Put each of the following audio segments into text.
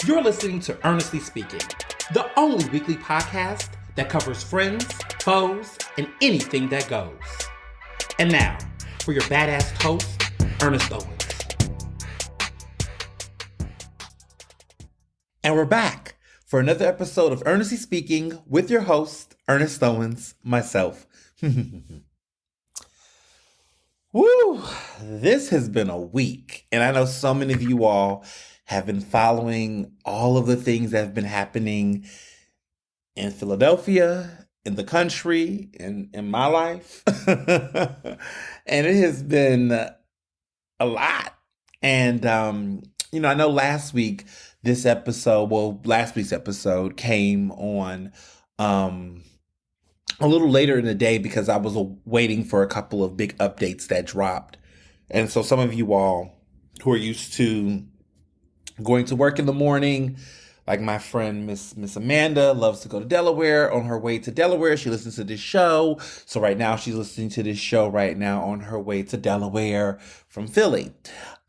You're listening to Ernestly Speaking, the only weekly podcast that covers friends, foes, and anything that goes. And now, for your badass host, Ernest Owens. And we're back for another episode of Ernestly Speaking with your host, Ernest Owens, myself. Woo! This has been a week, and I know so many of you all have been following all of the things that have been happening in Philadelphia, in the country, in my life. And it has been a lot. And, I know last week's episode came on a little later in the day because I was waiting for a couple of big updates that dropped. And so some of you all who are used to going to work in the morning, like my friend Miss Amanda loves to go to Delaware. On her way to Delaware, she listens to this show. So right now she's listening to this show right now on her way to Delaware from Philly.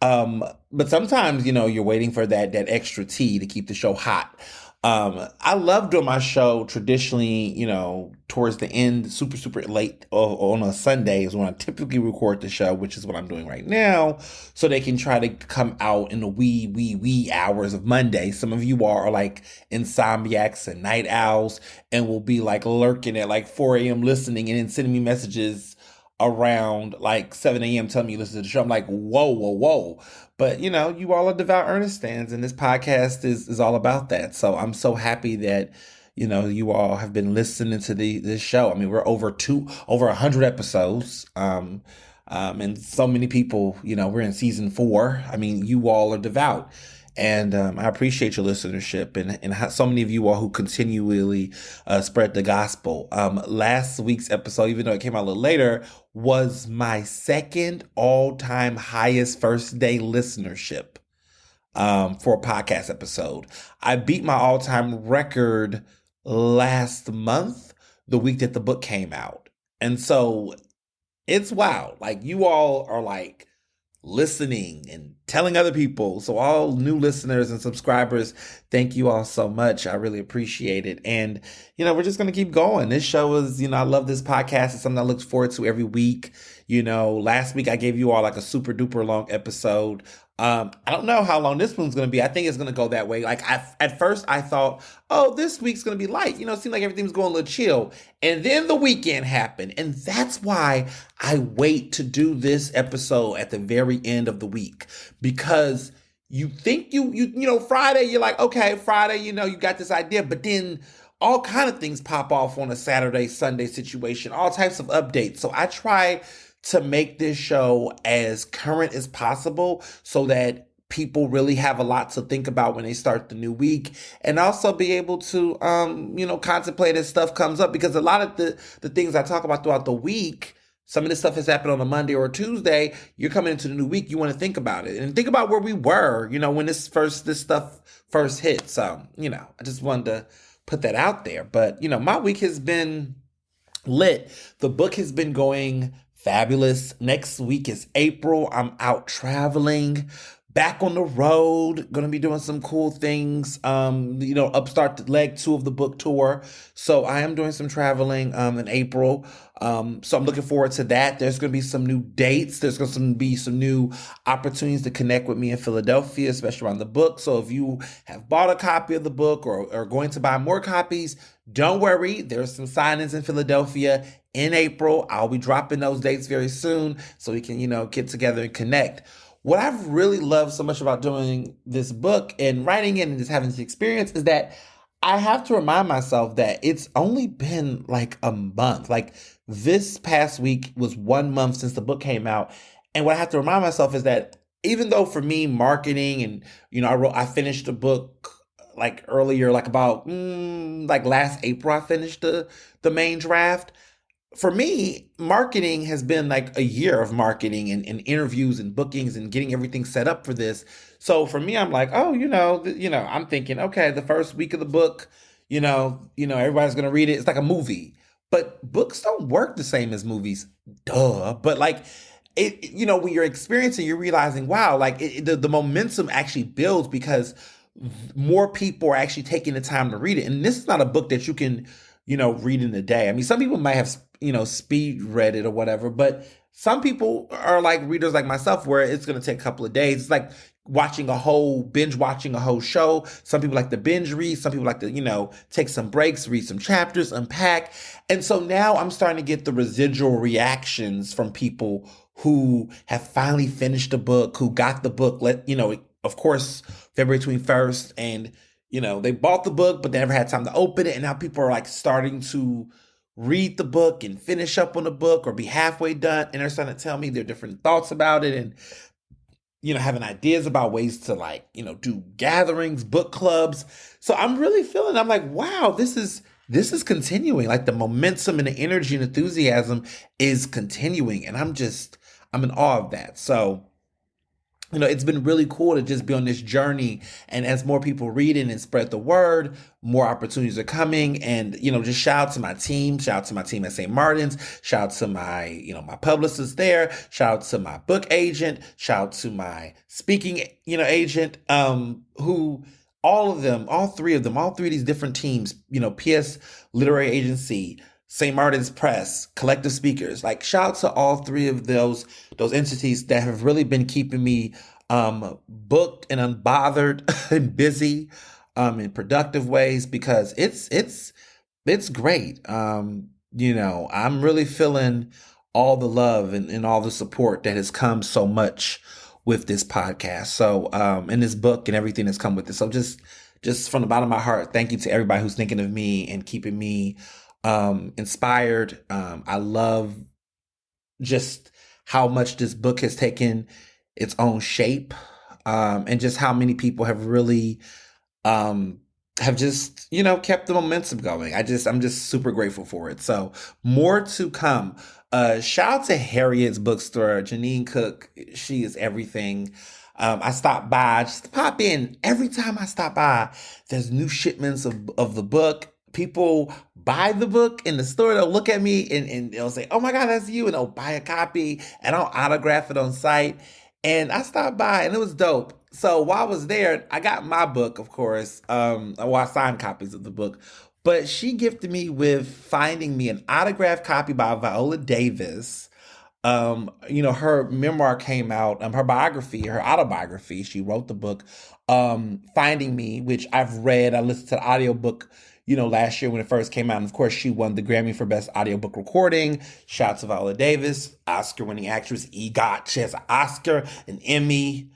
But sometimes, you're waiting for that extra tea to keep the show hot. I love doing my show traditionally, towards the end, super, super late on a Sunday is when I typically record the show, which is what I'm doing right now. So they can try to come out in the wee hours of Monday. Some of you are like insomniacs and night owls and will be like lurking at like 4 a.m. listening and then sending me messages around like 7 a.m. telling me you listen to the show. I'm like, whoa. But, you all are devout Ernest fans, and this podcast is all about that. So I'm so happy that, you all have been listening to this show. I mean, we're over 100 episodes. And so many people, we're in season 4. I mean, you all are devout. And I appreciate your listenership and so many of you all who continually spread the gospel. Last week's episode, even though it came out a little later, was my second all-time highest first day listenership for a podcast episode. I beat my all-time record last month, the week that the book came out. And so it's wild. Like, you all are like listening and telling other people. So all new listeners and subscribers, thank you all so much. I really appreciate it. And, we're just going to keep going. This show is, I love this podcast. It's something I look forward to every week. Last week I gave you all like a super duper long episode. I don't know how long this one's going to be. I think it's going to go that way. Like at first I thought, this week's going to be light. It seemed like everything was going a little chill. And then the weekend happened. And that's why I wait to do this episode at the very end of the week. Because you think Friday, you're like, okay, Friday, you got this idea. But then all kind of things pop off on a Saturday, Sunday situation, all types of updates. So I try to make this show as current as possible so that people really have a lot to think about when they start the new week, and also be able to, contemplate as stuff comes up, because a lot of the things I talk about throughout the week, some of this stuff has happened on a Monday or a Tuesday. You're coming into the new week, you want to think about it and think about where we were, when this stuff first hit. So, I just wanted to put that out there. But, my week has been lit. The book has been going fabulous. Next week is April. I'm out traveling, back on the road, going to be doing some cool things. Upstart leg 2 of the book tour. So I am doing some traveling in April. So I'm looking forward to that. There's going to be some new dates. There's going to be some new opportunities to connect with me in Philadelphia, especially around the book. So if you have bought a copy of the book or are going to buy more copies, don't worry. There's some signings in Philadelphia in April. I'll be dropping those dates very soon so we can, get together and connect. What I've really loved so much about doing this book and writing it and just having this experience is that I have to remind myself that it's only been like a month. Like, this past week was 1 month since the book came out. And what I have to remind myself is that even though for me, marketing and, I finished the book like earlier, like about like last April, I finished the main draft. For me, marketing has been like a year of marketing and interviews and bookings and getting everything set up for this. So for me, I'm like, I'm thinking, okay, the first week of the book, everybody's going to read it. It's like a movie. But books don't work the same as movies. Duh. But like, when you're experiencing, you're realizing, wow, like the momentum actually builds because more people are actually taking the time to read it. And this is not a book that you can, read in a day. I mean, some people might have, speed read it or whatever, but some people are like readers like myself where it's going to take a couple of days. It's like binge watching a whole show. Some people like to binge read. Some people like to, take some breaks, read some chapters, unpack. And so now I'm starting to get the residual reactions from people who have finally finished the book, who got the book, of course, February 21st. And, they bought the book, but they never had time to open it. And now people are like starting to read the book and finish up on the book or be halfway done. And they're starting to tell me their different thoughts about it. And, having ideas about ways to do gatherings, book clubs. So I'm really I'm like, wow, this is continuing. Like the momentum and the energy and enthusiasm is continuing. And I'm in awe of that. So, it's been really cool to just be on this journey. And as more people read it and spread the word, more opportunities are coming. And, just shout out to my team. Shout out to my team at St. Martin's. Shout out to my, my publicist there. Shout out to my book agent. Shout out to my speaking, agent, who all three of these different teams, PS Literary Agency, St. Martin's Press, Collective Speakers, like shout out to all three of those entities that have really been keeping me booked and unbothered and busy in productive ways, because it's great. I'm really feeling all the love and all the support that has come so much with this podcast. So and this book and everything that's come with it. So just from the bottom of my heart, thank you to everybody who's thinking of me and keeping me inspired. I love just how much this book has taken its own shape, and just how many people have really have just kept the momentum going. I'm just super grateful for it. So more to come. Shout out to Harriet's Bookstore, Janine Cook. She is everything. I stop by, just pop in. Every time I stop by, there's new shipments of the book. People buy the book in the store. They'll look at me and they'll say, "Oh my God, that's you." And they'll buy a copy and I'll autograph it on site. And I stopped by and it was dope. So while I was there, I got my book, of course. I signed copies of the book. But she gifted me with finding me an autographed copy by Viola Davis. Her memoir came out, her autobiography. She wrote the book, Finding Me, which I've read. I listened to the audiobook, last year when it first came out. And of course, she won the Grammy for Best Audiobook Recording. Shout out to Viola Davis, Oscar-winning actress, EGOT. She has an Oscar, an Emmy,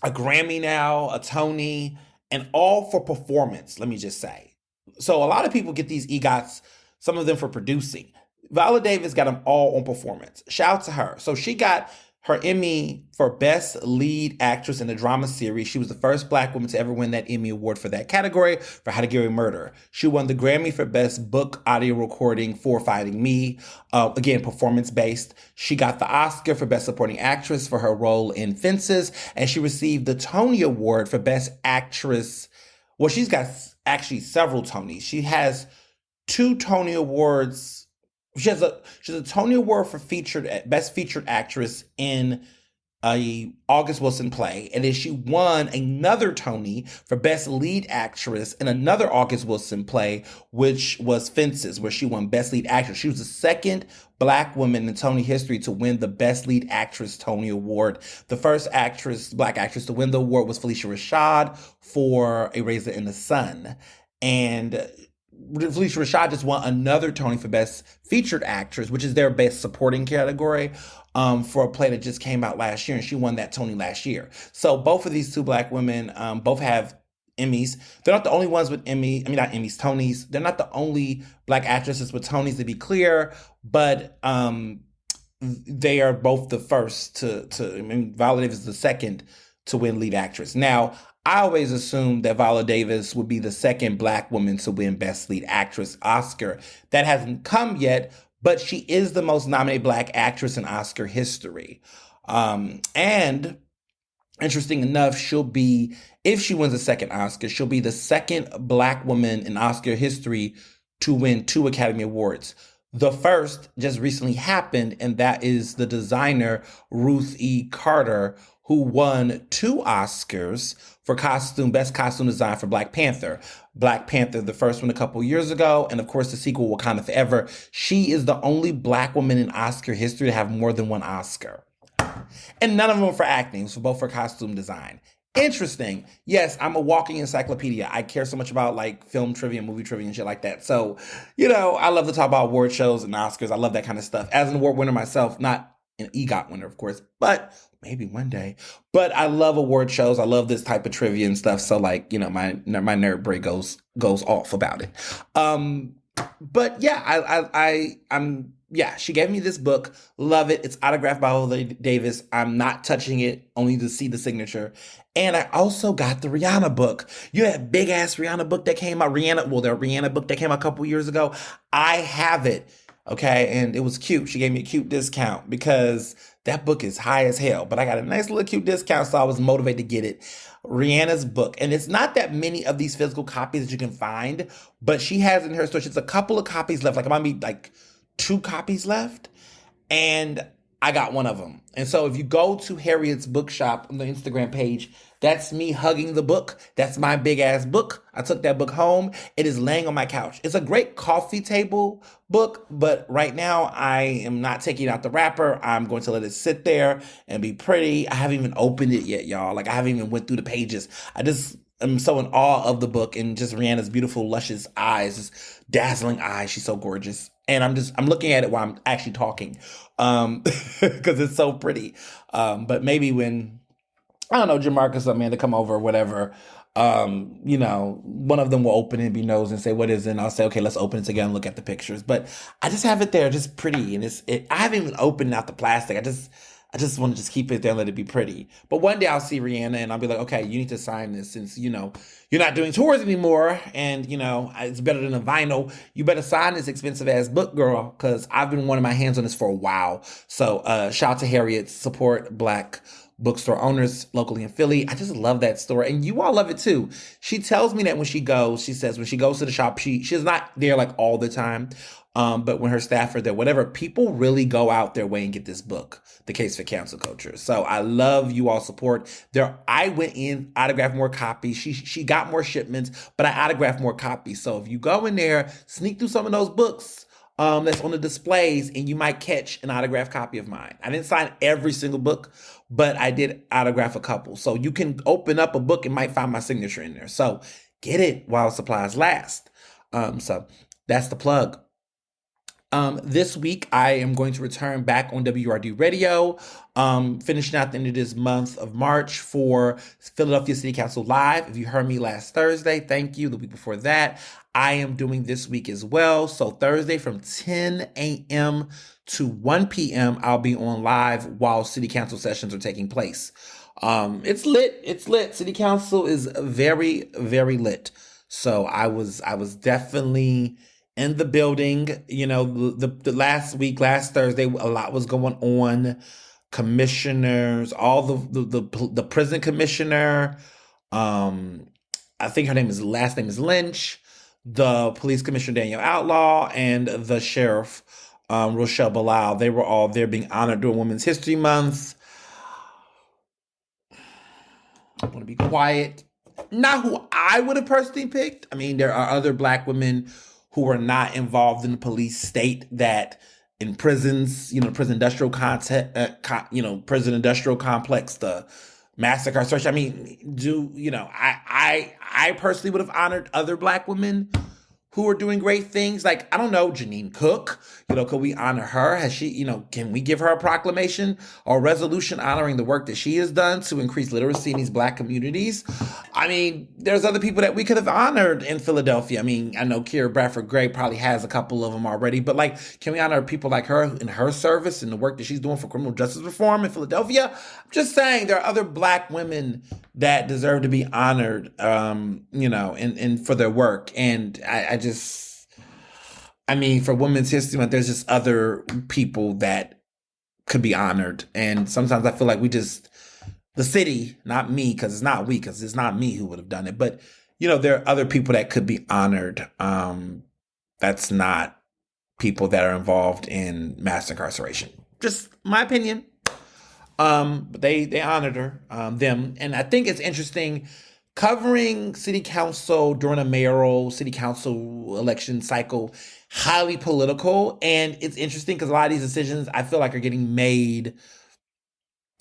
a Grammy now, a Tony, and all for performance, let me just say. So a lot of people get these EGOTs, some of them for producing. Viola Davis got them all on performance. Shout out to her. So she got her Emmy for Best Lead Actress in a Drama Series. She was the first Black woman to ever win that Emmy Award for that category for How to Get Away with Murder. She won the Grammy for Best Book Audio Recording for Finding Me, again, performance-based. She got the Oscar for Best Supporting Actress for her role in Fences, and she received the Tony Award for Best Actress. Well, she's got actually several Tonys. She has 2 Tony Awards. She has a Tony Award for Best Featured Actress in a August Wilson play, and then she won another Tony for Best Lead Actress in another August Wilson play, which was Fences, where she won Best Lead Actress. She was the second Black woman in Tony history to win the Best Lead Actress Tony Award. The first Black actress to win the award was Felicia Rashad for A Raisin in the Sun, and Felicia Rashad just won another Tony for Best Featured Actress, which is their Best Supporting category, for a play that just came out last year, and she won that Tony last year. So both of these 2 Black women both have Emmys. They're not the only ones with Tonys. They're not the only Black actresses with Tonys, to be clear, but they are both the first Viola Davis is the second to win lead actress. Now, I always assumed that Viola Davis would be the second Black woman to win Best Lead Actress Oscar. That hasn't come yet, but she is the most nominated Black actress in Oscar history. And interesting enough, if she wins a second Oscar, she'll be the second Black woman in Oscar history to win 2 Academy Awards. The first just recently happened, and that is the designer Ruth E. Carter, who won 2 Oscars for best costume design for Black Panther. Black Panther, the first one a couple years ago, and of course the sequel, Wakanda Forever. She is the only Black woman in Oscar history to have more than one Oscar. And none of them were for acting, so both for costume design. Interesting. Yes, I'm a walking encyclopedia. I care so much about like film trivia, movie trivia, and shit like that. So, I love to talk about award shows and Oscars. I love that kind of stuff. As an award winner myself, not an EGOT winner, of course, but maybe one day. But I love award shows. I love this type of trivia and stuff. So, like, my nerd brain goes off about it. But yeah, yeah, she gave me this book. Love it. It's autographed by Viola Davis. I'm not touching it, only to see the signature. And I also got the Rihanna book. That big ass Rihanna book that came out. The Rihanna book that came out a couple years ago. I have it. Okay. And it was cute. She gave me a cute discount because that book is high as hell. But I got a nice little cute discount, so I was motivated to get it. Rihanna's book. And it's not that many of these physical copies that you can find, but she has in her store, she's a couple of copies left. Like, it might be like 2 copies left, and I got one of them. And so if you go to Harriet's Bookshop on the Instagram page, that's me hugging the book. That's my big ass book. I took that book home. It is laying on my couch. It's a great coffee table book, but right now I am not taking out the wrapper. I'm going to let it sit there and be pretty. I haven't even opened it yet, y'all. Like, I haven't even went through the pages. I'm so in awe of the book and just Rihanna's beautiful, luscious eyes, just dazzling eyes. She's so gorgeous. And I'm looking at it while I'm actually talking, because it's so pretty. But maybe when, I don't know, Jamarcus or Amanda come over or whatever, one of them will open it and be nosy and say, what is it? And I'll say, okay, let's open it together and look at the pictures. But I just have it there, just pretty. And I haven't even opened out the plastic. I just want to just keep it there and let it be pretty. But one day I'll see Rihanna and I'll be like, okay, you need to sign this since, you're not doing tours anymore. And, it's better than a vinyl. You better sign this expensive ass book, girl, because I've been wanting my hands on this for a while. So shout out to Harriet, support Black bookstore owners locally in Philly. I just love that store. And you all love it too. She tells me that when she goes to the shop, she's not there like all the time. But when her staff are there, whatever, people really go out their way and get this book, The Case for Cancel Culture. So I love you all support. I went in, autographed more copies. She got more shipments, but I autographed more copies. So if you go in there, sneak through some of those books that's on the displays, and you might catch an autographed copy of mine. I didn't sign every single book, but I did autograph a couple. So you can open up a book and might find my signature in there. So get it while supplies last. So that's the plug. This week, I am going to return back on WRD Radio, finishing out the end of this month of March for Philadelphia City Council Live. If you heard me last Thursday, thank you. The week before that, I am doing this week as well. So Thursday from 10 a.m. to 1 p.m., I'll be on live while City Council sessions are taking place. It's lit. It's lit. City Council is very, very lit. So I was definitely in the building. The last Thursday, a lot was going on. Commissioners, all the prison commissioner, I think last name is Lynch, the police commissioner Daniel Outlaw, and the sheriff Rochelle Bilal. They were all there being honored during Women's History Month. I want to be quiet. Not who I would have personally picked. I mean, there are other Black women who are not involved in the police state that in prisons, prison industrial prison industrial complex, the massacre search. I mean, I personally would have honored other Black women who are doing great things. Like, I don't know, Janine Cook, could we honor her? Has she, can we give her a proclamation or resolution honoring the work that she has done to increase literacy in these Black communities? I mean, there's other people that we could have honored in Philadelphia. I mean, I know Kira Bradford Gray probably has a couple of them already, but can we honor people like her in her service and the work that she's doing for criminal justice reform in Philadelphia? I'm just saying there are other Black women that deserve to be honored, and for their work. And for Women's History Month, there's just other people that could be honored. And sometimes I feel like the city, not me, because it's not we, because it's not me who would have done it. But, there are other people that could be honored. That's not people that are involved in mass incarceration. Just my opinion. But they honored her, them, and I think it's interesting covering city council during a mayoral city council election cycle, highly political, and it's interesting because a lot of these decisions I feel like are getting made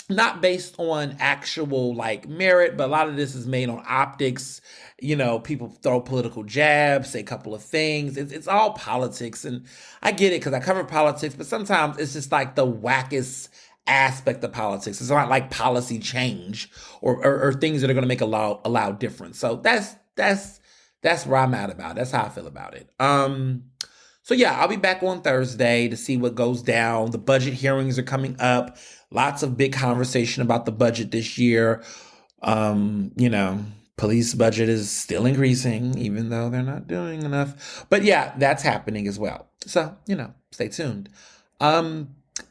not based on actual like merit, but a lot of this is made on optics. People throw political jabs, say a couple of things. It's all politics, and I get it because I cover politics, but sometimes it's just like the wackest aspect of politics. It's not like policy change or things that are going to make a loud difference. So that's where I'm at about it. That's how I feel about it. So yeah, I'll be back on Thursday to see what goes down. The budget hearings are coming up. Lots of big conversation about the budget this year. Police budget is still increasing, even though they're not doing enough. But yeah, that's happening as well. So, stay tuned.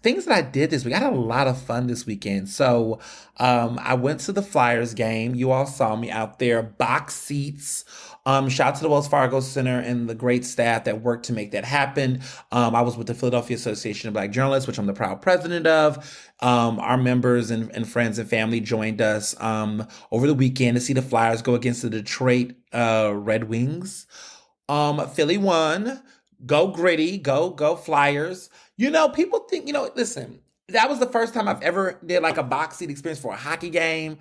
Things that I did this week, I had a lot of fun this weekend. So I went to the Flyers game. You all saw me out there, box seats. Shout out to the Wells Fargo Center and the great staff that worked to make that happen. I was with the Philadelphia Association of Black Journalists, which I'm the proud president of. Our members and friends and family joined us over the weekend to see the Flyers go against the Detroit Red Wings. Philly won. Go Gritty. Go Flyers. People think, listen, that was the first time I've ever did like a box seat experience for a hockey game.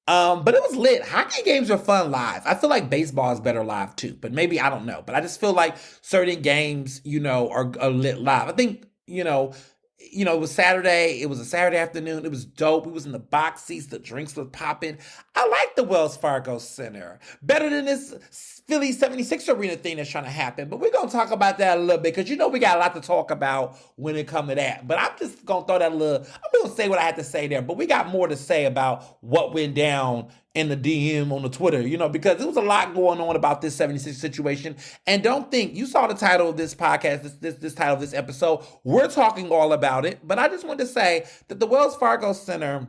But it was lit. Hockey games are fun live. I feel like baseball is better live too, but maybe I don't know. But I just feel like certain games, are lit live. I think, it was Saturday. It was a Saturday afternoon. It was dope. We was in the box seats. The drinks was popping. I like the Wells Fargo Center. Better than this Philly 76 arena thing that's trying to happen. But we're going to talk about that a little bit because we got a lot to talk about when it comes to that. But I'm just going to throw that I'm going to say what I had to say there. But we got more to say about what went down in the DM on the Twitter, because there was a lot going on about this 76 situation. And don't think, you saw the title of this podcast, this title of this episode. We're talking all about it. But I just wanted to say that the Wells Fargo Center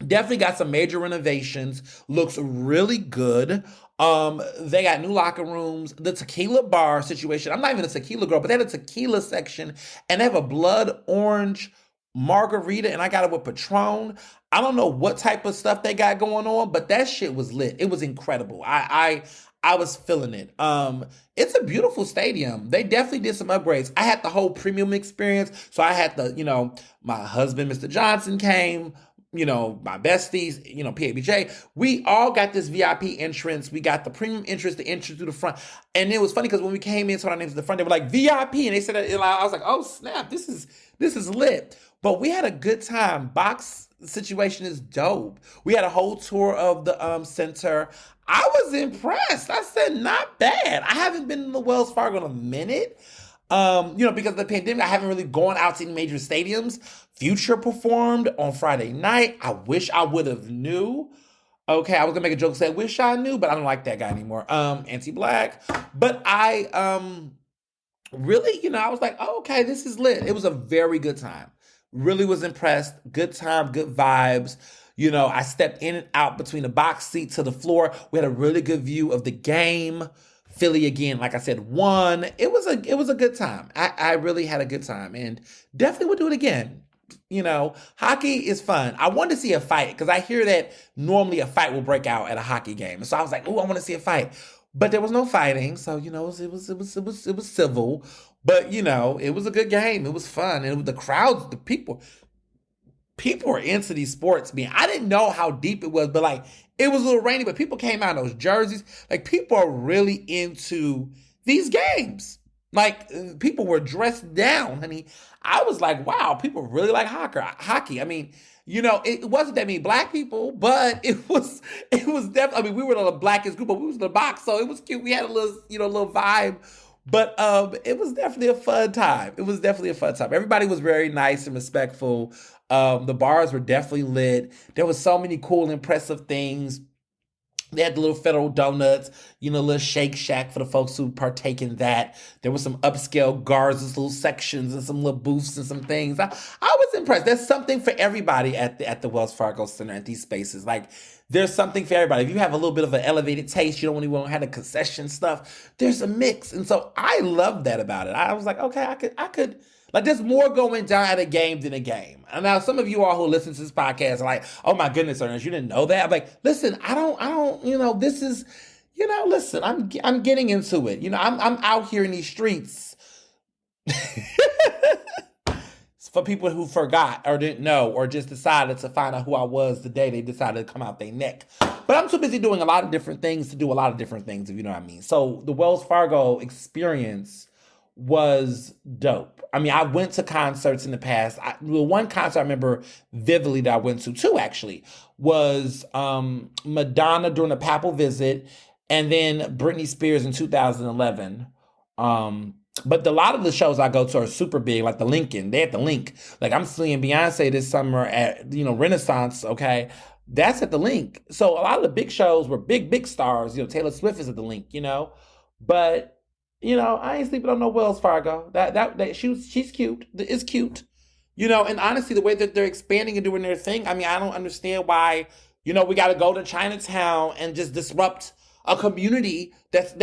definitely got some major renovations. Looks really good. They got new locker rooms. The tequila bar situation. I'm not even a tequila girl, but they had a tequila section, and they have a blood orange margarita, and I got it with Patron. I don't know what type of stuff they got going on, but that shit was lit. It was incredible. I was feeling it. It's a beautiful stadium. They definitely did some upgrades. I had the whole premium experience. So I had my husband, Mr. Johnson, came. My besties, PABJ, we all got this VIP entrance. We got the premium entrance, the entrance through the front. And it was funny because when we came in, saw our names at the front, they were like VIP. And they said that, I was like, oh snap, this is lit. But we had a good time. Box situation is dope. We had a whole tour of the center. I was impressed. I said, not bad. I haven't been in the Wells Fargo in a minute. Because of the pandemic, I haven't really gone out to any major stadiums. Future performed on Friday night. I wish I would have knew. Okay, I was gonna make a joke, say, wish I knew, but I don't like that guy anymore. Anti-black. But I really, I was like, oh, okay, this is lit. It was a very good time. Really was impressed. Good time, good vibes. I stepped in and out between the box seat to the floor. We had a really good view of the game. Philly again, like I said, won. It was a good time. I really had a good time and definitely would do it again. Hockey is fun. I wanted to see a fight because I hear that normally a fight will break out at a hockey game. And so I was like, oh, I want to see a fight. But there was no fighting. So, it was civil. But, it was a good game. It was fun. And the crowds, the people were into these sports. I didn't know how deep it was, but like it was a little rainy, but people came out in those jerseys. Like people are really into these games. Like people were dressed down, honey. I was like, wow, people really like hockey. It wasn't that many black people, but it was definitely, we were the blackest group, but we was in the box. So it was cute. We had a little vibe. But it was definitely a fun time. Everybody was very nice and respectful. The bars were definitely lit. There was so many cool, impressive things. They had the little Federal Donuts, little Shake Shack for the folks who partake in that. There was some upscale Garza's little sections and some little booths and some things. I was impressed. There's something for everybody at the Wells Fargo Center at these spaces. Like there's something for everybody. If you have a little bit of an elevated taste, you don't really want to have the concession stuff. There's a mix, and so I love that about it. I was like, okay, I could. Like there's more going down at a game than a game. And now some of you all who listen to this podcast are like, oh my goodness, Ernest, you didn't know that? I'm like, listen, I don't, this is, listen, I'm getting into it. I'm out here in these streets. For people who forgot or didn't know or just decided to find out who I was the day they decided to come out their neck. But I'm too busy doing a lot of different things to do a lot of different things, if you know what I mean. So the Wells Fargo experience was dope. I mean, I went to concerts in the past. The one concert I remember vividly that I went to, two actually, was Madonna during the papal visit and then Britney Spears in 2011. But a lot of the shows I go to are super big, like the Lincoln. They at the Link. Like I'm seeing Beyonce this summer at, Renaissance, okay? That's at the Link. So a lot of the big shows were big stars. Taylor Swift is at the Link, But, I ain't sleeping on no Wells Fargo. She's cute. It's cute. And honestly, the way that they're expanding and doing their thing, I mean, I don't understand why, we got to go to Chinatown and just disrupt a community that's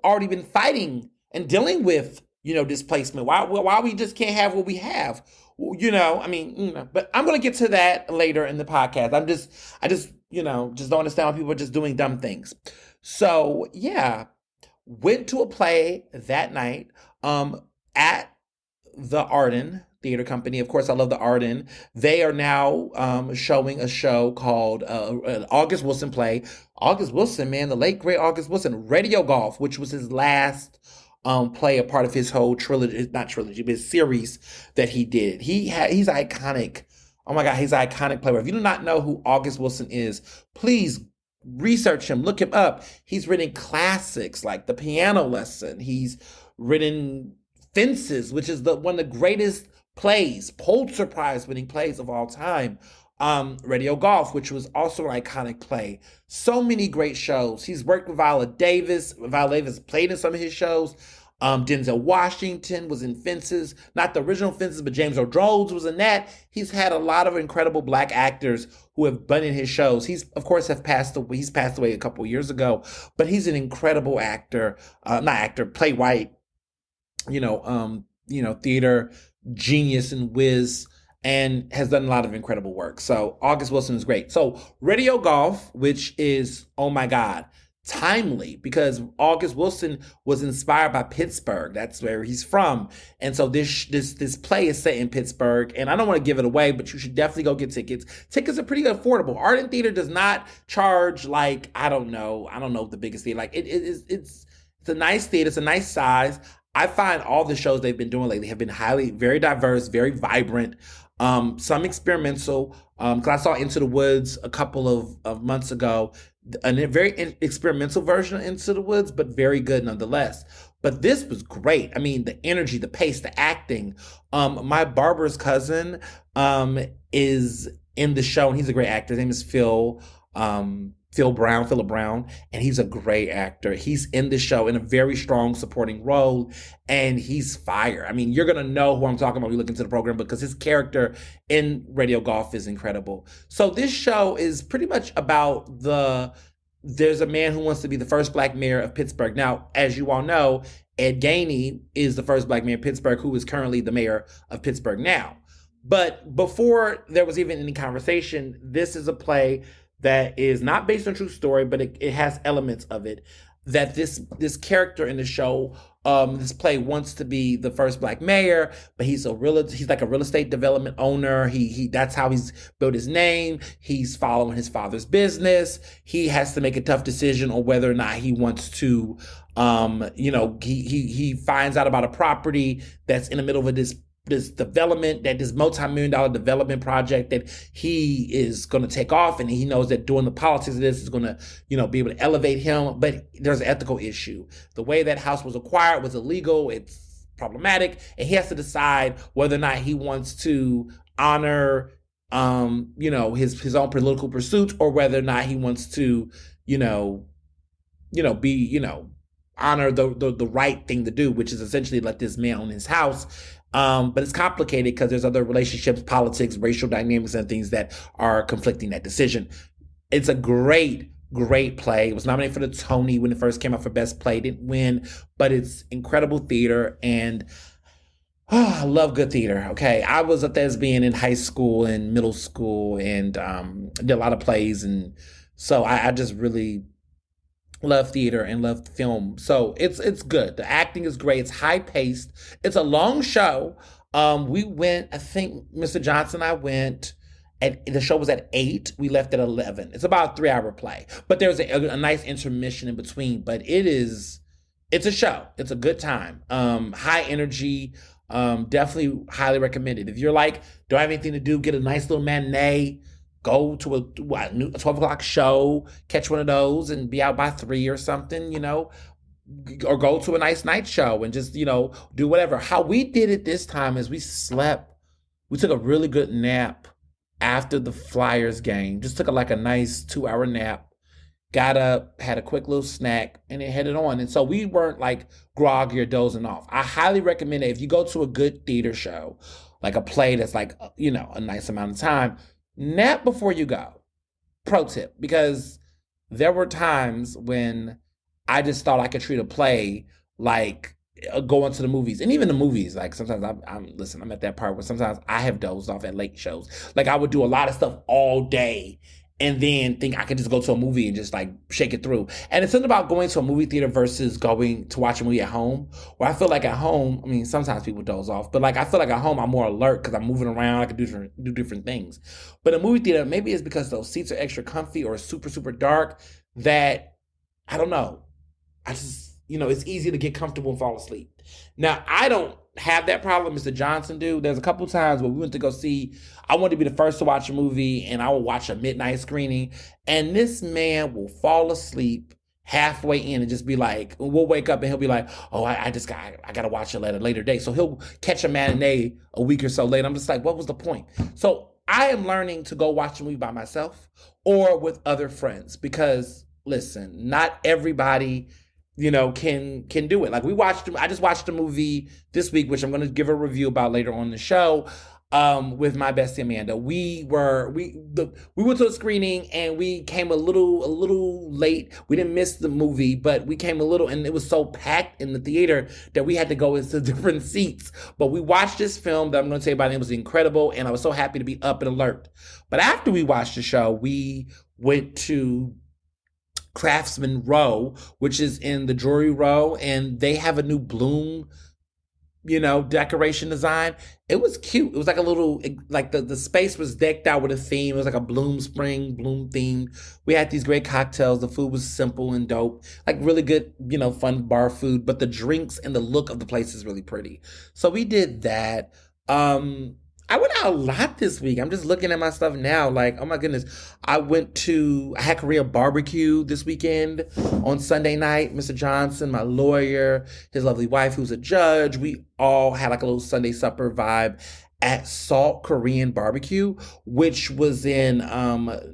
already been fighting and dealing with, displacement. Why we just can't have what we have? But I'm going to get to that later in the podcast. I just don't understand why people are just doing dumb things. So yeah, went to a play that night, at the Arden Theater Company. Of course, I love the Arden. They are now showing a show called an August Wilson play. August Wilson, man, the late great August Wilson, Radio Golf, which was his last play, a part of his whole trilogy, not trilogy, but his series that he did. He's iconic. Oh my God, he's an iconic player. If you do not know who August Wilson is, please research him, look him up. He's written classics like The Piano Lesson. He's written Fences, which is one of the greatest plays, Pulitzer Prize winning plays of all time. Radio Golf, which was also an iconic play. So many great shows. He's worked with Viola Davis. Viola Davis played in some of his shows. Denzel Washington was in Fences, not the original Fences, but James Earl Jones was in that. He's had a lot of incredible Black actors who have been in his shows. He's, of course, he's passed away a couple years ago, but he's an incredible actor, playwright, theater genius and whiz, and has done a lot of incredible work. So August Wilson is great. So Radio Golf, which is, oh my God, timely, because August Wilson was inspired by Pittsburgh. That's where he's from. And so this play is set in Pittsburgh, and I don't want to give it away, but you should definitely go get tickets. Tickets are pretty affordable. Arden Theater does not charge like, I don't know the biggest theater. Like it's a nice theater, it's a nice size. I find all the shows they've been doing lately have been very diverse, very vibrant, some experimental. Because I saw Into the Woods a couple of months ago, a very experimental version of Into the Woods, but very good nonetheless. But this was great. I mean, the energy, the pace, the acting. My barber's cousin is in the show, and he's a great actor. His name is Philip Brown, and he's a great actor. He's in the show in a very strong supporting role, and he's fire. I mean, you're going to know who I'm talking about when you look into the program, because his character in Radio Golf is incredible. So this show is pretty much about there's a man who wants to be the first Black mayor of Pittsburgh. Now, as you all know, Ed Gainey is the first Black mayor of Pittsburgh, who is currently the mayor of Pittsburgh now. But before there was even any conversation, this is a play that is not based on true story, but it has elements of it. That this character in the show, this play, wants to be the first Black mayor, but he's like a real estate development owner. He that's how he's built his name. He's following his father's business. He has to make a tough decision on whether or not he wants to, he finds out about a property that's in the middle of this development, that this multi-million-dollar development project that he is going to take off, and he knows that doing the politics of this is going to, be able to elevate him. But there's an ethical issue. The way that house was acquired was illegal. It's problematic, and he has to decide whether or not he wants to honor, his own political pursuits, or whether or not he wants to, honor the right thing to do, which is essentially let this man own his house. But it's complicated because there's other relationships, politics, racial dynamics, and things that are conflicting that decision. It's a great play. It was nominated for the Tony when it first came out for Best Play. Didn't win, but it's incredible theater. And Oh, I love good theater. Okay. I was a thespian in high school and middle school and did a lot of plays. And so I just really love theater and love film. So it's good. The acting is great. It's high paced. It's a long show. We went, I think Mr. Johnson and I went at the show was at 8. We left at 11. It's about a 3 hour play. But there's a nice intermission in between. But it's a show. It's a good time. High energy. Definitely highly recommended. If you're like, don't have anything to do, get a nice little matinee, go to a 12 o'clock show, catch one of those and be out by 3 or something, or go to a nice night show and just, do whatever. How we did it this time is we slept. We took a really good nap after the Flyers game. Just took like a nice 2 hour nap, got up, had a quick little snack, and then headed on. And so we weren't like groggy or dozing off. I highly recommend it if you go to a good theater show, like a play that's like, a nice amount of time, nap before you go. Pro tip, because there were times when I just thought I could treat a play like going to the movies. And even the movies, like sometimes I'm at that part where sometimes I have dozed off at late shows. Like I would do a lot of stuff all day and then think I could just go to a movie and just like shake it through. And it's something about going to a movie theater versus going to watch a movie at home, where I feel like at home, I mean, sometimes people doze off, but like I feel like at home I'm more alert because I'm moving around, I can do different things. But a movie theater, maybe it's because those seats are extra comfy or super, super dark that, I don't know, I just, it's easy to get comfortable and fall asleep. Now, I don't have that problem. Mr. Johnson do. There's a couple times where we went to go see, I wanted to be the first to watch a movie and I will watch a midnight screening. And this man will fall asleep halfway in and just be like, we'll wake up and he'll be like, oh, I got to watch it at a later date. So he'll catch a matinee a week or so later. I'm just like, what was the point? So I am learning to go watch a movie by myself or with other friends because listen, not everybody can do it. Like I just watched a movie this week, which I'm going to give a review about later on the show, with my bestie Amanda. We went to a screening and we came a little late. We didn't miss the movie, but we came a little, and it was so packed in the theater that we had to go into different seats. But we watched this film that I'm going to tell you about. It was incredible, and I was so happy to be up and alert. But after we watched the show, we went to Craftsman Row, which is in the Drury Row, and they have a new bloom, decoration design. It was cute. It was like a little, like the space was decked out with a theme. It was like a bloom theme. We had these great cocktails. The food was simple and dope, like really good, fun bar food, but the drinks and the look of the place is really pretty. So we did that. I went out a lot this week. I'm just looking at my stuff now. Like, oh my goodness. I had Korean barbecue this weekend on Sunday night. Mr. Johnson, my lawyer, his lovely wife, who's a judge. We all had like a little Sunday supper vibe at Salt Korean Barbecue, which was in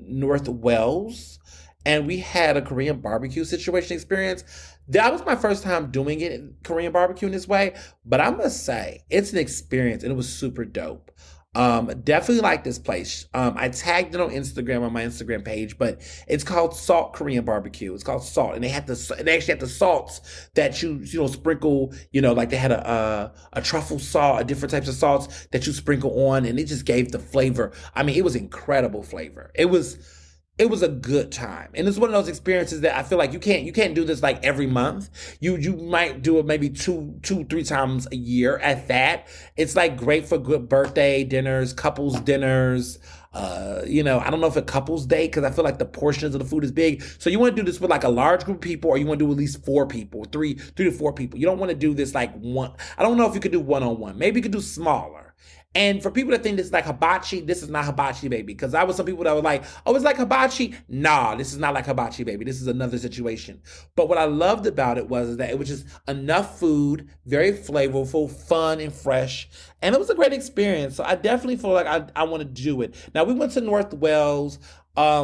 North Wells. And we had a Korean barbecue situation experience. That was my first time doing it, Korean barbecue in this way. But I must say, it's an experience and it was super dope. Definitely like this place. I tagged it on Instagram on my Instagram page, but it's called Salt Korean Barbecue. It's called Salt, and they actually had the salts that you sprinkle. Like they had a truffle salt, different types of salts that you sprinkle on, and it just gave the flavor. I mean, it was incredible flavor. It was a good time. And it's one of those experiences that I feel like you can't do this like every month. You might do it maybe two, 3 times a year at that. It's like great for good birthday dinners, couples dinners. I don't know if a couples date, because I feel like the portions of the food is big. So you want to do this with like a large group of people, or you want to do at least 4 people, three to 4 people. You don't want to do this like one. I don't know if you could do one-on-one. Maybe you could do smaller. And for people that think this is like hibachi, this is not hibachi, baby. Because I was some people that were like, oh, it's like hibachi. Nah, this is not like hibachi, baby. This is another situation. But what I loved about it was that it was just enough food, very flavorful, fun, and fresh. And it was a great experience. So I definitely feel like I want to do it. Now, we went to North Wales,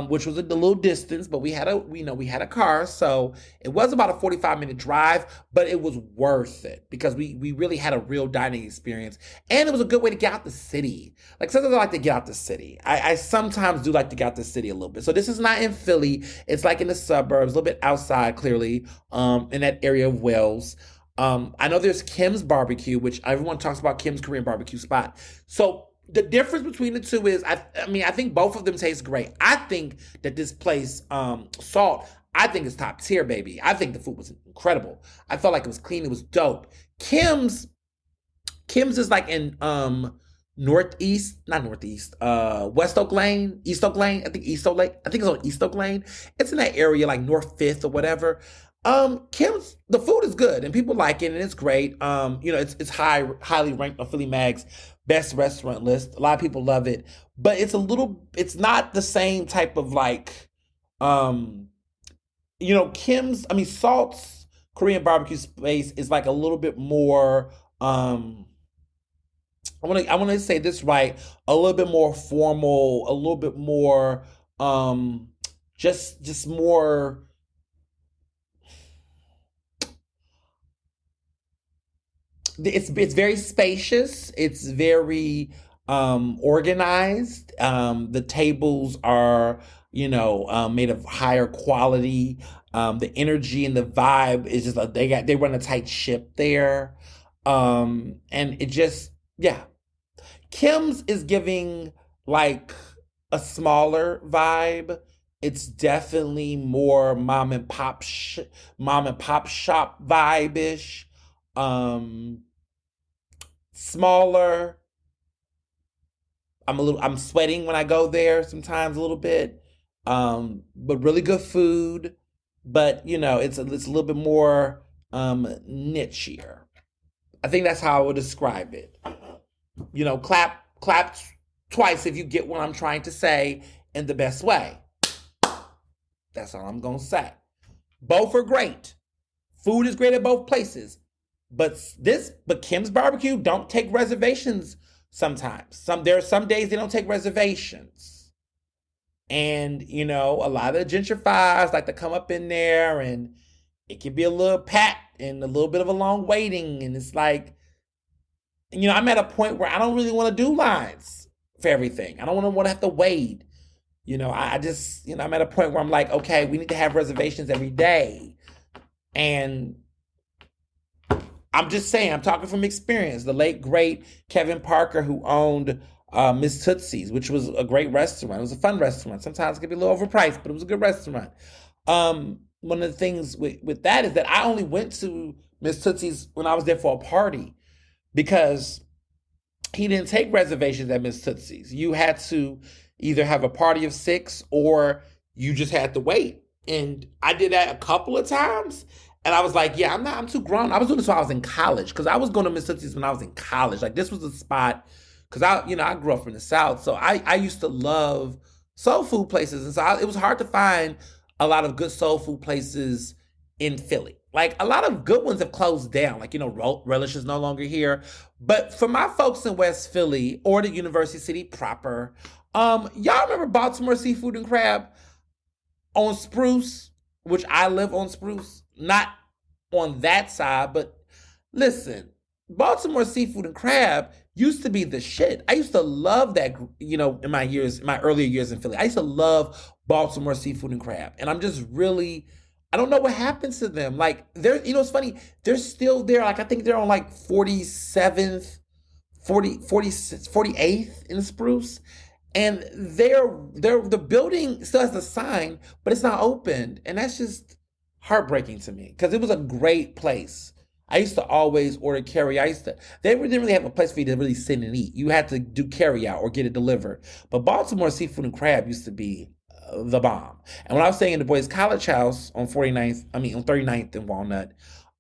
which was a little distance, but we had a car, so it was about a 45-minute drive, but it was worth it because we really had a real dining experience, and it was a good way to get out the city. Like sometimes I like to get out the city. I sometimes do like to get out the city a little bit. So this is not in Philly; it's like in the suburbs, a little bit outside, clearly, in that area of Wales. I know there's Kim's Barbecue, which everyone talks about Kim's Korean barbecue spot. So the difference between the two is, I mean, I think both of them taste great. I think that this place, Salt, I think it's top tier, baby. I think the food was incredible. I felt like it was clean. It was dope. Kim's Kim's is like in northeast, not northeast, West Oak Lane, East Oak Lane. I think East Oak Lane. I think it's on East Oak Lane. It's in that area, like North Fifth or whatever. Kim's the food is good and people like it and it's great. It's highly ranked on Philly Mag's best restaurant list. A lot of people love it, but it's not the same type of like um Kim's, I mean Salt's Korean barbecue space is like a little bit more I want to say this right, a little bit more formal, a little bit more just more, it's very spacious, it's very organized. The tables are made of higher quality. The energy and the vibe is just they run a tight ship there. And it just, yeah, Kim's is giving like a smaller vibe. It's definitely more mom and pop shop vibe ish. Um, Smaller. I'm sweating when I go there sometimes a little bit. But really good food. But it's a little bit more nichier. I think that's how I would describe it. Clap twice if you get what I'm trying to say in the best way. That's all I'm gonna say. Both are great. Food is great at both places. But Kim's Barbecue don't take reservations sometimes. There are some days they don't take reservations. And a lot of the gentrifiers like to come up in there and it can be a little packed and a little bit of a long waiting. And it's like, I'm at a point where I don't really want to do lines for everything. I don't want to have to wait. I just, I'm at a point where I'm like, okay, we need to have reservations every day. And I'm just saying, I'm talking from experience. The late, great Kevin Parker, who owned Miss Tootsie's, which was a great restaurant. It was a fun restaurant. Sometimes it could be a little overpriced, but it was a good restaurant. One of the things with that is that I only went to Miss Tootsie's when I was there for a party because he didn't take reservations at Miss Tootsie's. You had to either have a party of six or you just had to wait. And I did that a couple of times. And I was like, yeah, I'm too grown. I was doing this when I was in college because I was going to Miss Tootsie's when I was in college. Like this was a spot because I grew up in the South. So I used to love soul food places. And so it was hard to find a lot of good soul food places in Philly. Like a lot of good ones have closed down. Like, Relish is no longer here. But for my folks in West Philly or the University City proper, y'all remember Baltimore Seafood and Crab on Spruce, which I live on Spruce? Not on that side, but listen, Baltimore Seafood and Crab used to be the shit. I used to love that, in my earlier years in Philly. I used to love Baltimore Seafood and Crab. And I'm just really, I don't know what happens to them. Like, it's funny, they're still there. Like, I think they're on like 47th, 48th in Spruce. And the building still has the sign, but it's not opened. And that's just heartbreaking to me because it was a great place. I used to always order carry. They didn't really have a place for you to really sit and eat. You had to do carry out or get it delivered. But Baltimore Seafood and Crab used to be the bomb. And when I was staying in the boys' college house on 39th and Walnut,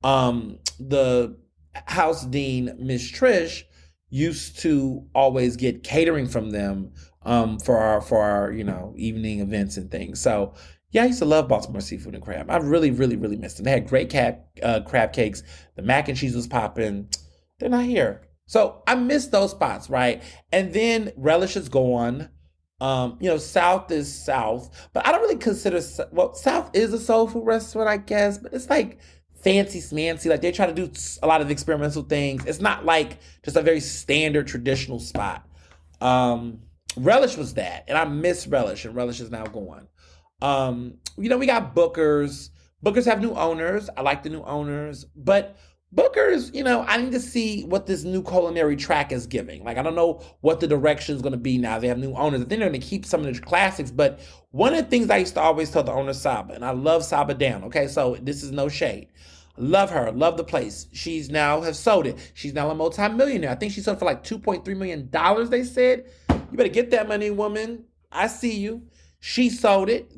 the house dean, Miss Trish, used to always get catering from them for our evening events and things. So yeah, I used to love Baltimore Seafood and Crab. I really, really, really missed them. They had great crab cakes. The mac and cheese was popping. They're not here. So I miss those spots, right? And then Relish is gone. South is South. But I don't really consider, South is a soul food restaurant, I guess. But it's like fancy smancy. Like they try to do a lot of experimental things. It's not like just a very standard traditional spot. Relish was that. And I miss Relish. And Relish is now gone. We got Booker's. Booker's have new owners. I like the new owners. But Booker's, I need to see what this new culinary track is giving. Like, I don't know what the direction is going to be now. They have new owners. I think they're going to keep some of the classics. But one of the things I used to always tell the owner, Saba, and I love Saba down. Okay, so this is no shade. Love her, love the place. She's now have sold it. She's now a multi-millionaire. I think she sold for like $2.3 million. They said, you better get that money, woman. I see you. She sold it.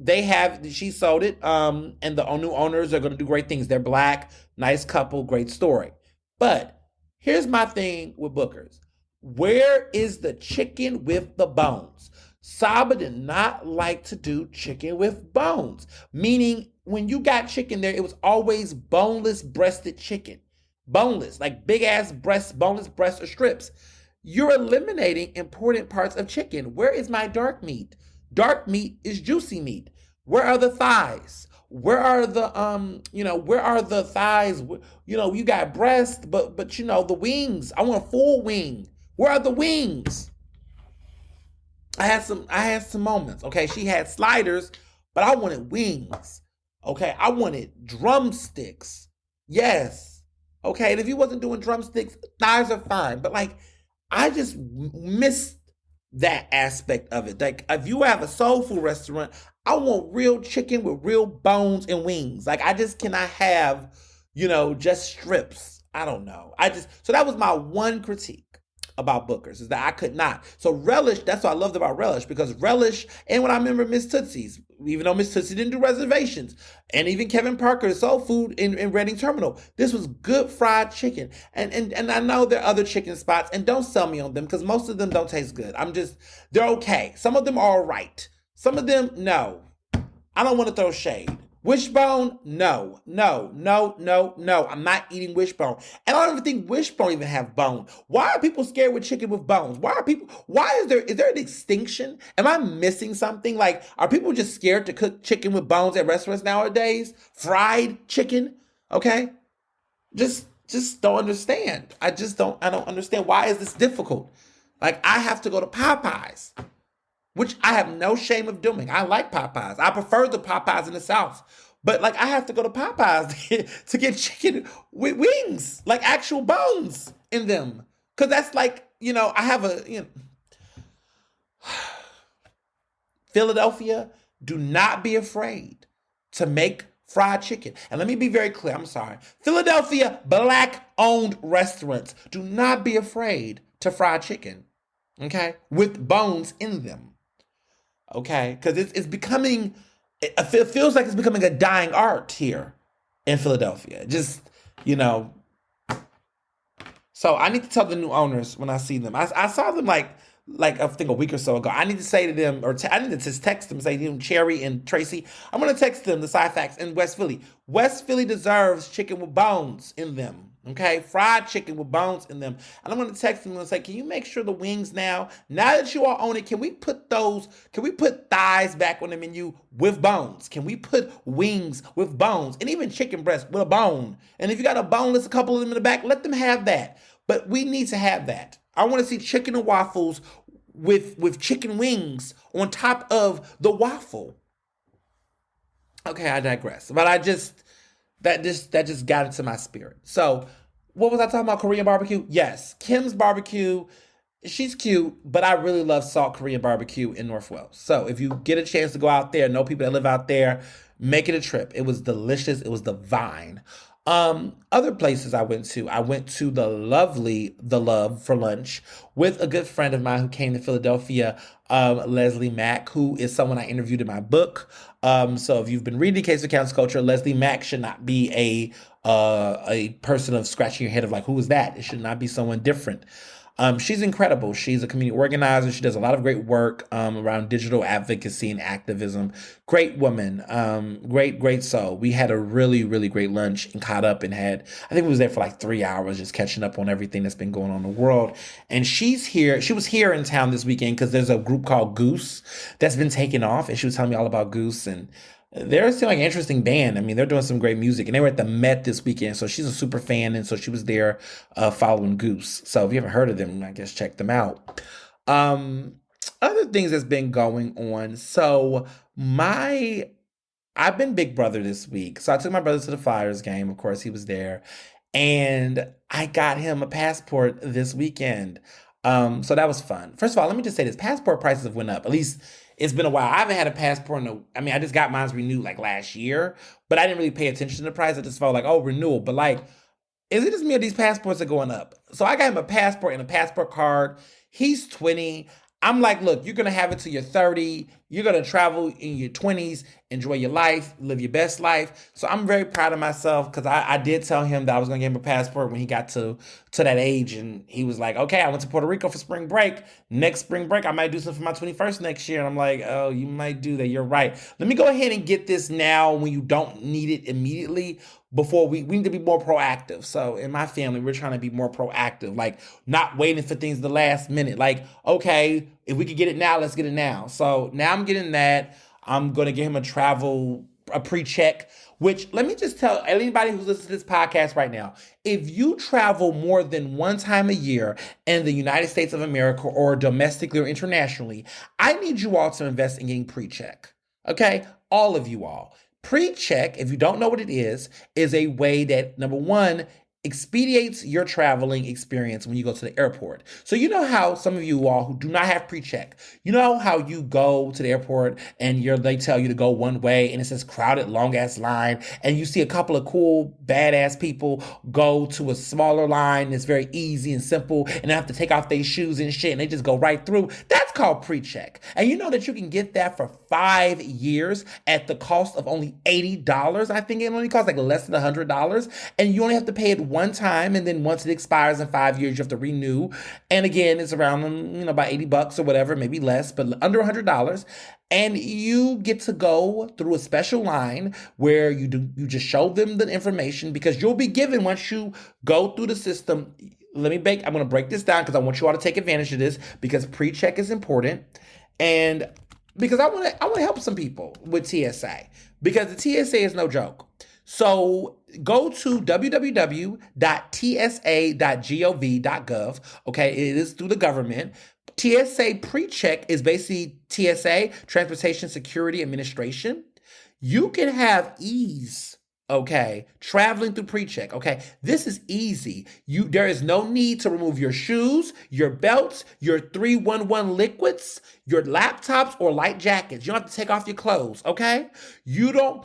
She sold it. And the new owners are going to do great things. They're black, nice couple, great story. But here's my thing with Booker's. Where is the chicken with the bones? Saba did not like to do chicken with bones, meaning when you got chicken there, it was always boneless breasted chicken. Boneless, like big ass breasts, boneless breast or strips. You're eliminating important parts of chicken. Where is my dark meat? Dark meat is juicy meat. Where are the thighs? Where are where are the thighs? You got breast, but the wings. I want a full wing. Where are the wings? I had some moments. Okay, she had sliders, but I wanted wings. Okay, I wanted drumsticks. Yes. Okay, and if you wasn't doing drumsticks, thighs are fine. But like, I just missed that aspect of it. Like, if you have a soul food restaurant, I want real chicken with real bones and wings. Like, I just cannot have, just strips. I don't know. So that was my one critique about Booker's, is that I could not. So Relish, that's what I loved about Relish, because Relish, and when I remember Miss Tootsie's, even though Miss Tootsie didn't do reservations, and even Kevin Parker's Soul Food in Reading Terminal, this was good fried chicken. And I know there are other chicken spots, and don't sell me on them, because most of them don't taste good. They're okay. Some of them are all right. Some of them, no. I don't want to throw shade. Wishbone, no, no, no, no, no. I'm not eating wishbone. And I don't even think wishbone even have bone. Why are people scared with chicken with bones? Why is there an extinction? Am I missing something? Like, are people just scared to cook chicken with bones at restaurants nowadays? Fried chicken? Okay? Just don't understand. I don't understand. Why is this difficult? Like, I have to go to Popeyes, which I have no shame of doing. I like Popeyes. I prefer the Popeyes in the South. But like, I have to go to Popeyes to get chicken with wings, like actual bones in them. Cause that's like, I have Philadelphia, do not be afraid to make fried chicken. And let me be very clear. I'm sorry. Philadelphia, black owned restaurants, do not be afraid to fry chicken. Okay. With bones in them. Okay, because it's becoming, it feels like it's becoming a dying art here in Philadelphia. So I need to tell the new owners when I see them. I saw them like I think a week or so ago. I need to say to them, I need to just text them, say to them, Cherry and Tracy, I'm going to text them the Cyfax in West Philly. West Philly deserves chicken with bones in them. Okay, fried chicken with bones in them. And I'm going to text them and say, can you make sure the wings now that you all own it, can we put thighs back on the menu with bones? Can we put wings with bones? And even chicken breast with a bone. And if you got a boneless, a couple of them in the back, let them have that. But we need to have that. I want to see chicken and waffles with chicken wings on top of the waffle. Okay, I digress. But that just got into my spirit. So, what was I talking about? Korean barbecue? Yes. Kim's barbecue, she's cute, but I really love Salt Korean barbecue in North Wales. So, if you get a chance to go out there, know people that live out there, make it a trip. It was delicious. It was divine. Other places I went to the Love for lunch with a good friend of mine who came to Philadelphia, Leslie Mack, who is someone I interviewed in my book. So if you've been reading Case of Council Culture, Leslie Mack should not be a person of scratching your head of like, who is that? It should not be someone different. She's incredible. She's a community organizer. She does a lot of great work around digital advocacy and activism. Great woman. Great soul. We had a really, really great lunch and caught up and I think we was there for like 3 hours just catching up on everything that's been going on in the world. And she's here. She was here in town this weekend because there's a group called Goose that's been taking off. And she was telling me all about Goose, and they're still like an interesting band. I mean, they're doing some great music, and they were at the Met this weekend. So she's a super fan, and so she was there following Goose. So if you haven't heard of them, I guess check them out. Other things that's been going on. So I've been Big Brother this week. So I took my brother to the Flyers game. Of course, he was there. And I got him a passport this weekend. So that was fun. First of all, let me just say this: passport prices have went up. At least it's been a while. I haven't had a passport in I mean, I just got mine renewed like last year, but I didn't really pay attention to the price. I just felt like, oh, renewal. But like, is it just me or these passports are going up? So I got him a passport and a passport card. He's 20. I'm like, look, you're going to have it till you're 30. You're going to travel in your 20s, enjoy your life, live your best life. So I'm very proud of myself because I did tell him that I was going to give him a passport when he got to that age. And he was like, okay, I went to Puerto Rico for spring break. Next spring break, I might do something for my 21st next year. And I'm like, oh, you might do that. You're right. Let me go ahead and get this now when you don't need it immediately. Before we need to be more proactive. So in my family, we're trying to be more proactive, like not waiting for things the last minute. Like, okay, if we could get it now, let's get it now. So now I'm getting that. I'm going to get him a pre-check, which let me just tell anybody who's listening to this podcast right now, if you travel more than one time a year in the United States of America or domestically or internationally, I need you all to invest in getting pre-check. Okay? All of you all. Pre-check, if you don't know what it is a way that, number one, expedites your traveling experience when you go to the airport. So you know how some of you all who do not have pre-check, you know how you go to the airport and they tell you to go one way and it says crowded, long ass line, and you see a couple of cool, badass people go to a smaller line that's very easy and simple and they have to take off their shoes and shit and they just go right through. That's called pre-check. And you know that you can get that for 5 years at the cost of only $80. I think it only costs like less than $100. And you only have to pay it one time, and then once it expires in 5 years, you have to renew. And again, it's around about $80 or whatever, maybe less, but under $100. And you get to go through a special line where you just show them the information because you'll be given once you go through the system. I'm going to break this down because I want you all to take advantage of this because pre-check is important. And because I want to help some people with TSA because the TSA is no joke. So go to www.tsa.gov.gov. Okay, it is through the government. TSA pre-check is basically TSA, Transportation Security Administration. You can have ease, okay, traveling through pre-check, okay? This is easy. There is no need to remove your shoes, your belts, your 311 liquids, your laptops, or light jackets. You don't have to take off your clothes, okay? You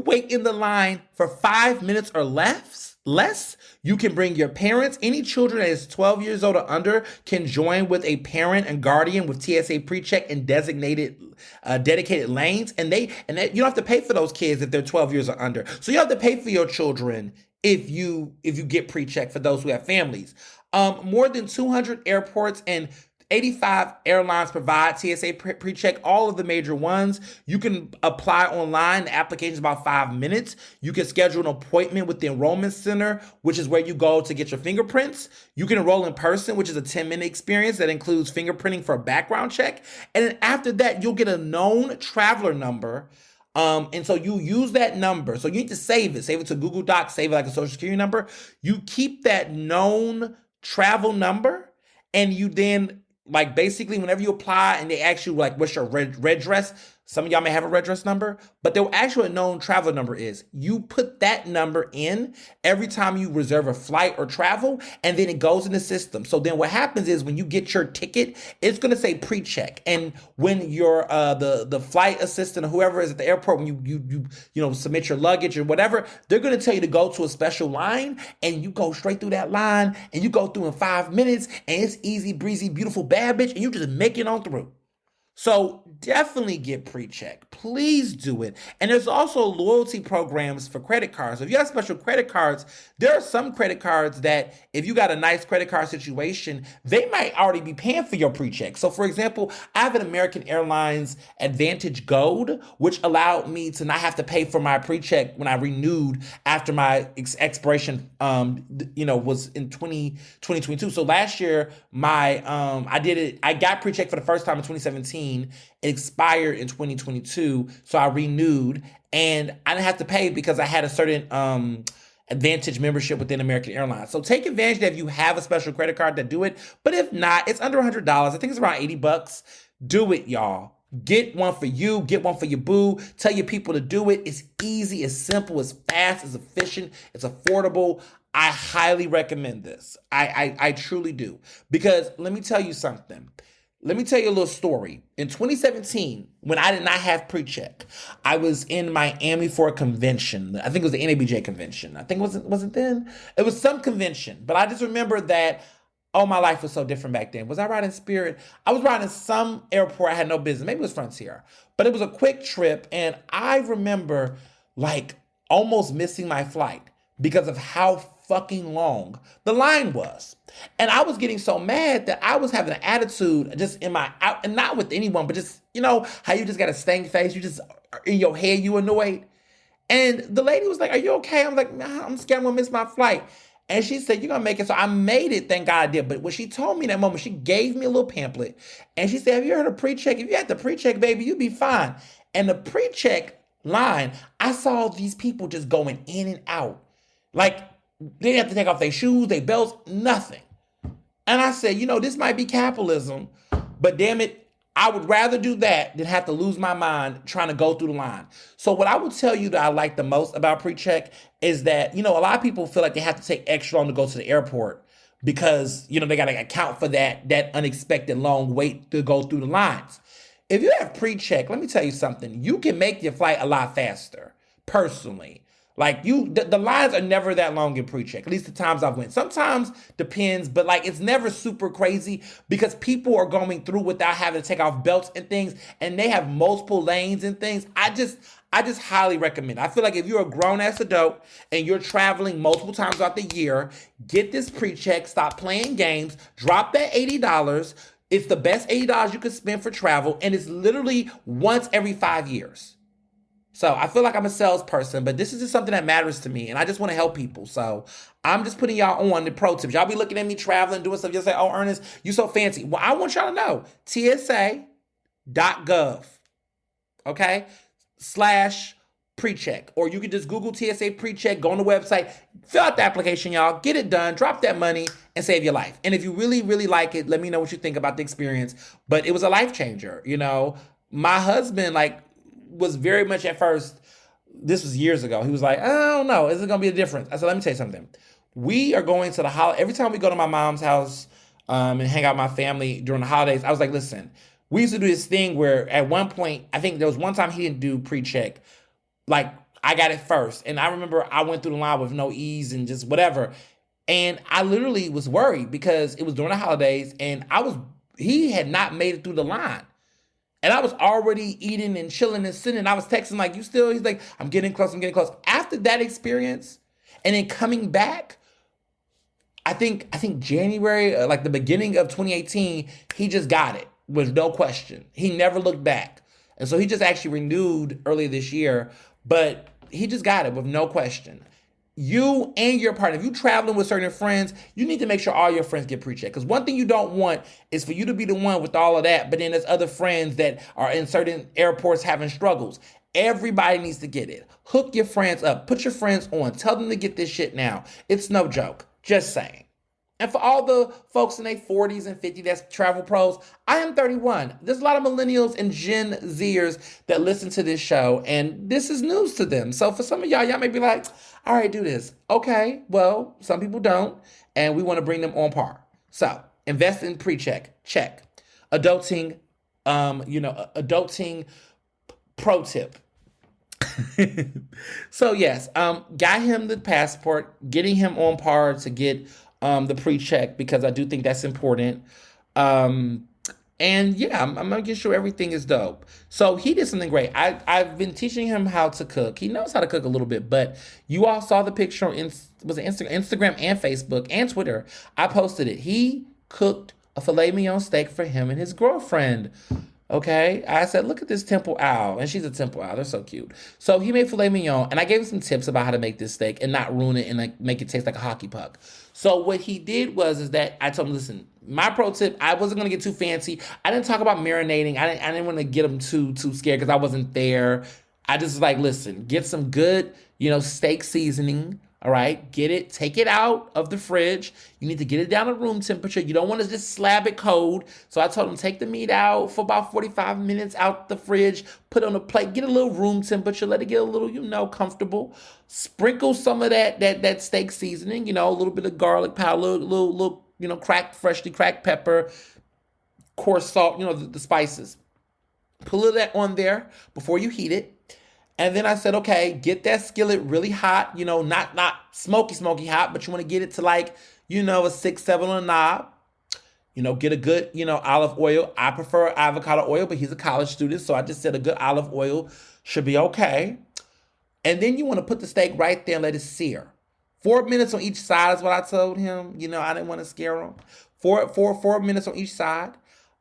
wait in the line for 5 minutes or less. You can bring your parents. Any children that is 12 years old or under can join with a parent and guardian with TSA pre-check and dedicated lanes. And you don't have to pay for those kids if they're 12 years or under. So you have to pay for your children if you get pre-check for those who have families. More than 200 airports and 85 airlines provide TSA pre-check, all of the major ones. You can apply online. The application is about 5 minutes. You can schedule an appointment with the enrollment center, which is where you go to get your fingerprints. You can enroll in person, which is a 10-minute experience that includes fingerprinting for a background check. And then after that, you'll get a known traveler number. And so you use that number. So you need to save it. Save it to Google Docs, save it like a social security number. You keep that known travel number and you then like basically whenever you apply and they ask you like what's your red dress, some of y'all may have a red dress number, but the actual known travel number is. You put that number in every time you reserve a flight or travel, and then it goes in the system. So then what happens is when you get your ticket, it's gonna say pre-check. And when your the flight assistant or whoever is at the airport, when you submit your luggage or whatever, they're gonna tell you to go to a special line, and you go straight through that line, and you go through in 5 minutes, and it's easy breezy, beautiful bad bitch, and you just make it on through. So definitely get pre-check. Please do it. And there's also loyalty programs for credit cards. So if you have special credit cards, there are some credit cards that if you got a nice credit card situation, they might already be paying for your pre-check. So for example, I have an American Airlines Advantage Gold, which allowed me to not have to pay for my pre-check when I renewed after my expiration, was in 2022. So last year, I got pre-check for the first time in 2017. It expired in 2022, so I renewed, and I didn't have to pay because I had a certain Advantage membership within American Airlines. So take advantage that if you have a special credit card to do it, but if not, it's under $100. I think it's around $80. Do it, y'all. Get one for you, get one for your boo. Tell your people to do it. It's easy, it's simple, it's fast, it's efficient, it's affordable. I highly recommend this. I truly do. Because let me tell you something. Let me tell you a little story. In 2017, when I did not have pre-check, I was in Miami for a convention. I think it was the NABJ convention. I think was it then? It was some convention. But I just remember that, oh, my life was so different back then. Was I riding Spirit? I was riding some airport I had no business. Maybe it was Frontier. But it was a quick trip. And I remember like almost missing my flight because of how fucking long the line was. And I was getting so mad that I was having an attitude just in my, and not with anyone, but just, you know, how you just got a stank face. You just, in your head, you annoyed. And the lady was like, are you okay? I'm like, nah, I'm scared I'm gonna miss my flight. And she said, you're gonna make it. So I made it, thank God I did. But when she told me that moment, she gave me a little pamphlet. And she said, have you heard of pre-check? If you had the pre-check, baby, you'd be fine. And the pre-check line, I saw these people just going in and out. Like, they didn't have to take off their shoes, their belts, nothing. And I said, you know, this might be capitalism, but damn it, I would rather do that than have to lose my mind trying to go through the line. So what I would tell you that I like the most about pre-check is that, you know, a lot of people feel like they have to take extra long to go to the airport because, you know, they got to account for that unexpected long wait to go through the lines. If you have pre-check, let me tell you something. You can make your flight a lot faster, personally. Like the lines are never that long in pre-check, at least the times I've went. Sometimes depends, but like it's never super crazy because people are going through without having to take off belts and things, and they have multiple lanes and things. I just highly recommend it. I feel like if you're a grown-ass adult and you're traveling multiple times throughout the year, get this pre-check, stop playing games, drop that $80. It's the best $80 you could spend for travel, and it's literally once every 5 years. So I feel like I'm a salesperson, but this is just something that matters to me, and I just want to help people. So I'm just putting y'all on the pro tips. Y'all be looking at me traveling, doing stuff. You'll say, oh, Ernest, you so fancy. Well, I want y'all to know, TSA.gov, okay, /pre-check. Or you can just Google TSA pre-check, go on the website, fill out the application, y'all, get it done, drop that money, and save your life. And if you really, really like it, let me know what you think about the experience. But it was a life changer, you know. My husband, was very much at first, this was years ago, he was like, I don't know, is it going to be a difference? I said, let me tell you something. We are going to the holiday. Every time we go to my mom's house and hang out with my family during the holidays, I was like, listen, we used to do this thing where at one point, I think there was one time he didn't do pre-check. Like, I got it first. And I remember I went through the line with no ease and just whatever. And I literally was worried because it was during the holidays and he had not made it through the line. And I was already eating and chilling and sitting. I was texting like, you still? He's like, I'm getting close. After that experience, and then coming back, I think January, like the beginning of 2018, he just got it with no question. He never looked back. And so he just actually renewed earlier this year, but he just got it with no question. You and your partner, if you're traveling with certain friends, you need to make sure all your friends get pre-check. Because one thing you don't want is for you to be the one with all of that, but then there's other friends that are in certain airports having struggles. Everybody needs to get it. Hook your friends up. Put your friends on. Tell them to get this shit now. It's no joke. Just saying. And for all the folks in their 40s and 50s that's travel pros, I am 31. There's a lot of millennials and Gen Zers that listen to this show, and this is news to them. So for some of y'all may be like, all right, do this. Okay, well, some people don't, and we want to bring them on par. So invest in pre-check. Check. Adulting, adulting pro tip. So yes, got him the passport, getting him on par to get the pre-check because I do think that's important. And yeah, I'm gonna get sure everything is dope. So he did something great. I've been teaching him how to cook. He knows how to cook a little bit, but you all saw the picture on Instagram and Facebook and Twitter. I posted it. He cooked a filet mignon steak for him and his girlfriend. Okay, I said, look at this temple owl, and she's a temple owl. They're so cute. So he made filet mignon, and I gave him some tips about how to make this steak and not ruin it and make it taste like a hockey puck. So what he did is that I told him, listen, my pro tip, I wasn't gonna get too fancy. I didn't talk about marinating. I didn't want to get him too scared because I wasn't there. I just was like, listen, get some good, steak seasoning. All right, take it out of the fridge. You need to get it down to room temperature. You don't want to just slab it cold. So I told him, take the meat out for about 45 minutes out the fridge, put it on a plate, get a little room temperature, let it get a little, comfortable. Sprinkle some of that steak seasoning, a little bit of garlic powder, little, freshly cracked pepper, coarse salt, the spices. Put that on there before you heat it. And then I said, okay, get that skillet really hot, not smoky hot, but you want to get it to a 6, 7 on a knob. Get a good, olive oil. I prefer avocado oil, but he's a college student, so I just said a good olive oil should be okay. And then you want to put the steak right there and let it sear. 4 minutes on each side is what I told him. I didn't want to scare him. 4 minutes on each side.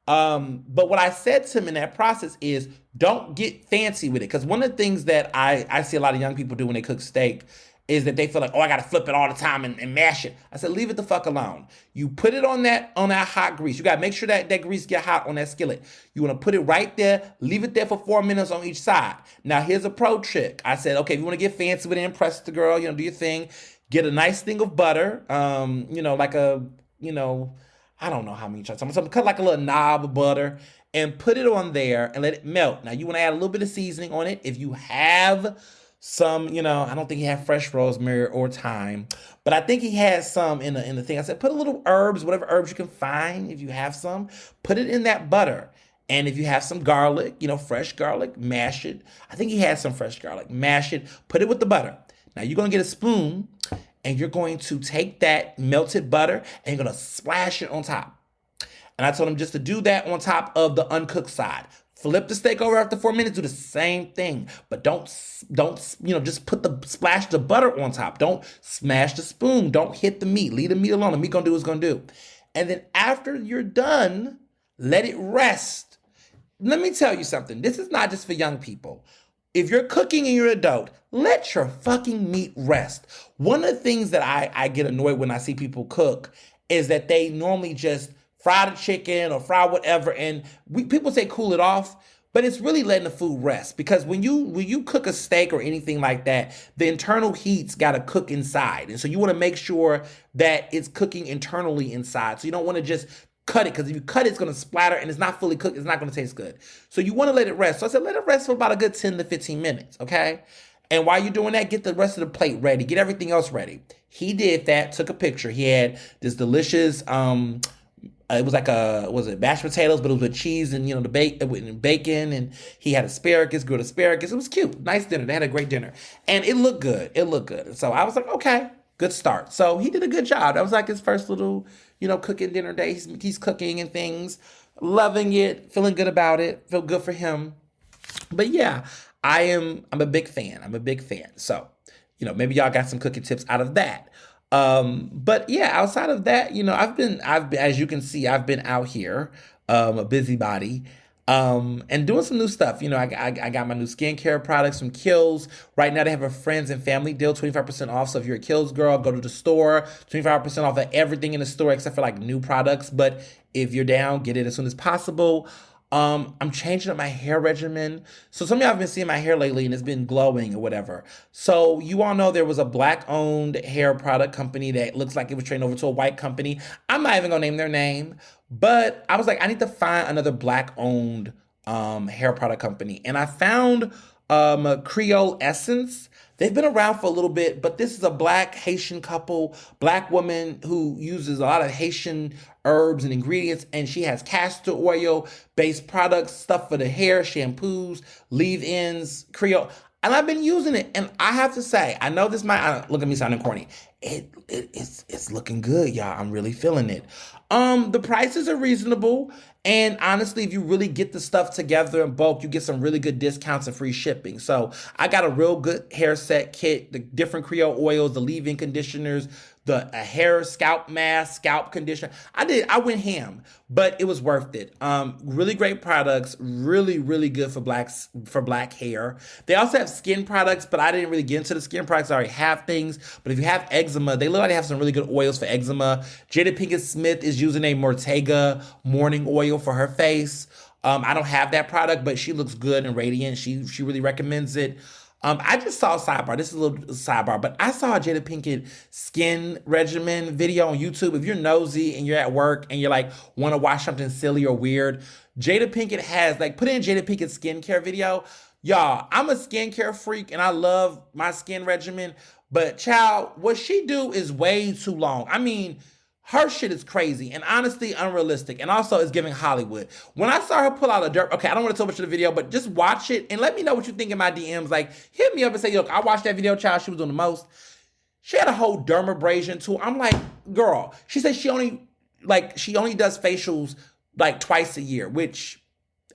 But what I said to him in that process is don't get fancy with it. Because one of the things that I see a lot of young people do when they cook steak is that they feel like, I got to flip it all the time and mash it. I said, leave it the fuck alone. You put it on that hot grease. You got to make sure that grease get hot on that skillet. You want to put it right there, leave it there for 4 minutes on each side. Now, here's a pro trick. I said, okay, if you want to get fancy with it, impress the girl, do your thing. Get a nice thing of butter, I don't know how many shots. I'm going to cut like a little knob of butter and put it on there and let it melt. Now, you want to add a little bit of seasoning on it. If you have some, I don't think he had fresh rosemary or thyme, but I think he had some in the thing. I said, put a little herbs, whatever herbs you can find. If you have some, put it in that butter. And if you have some garlic, fresh garlic, mash it. I think he had some fresh garlic. Mash it, put it with the butter. Now, you're going to get a spoon. And you're going to take that melted butter and you're going to splash it on top. And I told him just to do that on top of the uncooked side. Flip the steak over after 4 minutes, do the same thing. But don't just splash the butter on top. Don't smash the spoon. Don't hit the meat. Leave the meat alone. The meat gonna do what it's gonna do. And then after you're done, let it rest. Let me tell you something. This is not just for young people. If you're cooking and you're an adult, let your fucking meat rest. One of the things that I get annoyed when I see people cook is that they normally just fry the chicken or fry whatever, and people say cool it off, but it's really letting the food rest. Because when you cook a steak or anything like that, the internal heat's got to cook inside. And so you want to make sure that it's cooking internally inside. So you don't want to just cut it, because if you cut it, it's going to splatter and it's not fully cooked. It's not going to taste good. So you want to let it rest. So I said, let it rest for about a good 10 to 15 minutes, okay? And while you're doing that, get the rest of the plate ready. Get everything else ready. He did that, took a picture. He had this delicious, it was mashed potatoes, but it was with cheese and, the bacon, and he had grilled asparagus. It was cute. Nice dinner. They had a great dinner. And it looked good. So I was like, okay, good start. So he did a good job. That was like his first little, cooking dinner day. He's cooking and things, loving it, feeling good about it, feel good for him. But yeah, I'm a big fan. So, maybe y'all got some cooking tips out of that. But yeah, outside of that, I've been, as you can see, I've been out here, a busybody, and doing some new stuff. I got my new skincare products from Kiehl's. Right now they have a friends and family deal, 25% off. So if you're a Kiehl's girl, go to the store, 25% off of everything in the store except for like new products. But if you're down, get it as soon as possible. I'm changing up my hair regimen. So some of y'all have been seeing my hair lately and it's been glowing or whatever. So you all know there was a black-owned hair product company that looks like it was turned over to a white company. I'm not even gonna name their name, but I was like, I need to find another black-owned hair product company. And I found Creole Essence. They've been around for a little bit, but this is a black Haitian couple, black woman who uses a lot of Haitian herbs and ingredients, and she has castor oil based products, stuff for the hair, shampoos, leave-ins, Creole. And I've been using it, and I have to say, I know this might look at me sounding corny. It's looking good, y'all. I'm really feeling it. The prices are reasonable, and honestly, if you really get the stuff together in bulk, you get some really good discounts and free shipping. So I got a real good hair set kit, the different Creole oils, the leave-in conditioners, a hair scalp mask, scalp conditioner. I went ham, but it was worth it. Really great products, really, really good for black hair. They also have skin products, but I didn't really get into the skin products. I already have things, but if you have eczema, they look like they have some really good oils for eczema. Jada Pinkett Smith is using a Mortega morning oil for her face. I don't have that product, but she looks good and radiant. She really recommends it. I just saw a sidebar. This is a little sidebar, but I saw a Jada Pinkett skin regimen video on YouTube. If you're nosy and you're at work and you're like want to watch something silly or weird, Jada Pinkett has like put in Jada Pinkett skincare video. Y'all, I'm a skincare freak and I love my skin regimen, but child, what she do is way too long. I mean, her shit is crazy and honestly unrealistic, and also it's giving Hollywood. When I saw her pull out a dirt, okay, I don't want to tell much of the video, but just watch it and let me know what you think in my DMs. Like, hit me up and say, look, I watched that video, child. She was doing the most. She had a whole dermabrasion too. I'm like, girl. She said she only does facials like twice a year, which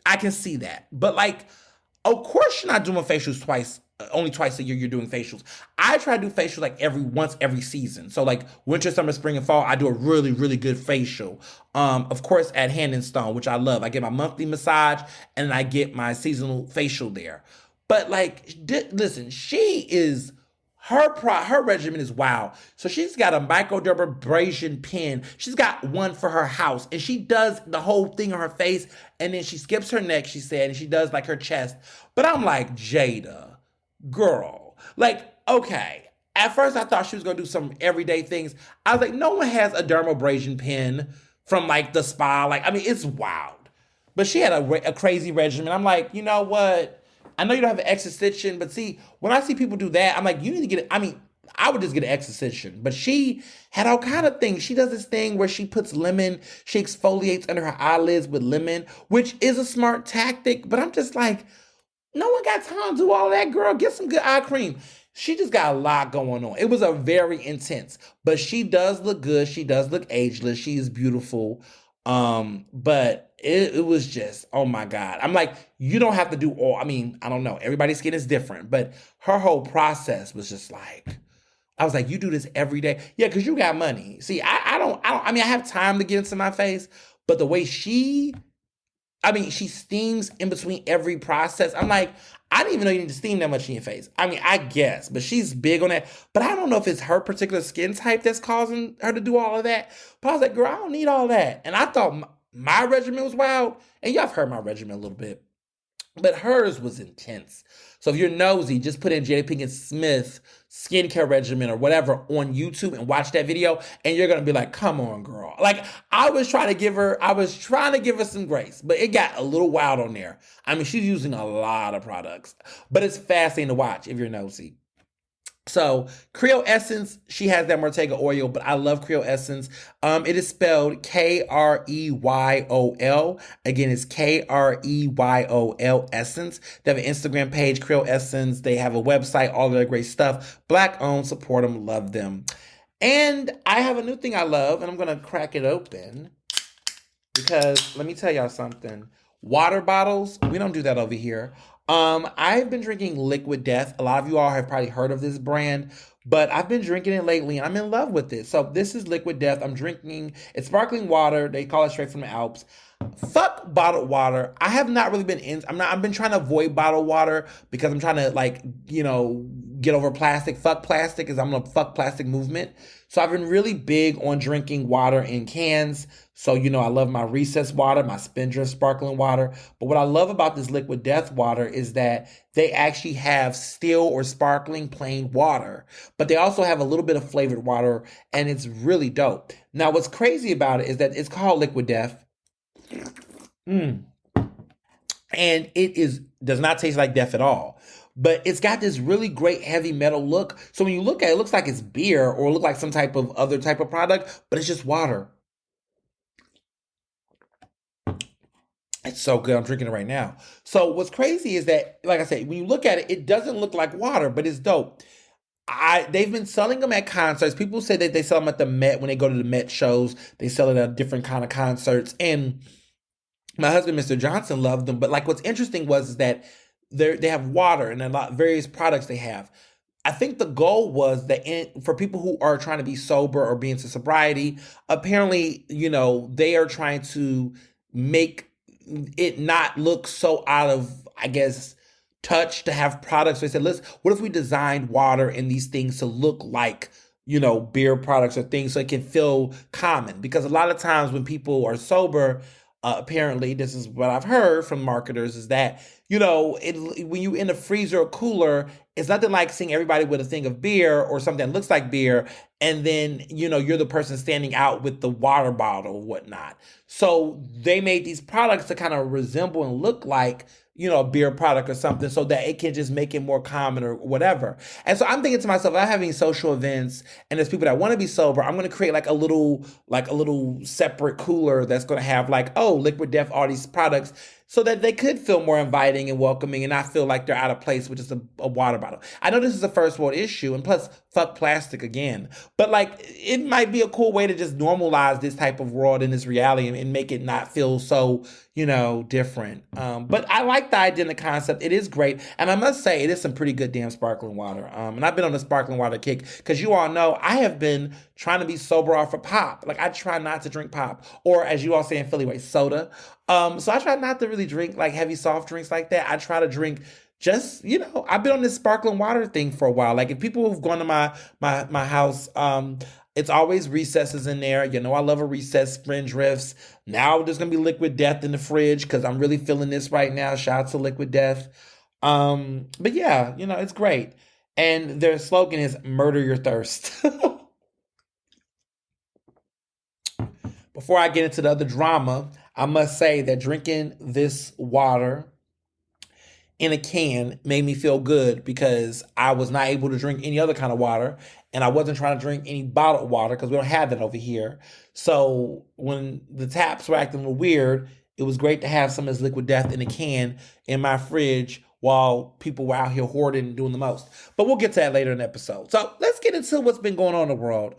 I can see that. But like, of course you're not doing facials only twice a year you're doing facials. I try to do facials like every season. So like winter, summer, spring, and fall, I do a really, really good facial. Of course at Hand and Stone, which I love. I get my monthly massage and then I get my seasonal facial there. But like, listen, her regimen is wow. So she's got a microdermabrasion pen. She's got one for her house, and she does the whole thing on her face, and then she skips her neck, she said, and she does like her chest. But I'm like, Jada, girl, like, okay. At first, I thought she was gonna do some everyday things. I was like, no one has a dermabrasion pen from like the spa. Like, I mean, it's wild. But she had a crazy regimen. I'm like, you know what? I know you don't have an extension, but see, when I see people do that, I'm like, you need to get it. I mean, I would just get an extension, but she had all kind of things. She does this thing where she puts lemon, she exfoliates under her eyelids with lemon, which is a smart tactic, but I'm just like, no one got time to do all that, girl. Get some good eye cream. She just got a lot going on. It was a very intense, but she does look good. She does look ageless. She is beautiful. But it was just, oh my God. I'm like, you don't have to do all, I mean, I don't know. Everybody's skin is different, but her whole process was just like, I was like, you do this every day? Yeah, because you got money. See, I mean, I have time to get into my face, but the way she steams in between every process. I'm like, I didn't even know you need to steam that much in your face. I mean, I guess, but she's big on that. But I don't know if it's her particular skin type that's causing her to do all of that. But I was like, girl, I don't need all that. And I thought my regimen was wild. And y'all have heard my regimen a little bit. But hers was intense. So if you're nosy, just put in Jada Pinkett Smith skincare regimen or whatever on YouTube and watch that video, and you're gonna be like, come on, girl. Like, I was trying to give her some grace, but it got a little wild on there. I mean, she's using a lot of products, but it's fascinating to watch if you're nosy. So Creole Essence, she has that Mortega oil, but I love Creole Essence. It is spelled Kreyol. Again, it's Kreyol Essence. They have an Instagram page, Creole Essence. They have a website, all of their great stuff. Black owned, support them, love them. And I have a new thing I love, and I'm going to crack it open because let me tell y'all something. Water bottles, we don't do that over here. I've been drinking Liquid Death. A lot of you all have probably heard of this brand, but I've been drinking it lately and I'm in love with it. So this is Liquid Death. I'm drinking, it's sparkling water. They call it straight from the Alps. Fuck bottled water. I have not really been I've been trying to avoid bottled water because I'm trying to get over plastic. Fuck plastic is I'm on a fuck plastic movement. So I've been really big on drinking water in cans. So, I love my recess water, my Spindrift sparkling water. But what I love about this Liquid Death water is that they actually have still or sparkling plain water, but they also have a little bit of flavored water, and it's really dope. Now, what's crazy about it is that it's called Liquid Death. And it does not taste like death at all. But it's got this really great heavy metal look. So when you look at it, it looks like it's beer or look like some type of other type of product, but it's just water. It's so good. I'm drinking it right now. So what's crazy is that, like I said, when you look at it, it doesn't look like water, but it's dope. They've been selling them at concerts. People say that they sell them at the Met when they go to the Met shows. They sell it at different kind of concerts. And my husband, Mr. Johnson, loved them. But like what's interesting is that they have water and various products they have. I think the goal was that for people who are trying to be sober or be into sobriety, apparently, they are trying to make it not look so out of, I guess, touch to have products. So they said, what if we designed water in these things to look like, beer products or things so it can feel common? Because a lot of times when people are sober, apparently, this is what I've heard from marketers, is that, when you in a freezer or cooler, it's nothing like seeing everybody with a thing of beer or something that looks like beer, and then you're the person standing out with the water bottle or whatnot. So they made these products to kind of resemble and look like a beer product or something, so that it can just make it more common or whatever. And so I'm thinking to myself, I'm having social events and there's people that want to be sober. I'm going to create like a little separate cooler that's going to have like, oh, Liquid Death, all these products, so that they could feel more inviting and welcoming and not feel like they're out of place with just a water bottle. I know this is a first world issue, and plus, fuck plastic again. But like, it might be a cool way to just normalize this type of world and this reality, and make it not feel so, different. But I like the idea and the concept. It is great. And I must say, it is some pretty good damn sparkling water. And I've been on the sparkling water kick because you all know I have been trying to be sober off of pop. Like, I try not to drink pop, or as you all say in Philly way, soda. So I try not to really drink like heavy soft drinks like that. I try to drink just, I've been on this sparkling water thing for a while. Like, if people who've gone to my house, it's always recesses in there. I love a recess, fringe riffs. Now there's gonna be Liquid Death in the fridge because I'm really feeling this right now. Shout out to Liquid Death. But yeah, it's great. And their slogan is "Murder Your Thirst." Before I get into the other drama, I must say that drinking this water in a can made me feel good because I was not able to drink any other kind of water, and I wasn't trying to drink any bottled water because we don't have that over here. So when the taps were acting a little weird, it was great to have some of this Liquid Death in a can in my fridge while people were out here hoarding and doing the most. But we'll get to that later in the episode. So let's get into what's been going on in the world.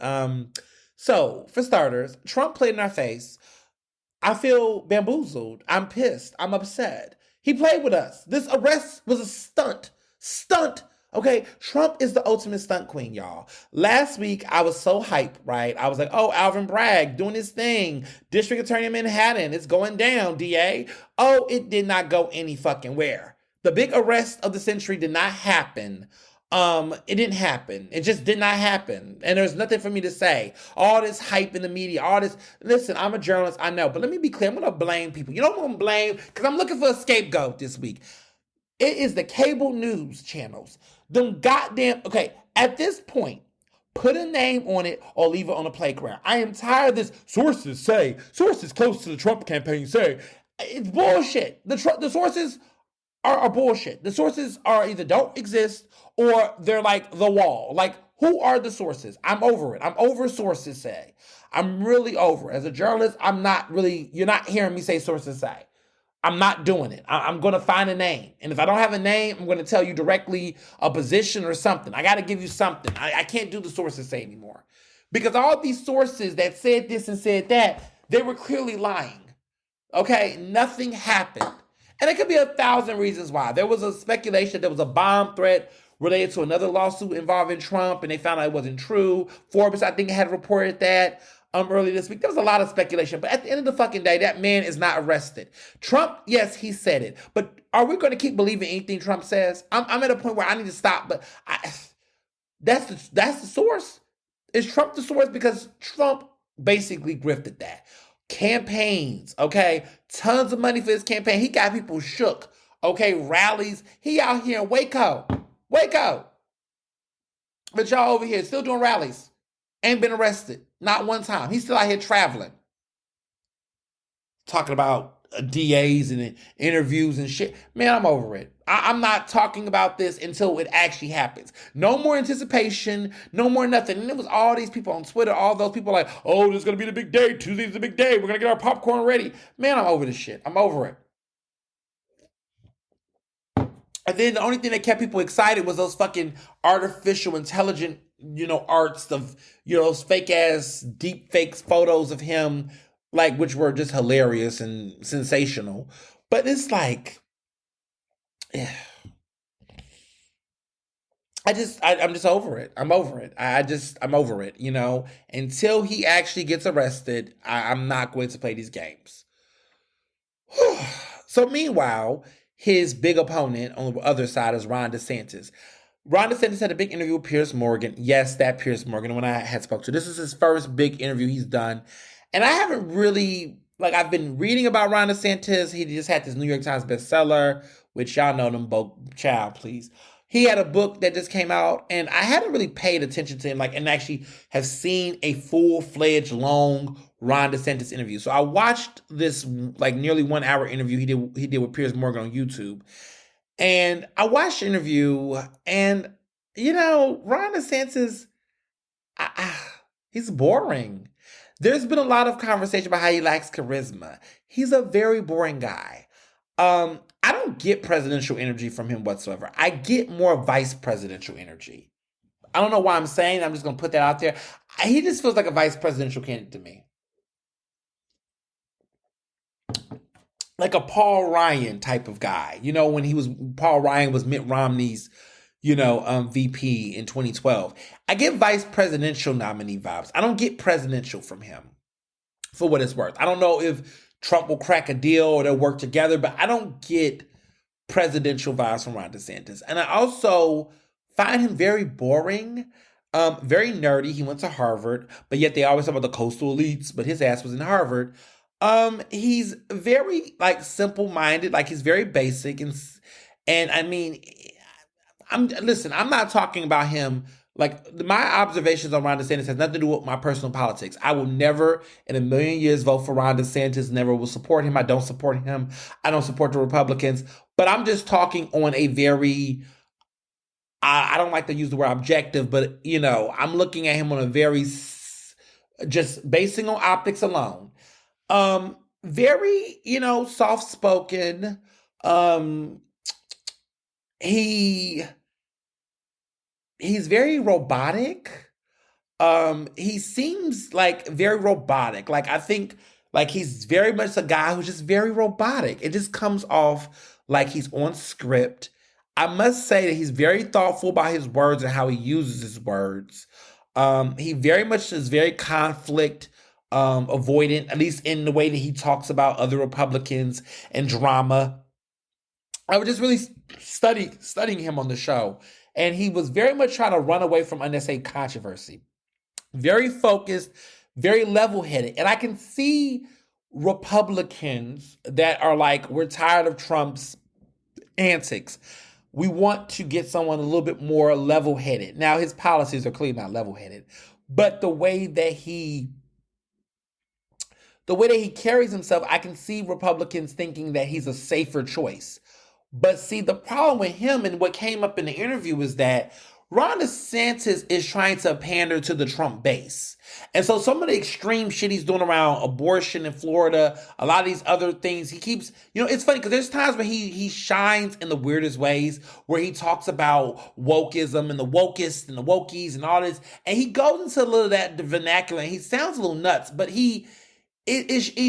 So for starters, Trump played in our face. I feel bamboozled. I'm pissed. I'm upset. He played with us. This arrest was a stunt. Stunt. Okay, Trump is the ultimate stunt queen, y'all. Last week, I was so hyped, right? I was like, oh, Alvin Bragg doing his thing. District Attorney in Manhattan, it's going down, DA. Oh, it did not go any fucking where. The big arrest of the century did not happen. It didn't happen. It just did not happen. And there's nothing for me to say. All this hype in the media, all this. Listen, I'm a journalist, I know. But let me be clear. I'm going to blame people. You know what I'm going to blame? Because I'm looking for a scapegoat this week. It is the cable news channels. Them goddamn. Okay, at this point, put a name on it or leave it on the playground. I am tired of this. Sources close to the Trump campaign say. It's bullshit. The sources are bullshit. The sources are either don't exist or they're like the wall. Like, who are the sources? I'm over it. I'm over sources say. I'm really over it. As a journalist, you're not hearing me say sources say. I'm not doing it. I'm going to find a name. And if I don't have a name, I'm going to tell you directly a position or something. I got to give you something. I can't do the sources say anymore. Because all these sources that said this and said that, they were clearly lying. Okay? Nothing happened. And it could be 1,000 reasons why. There was a speculation there was a bomb threat related to another lawsuit involving Trump, and they found out it wasn't true. Forbes, I think, had reported that early this week. There was a lot of speculation. But at the end of the fucking day, that man is not arrested. Trump, yes, he said it. But are we going to keep believing anything Trump says? I'm at a point where I need to stop. But that's the source. Is Trump the source? Because Trump basically grifted that. Campaigns, okay? Tons of money for his campaign. He got people shook, okay? Rallies. He out here in Waco. But y'all over here still doing rallies. Ain't been arrested. Not one time. He's still out here traveling. Talking about DAs and interviews and shit. Man, I'm over it. I'm not talking about this until it actually happens. No more anticipation. No more nothing. And it was all these people on Twitter, all those people like, oh, this is going to be the big day. Tuesday's the big day. We're going to get our popcorn ready. Man, I'm over this shit. I'm over it. And then the only thing that kept people excited was those fucking artificial intelligent, arts of, those fake ass deep fakes photos of him, like, which were just hilarious and sensational. But it's like, yeah. I'm just over it. I'm over it. I'm over it, Until he actually gets arrested, I'm not going to play these games. So meanwhile, his big opponent on the other side is Ron DeSantis. Ron DeSantis had a big interview with Piers Morgan. Yes, that Piers Morgan, when I had spoke to. This is his first big interview he's done. And I haven't really, I've been reading about Ron DeSantis. He just had this New York Times bestseller, which y'all know them both, child, please. He had a book that just came out, and I hadn't really paid attention to him, like, and actually have seen a full-fledged, long Ron DeSantis interview. So I watched this like nearly 1 hour interview he did with Piers Morgan on YouTube, and I watched the interview, and Ron DeSantis, he's boring. There's been a lot of conversation about how he lacks charisma. He's a very boring guy. I don't get presidential energy from him whatsoever. I get more vice presidential energy. I don't know why I'm saying. I'm just going to put that out there. He just feels like a vice presidential candidate to me. Like a Paul Ryan type of guy. When Paul Ryan was Mitt Romney's, VP in 2012. I get vice presidential nominee vibes. I don't get presidential from him, for what it's worth. I don't know if Trump will crack a deal or they'll work together, but I don't get presidential vibes from Ron DeSantis. And I also find him very boring, very nerdy. He went to Harvard, but yet they always talk about the coastal elites, but his ass was in Harvard. He's very simple-minded, he's very basic, and I mean, I'm not talking about him. My observations on Ron DeSantis has nothing to do with my personal politics. I will never in a million years vote for Ron DeSantis, never will support him. I don't support him. I don't support the Republicans. But I'm just talking on a very, I don't like to use the word objective, but, I'm looking at him on a very, just basing on optics alone. Very, soft-spoken. He's very robotic. He seems very robotic. I think he's very much a guy who's just very robotic. It just comes off like he's on script. I must say that he's very thoughtful about his words and how he uses his words. He very much is very conflict avoidant, at least in the way that he talks about other Republicans and drama. I was just really studying him on the show. And he was very much trying to run away from unnecessary controversy. Very focused, very level-headed. And I can see Republicans that are we're tired of Trump's antics. We want to get someone a little bit more level-headed. Now, his policies are clearly not level-headed. But the way that he carries himself, I can see Republicans thinking that he's a safer choice. But see, the problem with him and what came up in the interview is that Ron DeSantis is trying to pander to the Trump base. And so some of the extreme shit he's doing around abortion in Florida, a lot of these other things, he keeps, it's funny because there's times where he shines in the weirdest ways, where he talks about wokeism and the wokest and the wokies and all this. And he goes into a little of that vernacular and he sounds a little nuts, but he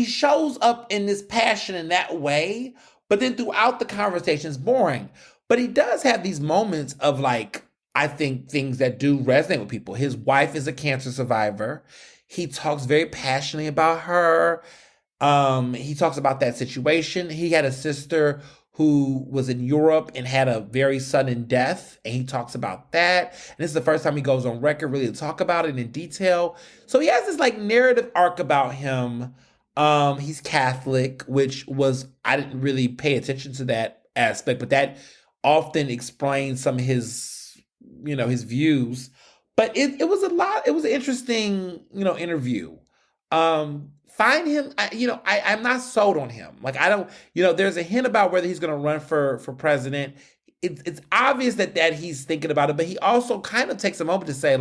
shows up in this passion in that way. But then throughout the conversation, it's boring. But he does have these moments of I think things that do resonate with people. His wife is a cancer survivor. He talks very passionately about her. He talks about that situation. He had a sister who was in Europe and had a very sudden death, and he talks about that. And this is the first time he goes on record really to talk about it in detail. So he has this narrative arc about him. He's Catholic, which I didn't really pay attention to that aspect, but that often explains some of his, his views. But it was it was an interesting, interview. Find him, I'm not sold on him. I don't, there's a hint about whether he's going to run for president. It's obvious that he's thinking about it, but he also kind of takes a moment to say,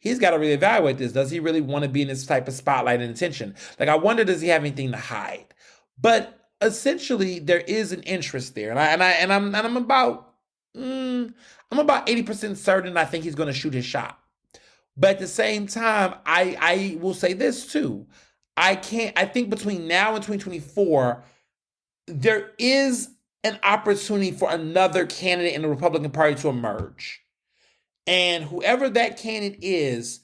he's got to really evaluate this. Does he really want to be in this type of spotlight and attention? I wonder, does he have anything to hide? But essentially, there is an interest there, and I'm about 80% certain I think he's going to shoot his shot. But at the same time, I will say this too. I think between now and 2024, there is an opportunity for another candidate in the Republican Party to emerge. And whoever that candidate is,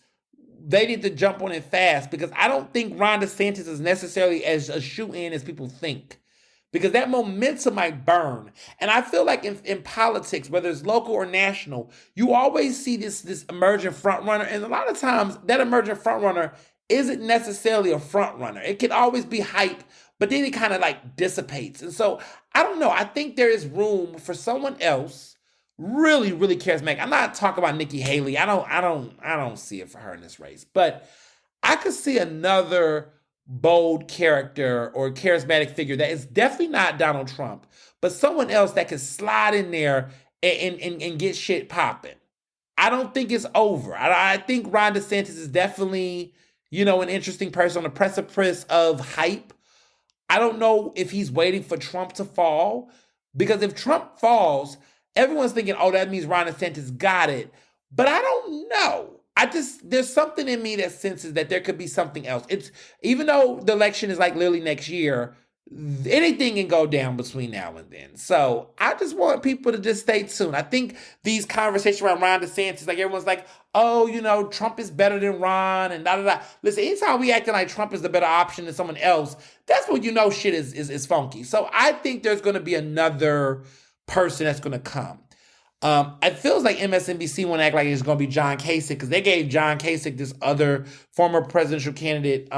they need to jump on it fast, because I don't think Ron DeSantis is necessarily as a shoe-in as people think, because that momentum might burn. And I feel like in politics, whether it's local or national, you always see this emerging front runner. And a lot of times that emerging front runner isn't necessarily a front runner. It can always be hype, but then it kind of dissipates. And so I don't know. I think there is room for someone else, really, really charismatic. I'm not talking about Nikki Haley. I don't see it for her in this race, but I could see another bold character or charismatic figure that is definitely not Donald Trump, but someone else that could slide in there and get shit popping. I don't think it's over. I think Ron DeSantis is definitely, an interesting person on the precipice of hype. I don't know if he's waiting for Trump to fall, because if Trump falls, everyone's thinking, oh, that means Ron DeSantis got it. But I don't know. There's something in me that senses that there could be something else. It's, even though the election is like literally next year, anything can go down between now and then. So I just want people to just stay tuned. I think these conversations around Ron DeSantis, like everyone's like, oh, Trump is better than Ron and da da da. Listen, anytime we acting like Trump is the better option than someone else, that's when shit is funky. So I think there's going to be another person that's going to come. It feels like MSNBC want to act like it's going to be John Kasich, because they gave John Kasich, this other former presidential candidate,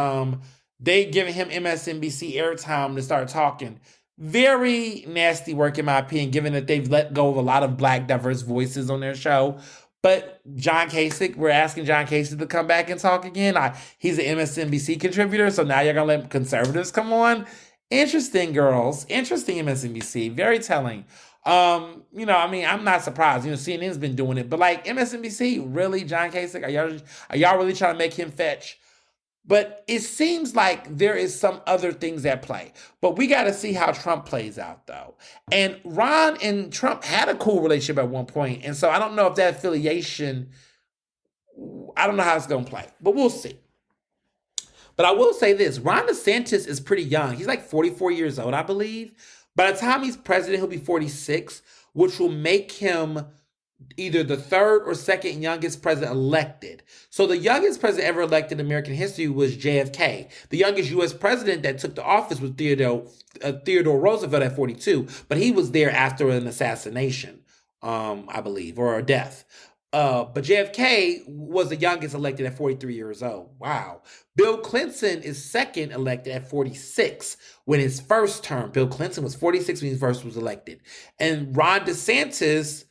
they giving him MSNBC airtime to start talking. Very nasty work, in my opinion, given that they've let go of a lot of Black diverse voices on their show. But John Kasich, we're asking John Kasich to come back and talk again. He's an MSNBC contributor, so now you're going to let conservatives come on? Interesting, girls. Interesting, MSNBC. Very telling. I'm not surprised. CNN's been doing it, but like MSNBC, really, John Kasich, are y'all really trying to make him fetch? But it seems like there is some other things at play. But we got to see how Trump plays out, though. And Ron and Trump had a cool relationship at one point, and so I don't know if that affiliation, I don't know how it's going to play, but we'll see. But I will say this, Ron DeSantis is pretty young. He's like 44 years old, I believe. By the time he's president, he'll be 46, which will make him either the third or second youngest president elected. So the youngest president ever elected in American history was JFK. The youngest U.S. president that took the office was Theodore Roosevelt at 42, but he was there after an assassination, I believe, or a death. But JFK was the youngest elected at 43 years old. Wow. Bill Clinton is second elected at 46 when his first term. Bill Clinton was 46 when he first was elected. And Ron DeSantis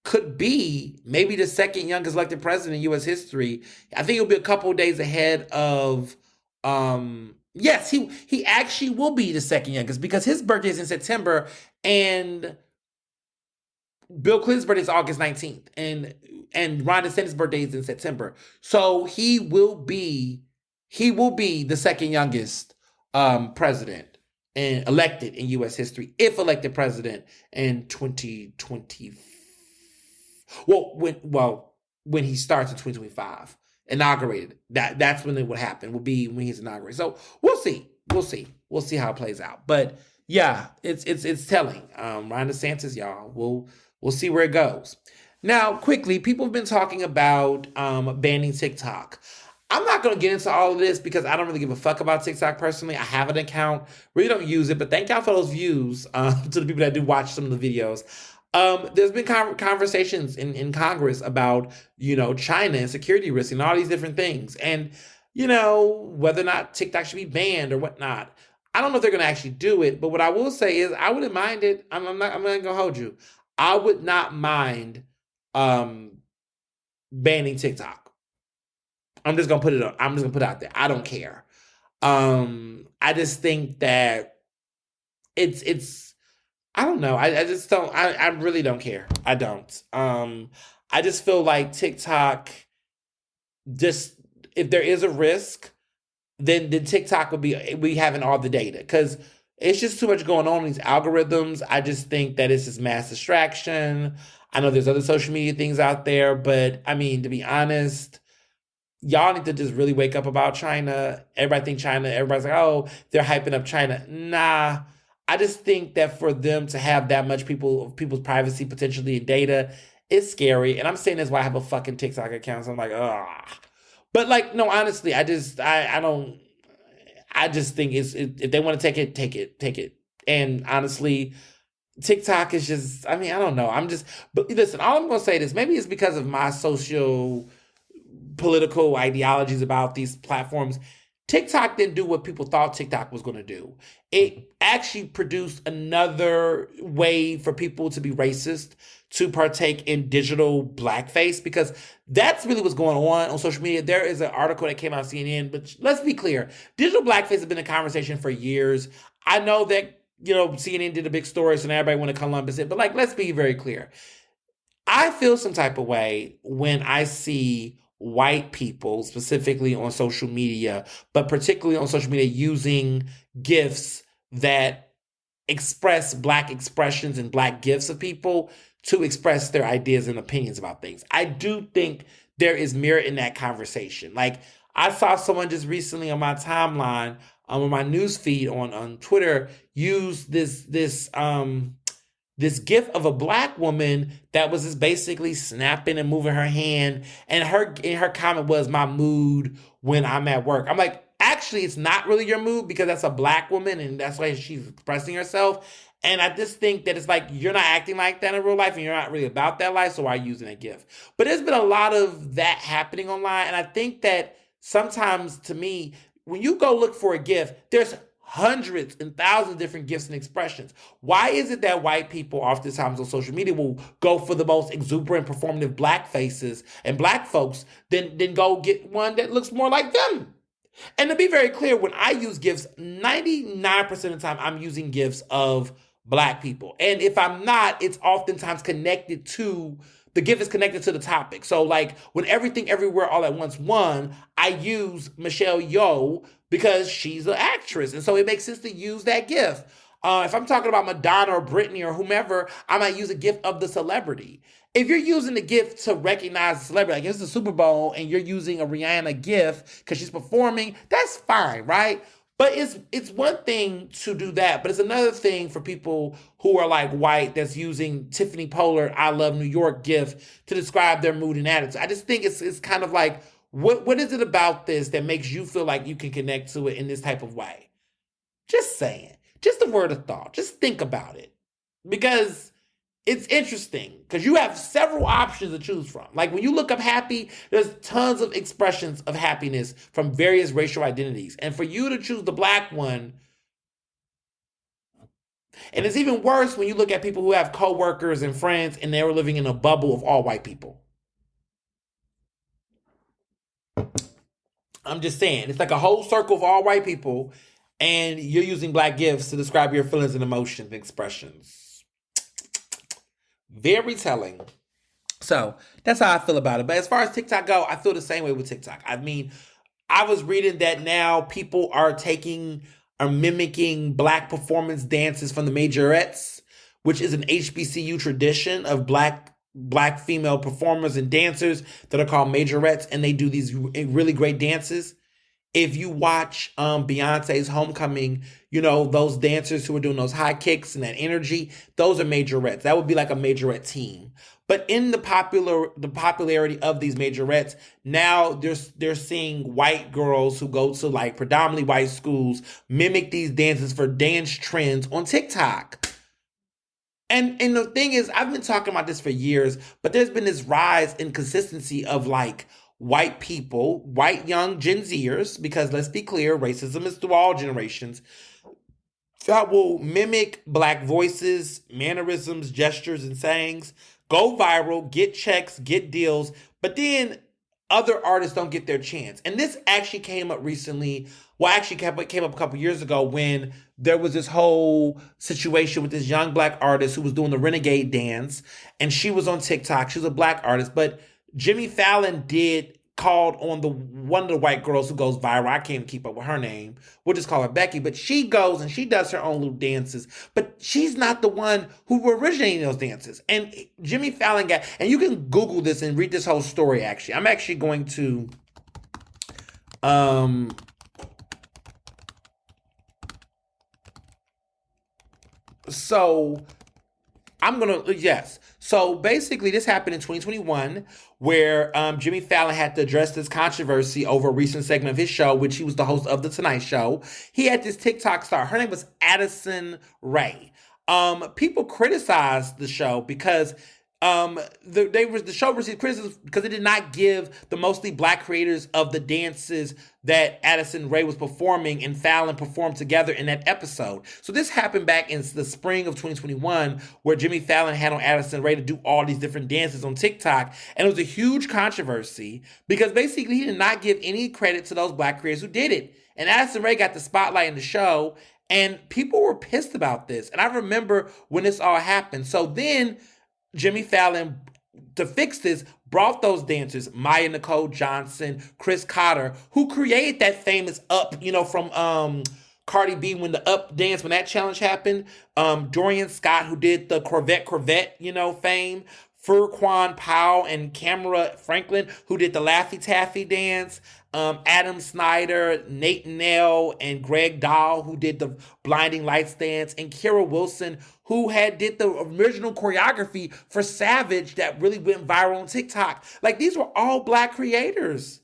could be maybe the second youngest elected president in U.S. history. I think he'll be a couple of days ahead of, yes, he actually will be the second youngest, because his birthday is in September and Bill Clinton's birthday is August 19th, and Ron DeSantis' birthday is in September. So he will be the second youngest president and elected in U.S. history, if elected president in 2024. When he starts in 2025, inaugurated, that's when it would happen, will be when he's inaugurated. So we'll see how it plays out. But yeah, it's telling. Ron DeSantis, y'all, we'll see where it goes. Now, quickly, people have been talking about banning TikTok. I'm not going to get into all of this because I don't really give a fuck about TikTok personally. I have an account, really don't use it, but thank y'all for those views to the people that do watch some of the videos. There's been conversations in Congress about, China and security risks and all these different things. And, whether or not TikTok should be banned or whatnot. I don't know if they're going to actually do it, but what I will say is I wouldn't mind it. I'm not going to hold you. I would not mind banning TikTok. I'm just going to put it out there. I don't care. I just think that it's I don't know. I just don't. I really don't care. I don't. I just feel like TikTok, just if there is a risk, then TikTok would be having all the data, because it's just too much going on in these algorithms. I just think that it's just mass distraction. I know there's other social media things out there, but I mean, to be honest, y'all need to just really wake up about China. Everybody think China. Everybody's like, oh, they're hyping up China. Nah. I just think that for them to have that much people's privacy potentially and data, it's scary. And I'm saying this while I have a fucking TikTok account. So I'm like, ah. But like, no, honestly, I just think if they want to take it. And honestly, TikTok is just, I don't know. But listen, all I'm going to say is maybe it's because of my social political ideologies about these platforms. TikTok didn't do what people thought TikTok was going to do. It actually produced another way for people to be racist, to partake in digital blackface, because that's really what's going on social media. There is an article that came out on CNN, but let's be clear. Digital blackface has been a conversation for years. I know that, CNN did a big story, so now everybody want to Columbus it, but let's be very clear. I feel some type of way when I see white people, specifically on social media, but particularly on social media, using GIFs that express Black expressions and Black gifts of people to express their ideas and opinions about things. I do think there is merit in that conversation. I saw someone just recently on my timeline, on my news feed on Twitter, use this GIF of a Black woman that was just basically snapping and moving her hand, and her comment was, "My mood when I'm at work." I'm like, actually, it's not really your mood, because that's a Black woman and that's why she's expressing herself. And I just think that it's you're not acting like that in real life and you're not really about that life, so why are you using a GIF? But there's been a lot of that happening online, and I think that sometimes, to me, when you go look for a GIF, there's hundreds and thousands of different gifts and expressions. Why is it that white people oftentimes on social media will go for the most exuberant performative Black faces and Black folks than go get one that looks more like them? And to be very clear, when I use GIFs, 99% of the time I'm using GIFs of Black people. And if I'm not, it's oftentimes the GIF is connected to the topic. So when Everything Everywhere All at Once won, I use Michelle Yeoh because she's an actress. And so it makes sense to use that GIF. If I'm talking about Madonna or Britney or whomever, I might use a GIF of the celebrity. If you're using the GIF to recognize the celebrity, it's the Super Bowl and you're using a Rihanna GIF because she's performing, that's fine, right? But it's one thing to do that, but it's another thing for people who are white that's using Tiffany Pollard "I Love New York" GIF to describe their mood and attitude. I just think it's kind of what is it about this that makes you feel like you can connect to it in this type of way? Just saying. Just a word of thought. Just think about it. Because it's interesting, because you have several options to choose from. When you look up happy, there's tons of expressions of happiness from various racial identities. And for you to choose the Black one, and it's even worse when you look at people who have coworkers and friends and they were living in a bubble of all white people. I'm just saying, it's a whole circle of all white people, and you're using Black gifts to describe your feelings and emotions and expressions. Very telling. So that's how I feel about it. But as far as TikTok go, I feel the same way with TikTok. I mean, I was reading that now people are mimicking Black performance dances from the majorettes, which is an HBCU tradition of Black female performers and dancers that are called majorettes, and they do these really great dances. If you watch Beyonce's Homecoming, those dancers who are doing those high kicks and that energy, those are majorettes. That would be like a majorette team. But in the popularity of these majorettes, now they're seeing white girls who go to predominantly white schools mimic these dances for dance trends on TikTok. And the thing is, I've been talking about this for years, but there's been this rise in consistency of white people, white young Gen Zers, because let's be clear, racism is through all generations, that will mimic Black voices, mannerisms, gestures, and sayings, go viral, get checks, get deals, but then other artists don't get their chance. And this actually came up recently. Well, actually came up a couple years ago when there was this whole situation with this young Black artist who was doing the Renegade dance, and she was on TikTok. She was a Black artist, but Jimmy Fallon called on one of the white girls who goes viral. I can't keep up with her name. We'll just call her Becky. But she goes and she does her own little dances. But she's not the one who originated those dances. And Jimmy Fallon and you can Google this and read this whole story, actually. I'm actually going to, yes. So basically this happened in 2021 where Jimmy Fallon had to address this controversy over a recent segment of his show, which he was the host of The Tonight Show. He had this TikTok star. Her name was Addison Rae. People criticized the show because The show received criticism because it did not give the mostly black creators of the dances that Addison Rae was performing and Fallon performed together in that episode. So this happened back in the spring of 2021, where Jimmy Fallon had on Addison Rae to do all these different dances on TikTok, and it was a huge controversy because basically he did not give any credit to those black creators who did it. And Addison Rae got the spotlight in the show, and people were pissed about this. And I remember when this all happened. So then Jimmy Fallon, to fix this, brought those dancers, Maya Nicole Johnson, Chris Cotter, who created that famous Up, from Cardi B when the Up dance, when that challenge happened. Dorian Scott, who did the Corvette, fame. Furquan Powell and Camera Franklin, who did the Laffy Taffy dance. Adam Snyder, Nate Nell, and Greg Dahl, who did the Blinding Lights dance. And Kira Wilson, who did the original choreography for Savage that really went viral on TikTok. Like, these were all black creators.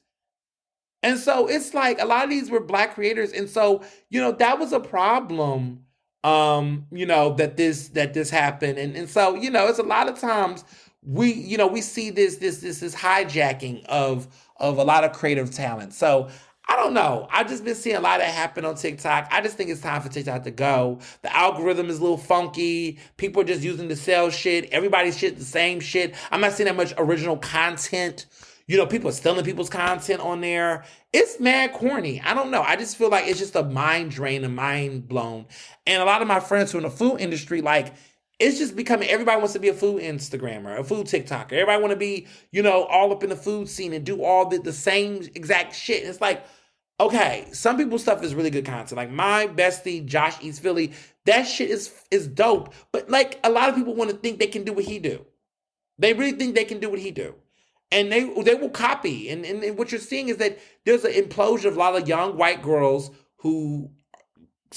And so it's like a lot of these were black creators. And so, that was a problem, that this happened. And so, it's a lot of times we see this hijacking of a lot of creative talent. So I don't know. I've just been seeing a lot of that happen on TikTok. I just think it's time for TikTok to go. The algorithm is a little funky. People are just using to sell shit. Everybody's shit the same shit. I'm not seeing that much original content. People are stealing people's content on there. It's mad corny. I don't know. I just feel like it's just a mind drain, a mind blown. And a lot of my friends who are in the food industry, like, it's just becoming, everybody wants to be a food Instagrammer, a food TikToker. Everybody want to be, all up in the food scene and do all the same exact shit. And it's like, okay, some people's stuff is really good content. Like my bestie, Josh Eats Philly, that shit is dope. But like a lot of people want to think they can do what he do. They really think they can do what he do. And they will copy. And what you're seeing is that there's an implosion of a lot of young white girls who,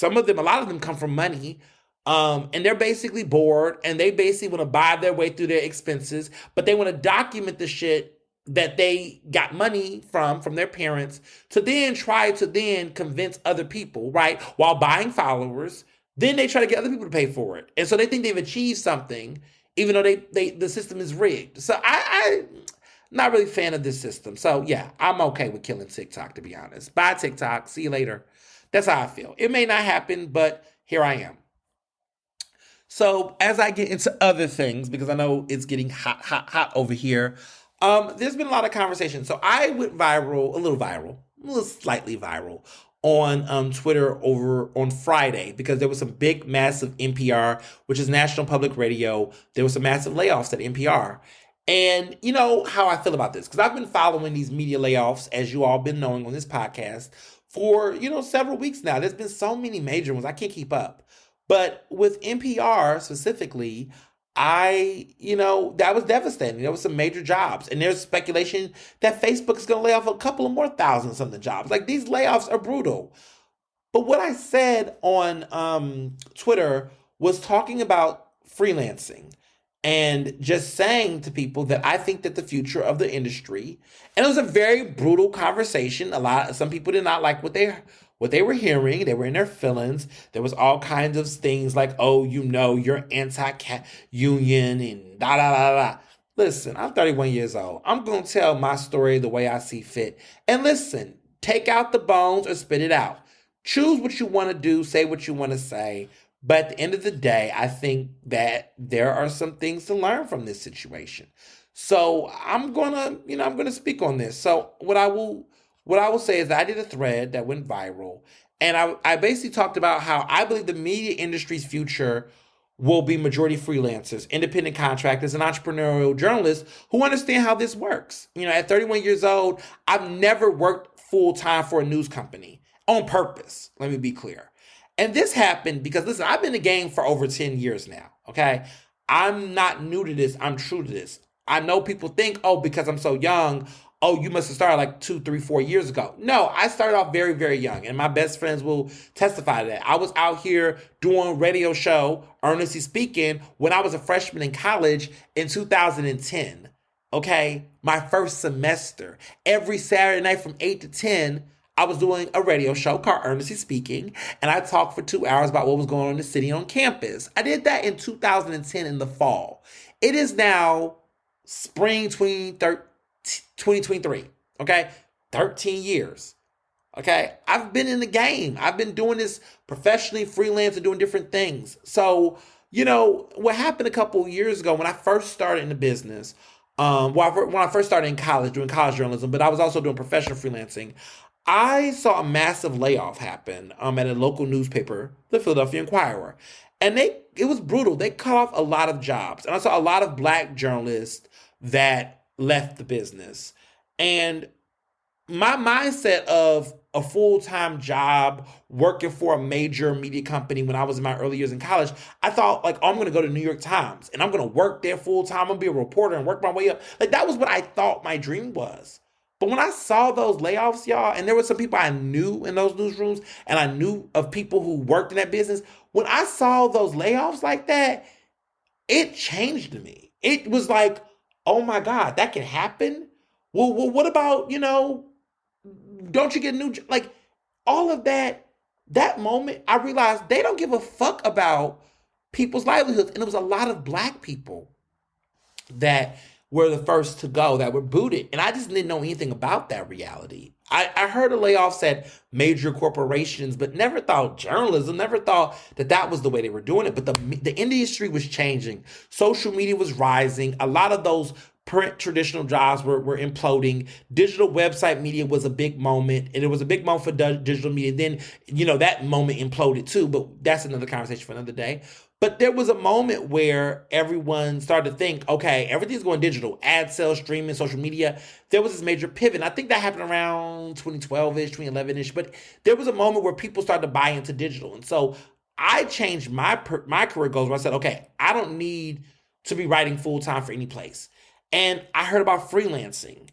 a lot of them come from money. And they're basically bored, and they basically want to buy their way through their expenses, but they want to document the shit that they got money from their parents to then try to then convince other people, right? While buying followers, then they try to get other people to pay for it. And so they think they've achieved something, even though the system is rigged. So I'm not really a fan of this system. So yeah, I'm okay with killing TikTok, to be honest. Bye TikTok, see you later. That's how I feel. It may not happen, but here I am. So as I get into other things, because I know it's getting hot over here, there's been a lot of conversation. So I went viral, a little slightly viral on Twitter over on Friday because there was some big, massive NPR, which is National Public Radio. There was some massive layoffs at NPR. And you know how I feel about this, because I've been following these media layoffs, as you all been knowing on this podcast, for, several weeks now. There's been so many major ones, I can't keep up. But with NPR specifically, that was devastating. There was some major jobs. And there's speculation that Facebook is going to lay off a couple of more thousand something jobs. Like, these layoffs are brutal. But what I said on Twitter was talking about freelancing and just saying to people that I think that the future of the industry, and it was a very brutal conversation. Some people did not like what they were hearing. They were in their feelings. There was all kinds of things like, you're anti-union and da-da-da-da. Listen, I'm 31 years old. I'm going to tell my story the way I see fit. And listen, take out the bones or spit it out. Choose what you want to do. Say what you want to say. But at the end of the day, I think that there are some things to learn from this situation. So I'm going to speak on this. So what I will say is that I did a thread that went viral, and I basically talked about how I believe the media industry's future will be majority freelancers, independent contractors, and entrepreneurial journalists who understand how this works. At 31 years old, I've never worked full-time for a news company on purpose. Let me be clear. And this happened because, listen, I've been in the game for over 10 years now, okay? I'm not new to this. I'm true to this. I know people think, because I'm so young, you must have started like 2, 3, 4 years ago. No, I started off very, very young, and my best friends will testify to that. I was out here doing a radio show, Ernestly speaking, when I was a freshman in college in 2010, okay? My first semester. Every Saturday night from 8 to 10, I was doing a radio show called Ernestly Speaking, and I talked for 2 hours about what was going on in the city on campus. I did that in 2010 in the fall. It is now spring 2023. Okay. 13 years. Okay. I've been in the game. I've been doing this professionally, freelance, and doing different things. So, what happened a couple of years ago when I first started in the business, when I first started in college, doing college journalism, but I was also doing professional freelancing, I saw a massive layoff happen at a local newspaper, the Philadelphia Inquirer. And it was brutal. They cut off a lot of jobs. And I saw a lot of black journalists that left the business. And my mindset of a full-time job working for a major media company when I was in my early years in college, I thought like, oh, I'm going to go to New York Times and I'm going to work there full-time. I'm going to be a reporter and work my way up. Like that was what I thought my dream was. But when I saw those layoffs, y'all, and there were some people I knew in those newsrooms and I knew of people who worked in that business, when I saw those layoffs like that, it changed me. It was like, oh my God, that can happen? Well, what about, don't you get a new like all of that moment I realized they don't give a fuck about people's livelihoods, and it was a lot of black people that were the first to go, that were booted, and I just didn't know anything about that reality. I heard of layoffs at major corporations, but never thought journalism, never thought that was the way they were doing it. But the industry was changing, social media was rising, a lot of those print traditional jobs were imploding. Digital website media was a big moment, and it was a big moment for digital media. Then, that moment imploded too, but that's another conversation for another day. But there was a moment where everyone started to think, okay, everything's going digital, ad sales, streaming, social media. There was this major pivot. And I think that happened around 2012-ish, 2011-ish, but there was a moment where people started to buy into digital. And so I changed my career goals where I said, okay, I don't need to be writing full-time for any place. And I heard about freelancing.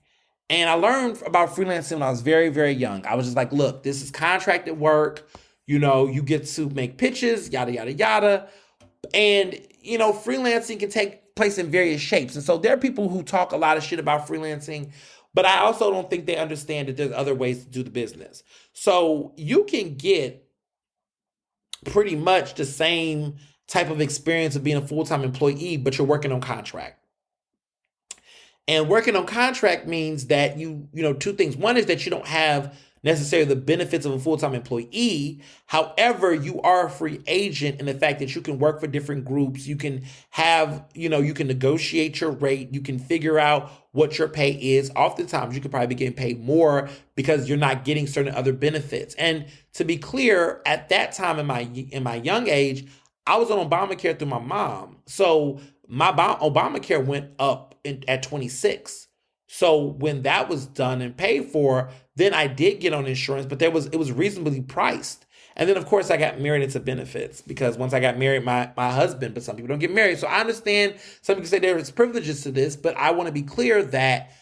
And I learned about freelancing when I was very, very young. I was just like, look, this is contracted work. You get to make pitches, yada, yada, yada. And, freelancing can take place in various shapes. And so there are people who talk a lot of shit about freelancing, but I also don't think they understand that there's other ways to do the business. So you can get pretty much the same type of experience of being a full-time employee, but you're working on contract. And working on contract means that two things. One is that you don't have necessarily the benefits of a full-time employee. However, you are a free agent in the fact that you can work for different groups. You can have, you can negotiate your rate. You can figure out what your pay is. Oftentimes, you could probably be getting paid more because you're not getting certain other benefits. And to be clear, at that time in my young age, I was on Obamacare through my mom. So my Obamacare went up at 26. So when that was done and paid for, then I did get on insurance, but it was reasonably priced. And then of course I got married into benefits because once I got married, my husband, but some people don't get married. So I understand some people say there is privileges to this, but I want to be clear that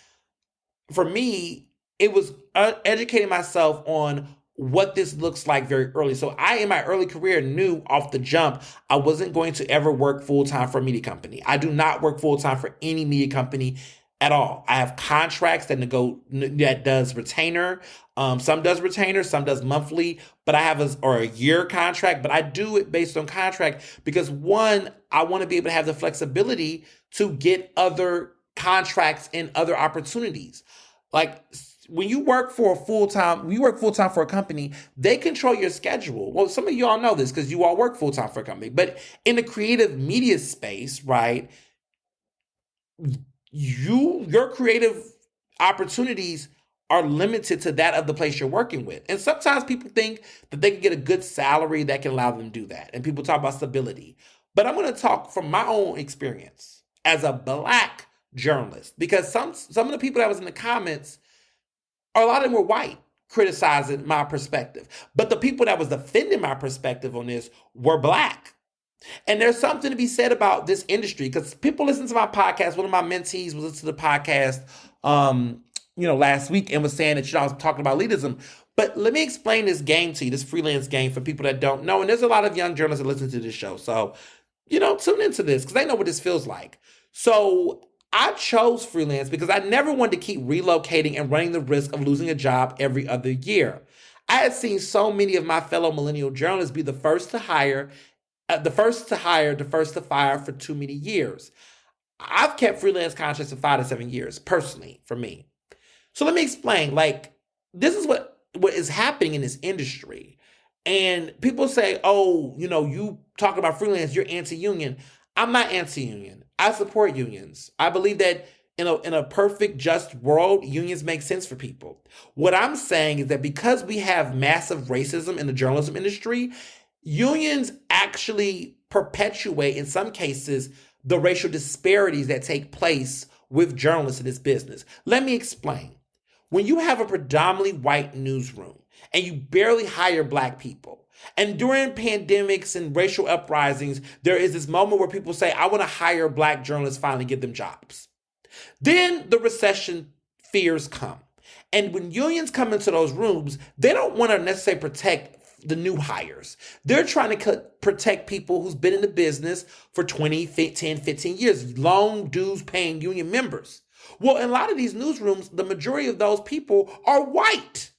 for me, it was educating myself on what this looks like very early. So I, in my early career, knew off the jump, I wasn't going to ever work full-time for a media company. I do not work full-time for any media company at all. I have contracts that does retainer. Some does retainer, some does monthly, but I have a year contract, but I do it based on contract because one, I want to be able to have the flexibility to get other contracts and other opportunities. Like when you work full-time for a company, they control your schedule. Well, some of you all know this because you all work full-time for a company, but in the creative media space, right, your creative opportunities are limited to that of the place you're working with. And sometimes people think that they can get a good salary that can allow them to do that. And people talk about stability. But I'm going to talk from my own experience as a Black journalist, because some of the people that was in the comments, a lot of them were white, criticizing my perspective. But the people that was defending my perspective on this were Black. And there's something to be said about this industry because people listen to my podcast. One of my mentees was listening to the podcast, last week and was saying that I was talking about elitism. But let me explain this game to you, this freelance game for people that don't know. And there's a lot of young journalists that listen to this show. So, tune into this because they know what this feels like. So I chose freelance because I never wanted to keep relocating and running the risk of losing a job every other year. I had seen so many of my fellow millennial journalists be the first to hire, the first to fire for too many years. I've kept freelance contracts for 5 to 7 years, personally, for me. So let me explain. Like, this is what is happening in this industry. And people say, oh, you talk about freelance, you're anti-union. I'm not anti-union. I support unions. I believe that in a perfect, just world, unions make sense for people. What I'm saying is that because we have massive racism in the journalism industry, unions actually perpetuate, in some cases, the racial disparities that take place with journalists in this business. Let me explain. When you have a predominantly white newsroom and you barely hire black people, and during pandemics and racial uprisings, there is this moment where people say, I want to hire black journalists, finally give them jobs. Then the recession fears come. And when unions come into those rooms, they don't want to necessarily protect the new hires. They're trying to protect people who's been in the business for 20, 10, 15 years, long dues paying union members. Well, in a lot of these newsrooms, the majority of those people are white.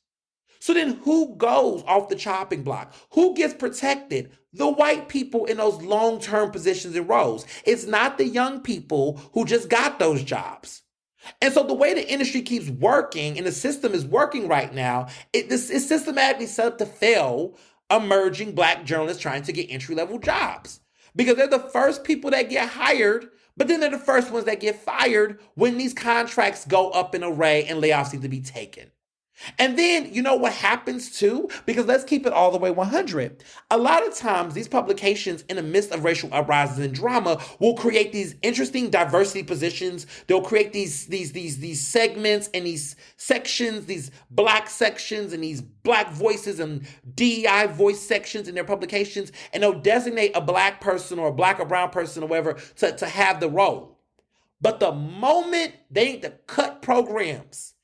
So then who goes off the chopping block? Who gets protected? The white people in those long-term positions and roles. It's not the young people who just got those jobs. And so the way the industry keeps working and the system is working right now, it's systematically set up to fail emerging black journalists trying to get entry-level jobs. Because they're the first people that get hired, but then they're the first ones that get fired when these contracts go up in array and layoffs need to be taken. And then, you know what happens too? Because let's keep it all the way 100. A lot of times, these publications, in the midst of racial uprisings and drama, will create these interesting diversity positions. They'll create these segments and these sections, these black sections and these black voices and DEI voice sections in their publications. And they'll designate a black person or a black or brown person or whatever to have the role. But the moment they need to cut programs,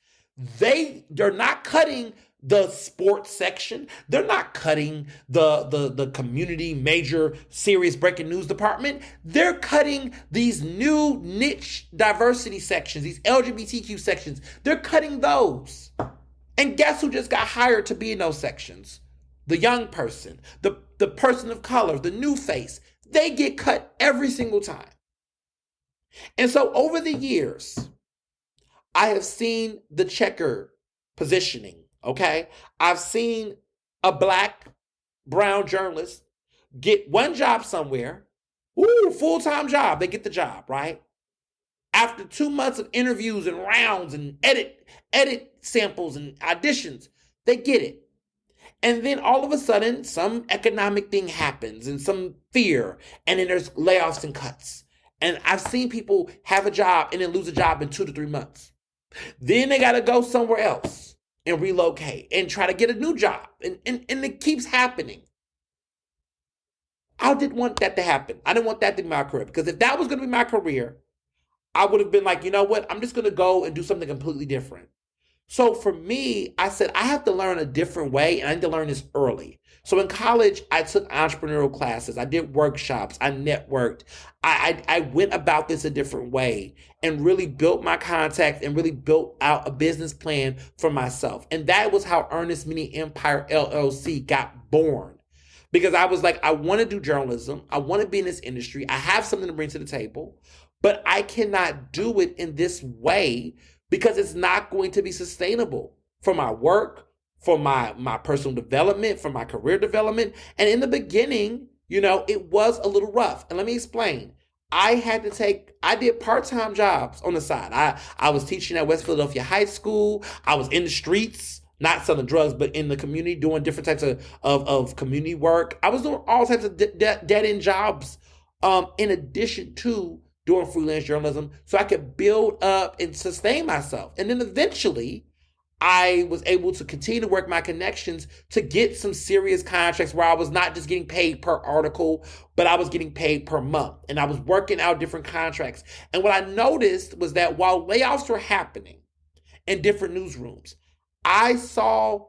they're not cutting the sports section. They're not cutting the community major serious breaking news department. They're cutting these new niche diversity sections, these LGBTQ sections. They're cutting those. And guess who just got hired to be in those sections? The young person, the person of color, the new face. They get cut every single time. And so over the years, I have seen the checker positioning, okay? I've seen a black, brown journalist get one job somewhere, full-time job, they get the job, right? After 2 months of interviews and rounds and edit samples and auditions, they get it. And then all of a sudden, some economic thing happens and some fear, and then there's layoffs and cuts. And I've seen people have a job and then lose a job in 2 to 3 months. Then they got to go somewhere else and relocate and try to get a new job. And it keeps happening. I didn't want that to happen. I didn't want that to be my career. Because if that was going to be my career, I would have been like, you know what? I'm just going to go and do something completely different. So for me, I said, I have to learn a different way, and I need to learn this early. So in college, I took entrepreneurial classes. I did workshops. I networked. I went about this a different way and really built my contacts and really built out a business plan for myself. And that was how Ernest Mini Empire LLC got born. Because I was like, I want to do journalism. I want to be in this industry. I have something to bring to the table, but I cannot do it in this way because it's not going to be sustainable for my work, for my personal development, for my career development. And in the beginning, it was a little rough. And let me explain. I did part-time jobs on the side. I was teaching at West Philadelphia High School. I was in the streets, not selling drugs, but in the community doing different types of community work. I was doing all types of dead-end jobs in addition to doing freelance journalism so I could build up and sustain myself. And then eventually, I was able to continue to work my connections to get some serious contracts where I was not just getting paid per article, but I was getting paid per month. And I was working out different contracts. And what I noticed was that while layoffs were happening in different newsrooms, I saw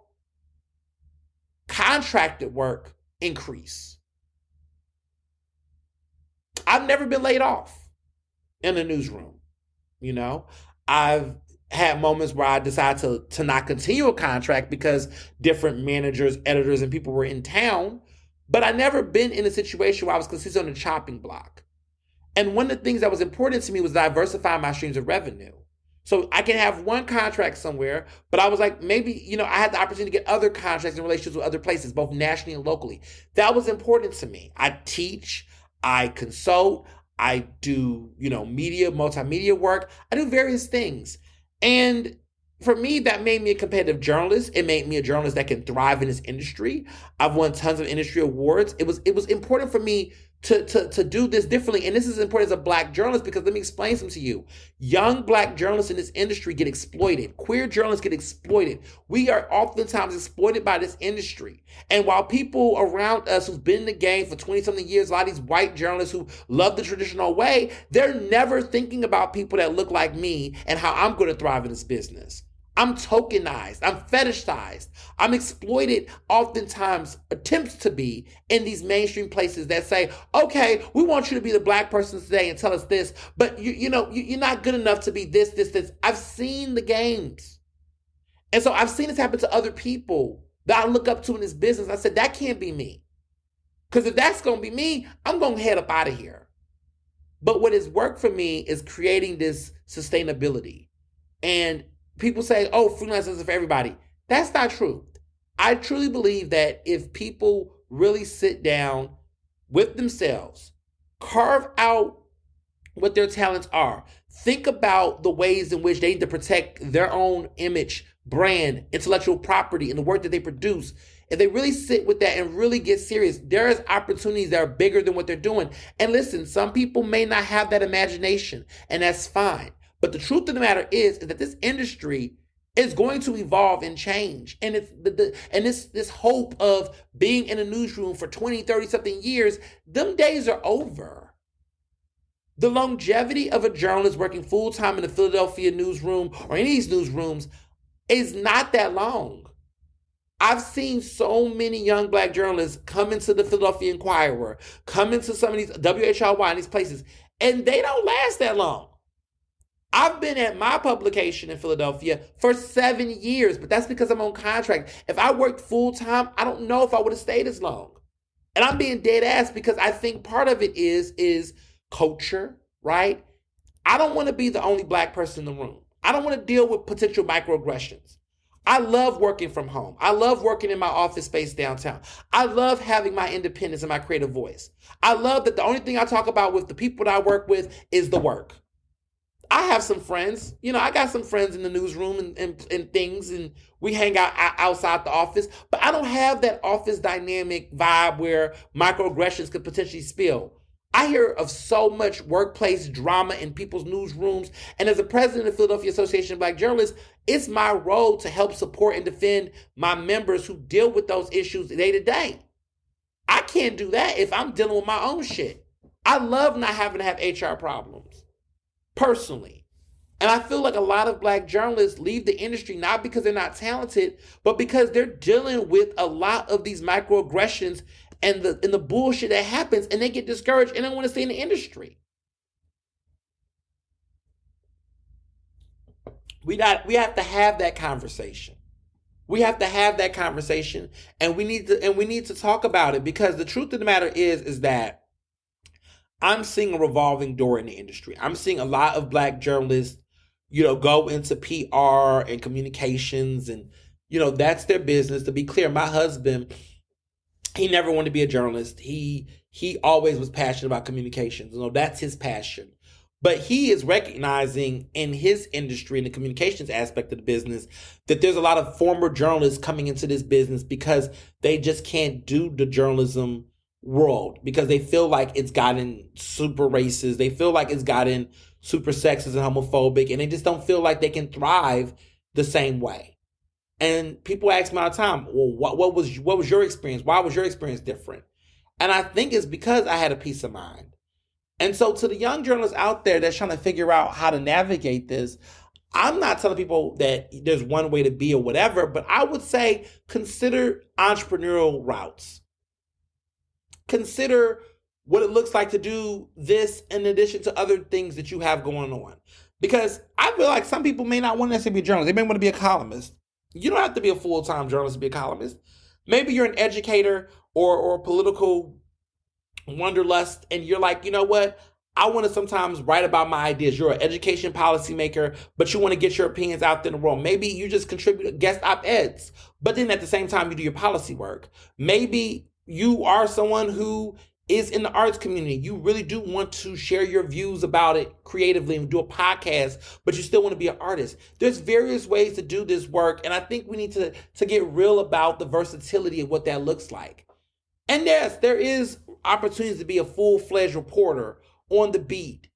contracted work increase. I've never been laid off in a newsroom. I've had moments where I decided to not continue a contract because different managers, editors, and people were in town, but I never been in a situation where I was consistently on the chopping block. And one of the things that was important to me was diversifying my streams of revenue. So I can have one contract somewhere, but I was like, maybe, I had the opportunity to get other contracts and relationships with other places, both nationally and locally. That was important to me. I teach, I consult, I do, media, multimedia work. I do various things. And for me, that made me a competitive journalist. It made me a journalist that can thrive in this industry. I've won tons of industry awards. It was important for me to do this differently. And this is important as a Black journalist because let me explain something to you. Young Black journalists in this industry get exploited. Queer journalists get exploited. We are oftentimes exploited by this industry. And while people around us who've been in the game for 20-something years, a lot of these white journalists who love the traditional way, they're never thinking about people that look like me and how I'm going to thrive in this business. I'm tokenized. I'm fetishized. I'm exploited, oftentimes attempts to be, in these mainstream places that say, okay, we want you to be the Black person today and tell us this, but you're not good enough to be this, this, this. I've seen the games. And so I've seen this happen to other people that I look up to in this business. I said, that can't be me. Because if that's going to be me, I'm going to head up out of here. But what has worked for me is creating this sustainability. And people say, oh, freelance isn't for everybody. That's not true. I truly believe that if people really sit down with themselves, carve out what their talents are, think about the ways in which they need to protect their own image, brand, intellectual property, and the work that they produce, if they really sit with that and really get serious, there's opportunities that are bigger than what they're doing. And listen, some people may not have that imagination, and that's fine. But the truth of the matter is that this industry is going to evolve and change. And it's this hope of being in a newsroom for 20, 30 something years, them days are over. The longevity of a journalist working full-time in the Philadelphia newsroom or any of these newsrooms is not that long. I've seen so many young Black journalists come into the Philadelphia Inquirer, come into some of these WHRY and these places, and they don't last that long. I've been at my publication in Philadelphia for 7 years, but that's because I'm on contract. If I worked full-time, I don't know if I would have stayed as long. And I'm being dead ass because I think part of it is culture, right? I don't want to be the only Black person in the room. I don't want to deal with potential microaggressions. I love working from home. I love working in my office space downtown. I love having my independence and my creative voice. I love that the only thing I talk about with the people that I work with is the work. I have some friends, I got some friends in the newsroom and things, and we hang out outside the office, but I don't have that office dynamic vibe where microaggressions could potentially spill. I hear of so much workplace drama in people's newsrooms, and as a president of the Philadelphia Association of Black Journalists, it's my role to help support and defend my members who deal with those issues day to day. I can't do that if I'm dealing with my own shit. I love not having to have HR problems. Personally. And I feel like a lot of Black journalists leave the industry not because they're not talented, but because they're dealing with a lot of these microaggressions and the bullshit that happens, and they get discouraged and they want to stay in the industry. We have to have that conversation. We have to have that conversation, and we need to talk about it, because the truth of the matter is that I'm seeing a revolving door in the industry. I'm seeing a lot of Black journalists, go into PR and communications, and, that's their business. To be clear, my husband, he never wanted to be a journalist. He always was passionate about communications. That's his passion. But he is recognizing in his industry, in the communications aspect of the business, that there's a lot of former journalists coming into this business because they just can't do the journalism world, because they feel like it's gotten super racist. They feel like it's gotten super sexist and homophobic, and they just don't feel like they can thrive the same way. And people ask me all the time, well, what was your experience? Why was your experience different? And I think it's because I had a peace of mind. And so to the young journalists out there that's trying to figure out how to navigate this, I'm not telling people that there's one way to be or whatever, but I would say consider entrepreneurial routes. Consider what it looks like to do this in addition to other things that you have going on. Because I feel like some people may not want to necessarily be a journalist. They may want to be a columnist. You don't have to be a full-time journalist to be a columnist. Maybe you're an educator or political wanderlust, and you're like, you know what? I want to sometimes write about my ideas. You're an education policymaker, but you want to get your opinions out there in the world. Maybe you just contribute guest op-eds, but then at the same time, you do your policy work. Maybe you are someone who is in the arts community. You really do want to share your views about it creatively and do a podcast, but you still want to be an artist. There's various ways to do this work, and I think we need to get real about the versatility of what that looks like. And yes, there is opportunities to be a full-fledged reporter on the beat.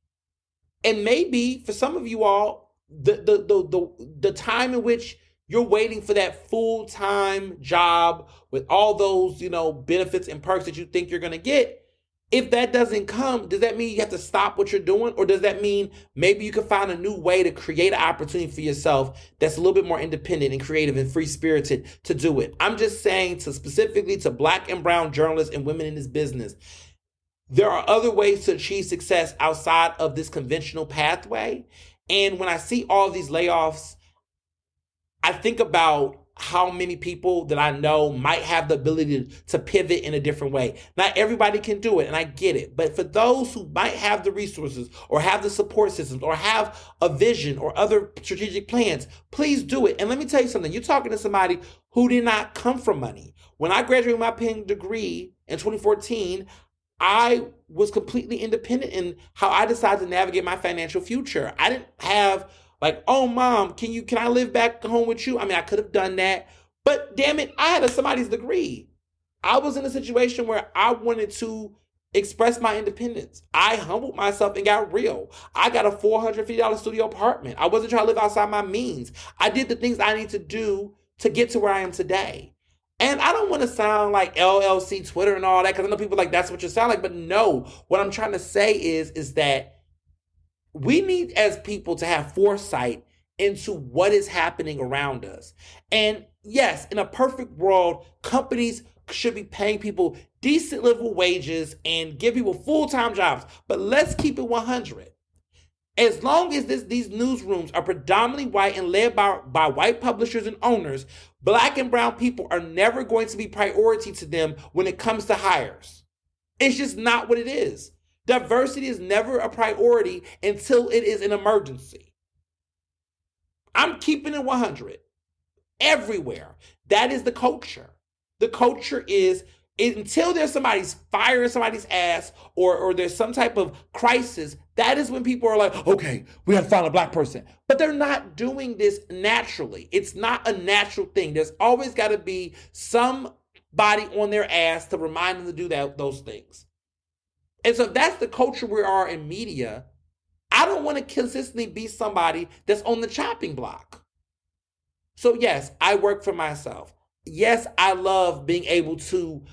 And maybe for some of you all, the time in which you're waiting for that full-time job with all those, benefits and perks that you think you're going to get, if that doesn't come, does that mean you have to stop what you're doing? Or does that mean maybe you can find a new way to create an opportunity for yourself that's a little bit more independent and creative and free-spirited to do it? I'm just saying specifically to Black and brown journalists and women in this business, there are other ways to achieve success outside of this conventional pathway. And when I see all these layoffs, I think about how many people that I know might have the ability to pivot in a different way. Not everybody can do it, and I get it. But for those who might have the resources or have the support systems or have a vision or other strategic plans, please do it. And let me tell you something. You're talking to somebody who did not come from money. When I graduated my pen degree in 2014, I was completely independent in how I decided to navigate my financial future. I didn't have oh, mom, can I live back home with you? I mean, I could have done that, but damn it, I had somebody's degree. I was in a situation where I wanted to express my independence. I humbled myself and got real. I got a $450 studio apartment. I wasn't trying to live outside my means. I did the things I need to do to get to where I am today. And I don't want to sound like LLC Twitter and all that, because I know people that's what you sound like, but no, what I'm trying to say is that we need as people to have foresight into what is happening around us. And yes, in a perfect world, companies should be paying people decent level wages and give people full-time jobs. But let's keep it 100. As long as these newsrooms are predominantly white and led by white publishers and owners, Black and brown people are never going to be priority to them when it comes to hires. It's just not what it is. Diversity is never a priority until it is an emergency. I'm keeping it 100. Everywhere. That is the culture. The culture is, until there's somebody's firing somebody's ass or there's some type of crisis, that is when people are like, okay, we got to find a Black person. But they're not doing this naturally. It's not a natural thing. There's always got to be somebody on their ass to remind them to do those things. And so if that's the culture we are in media, I don't want to consistently be somebody that's on the chopping block. So yes, I work for myself. Yes, I love being able to,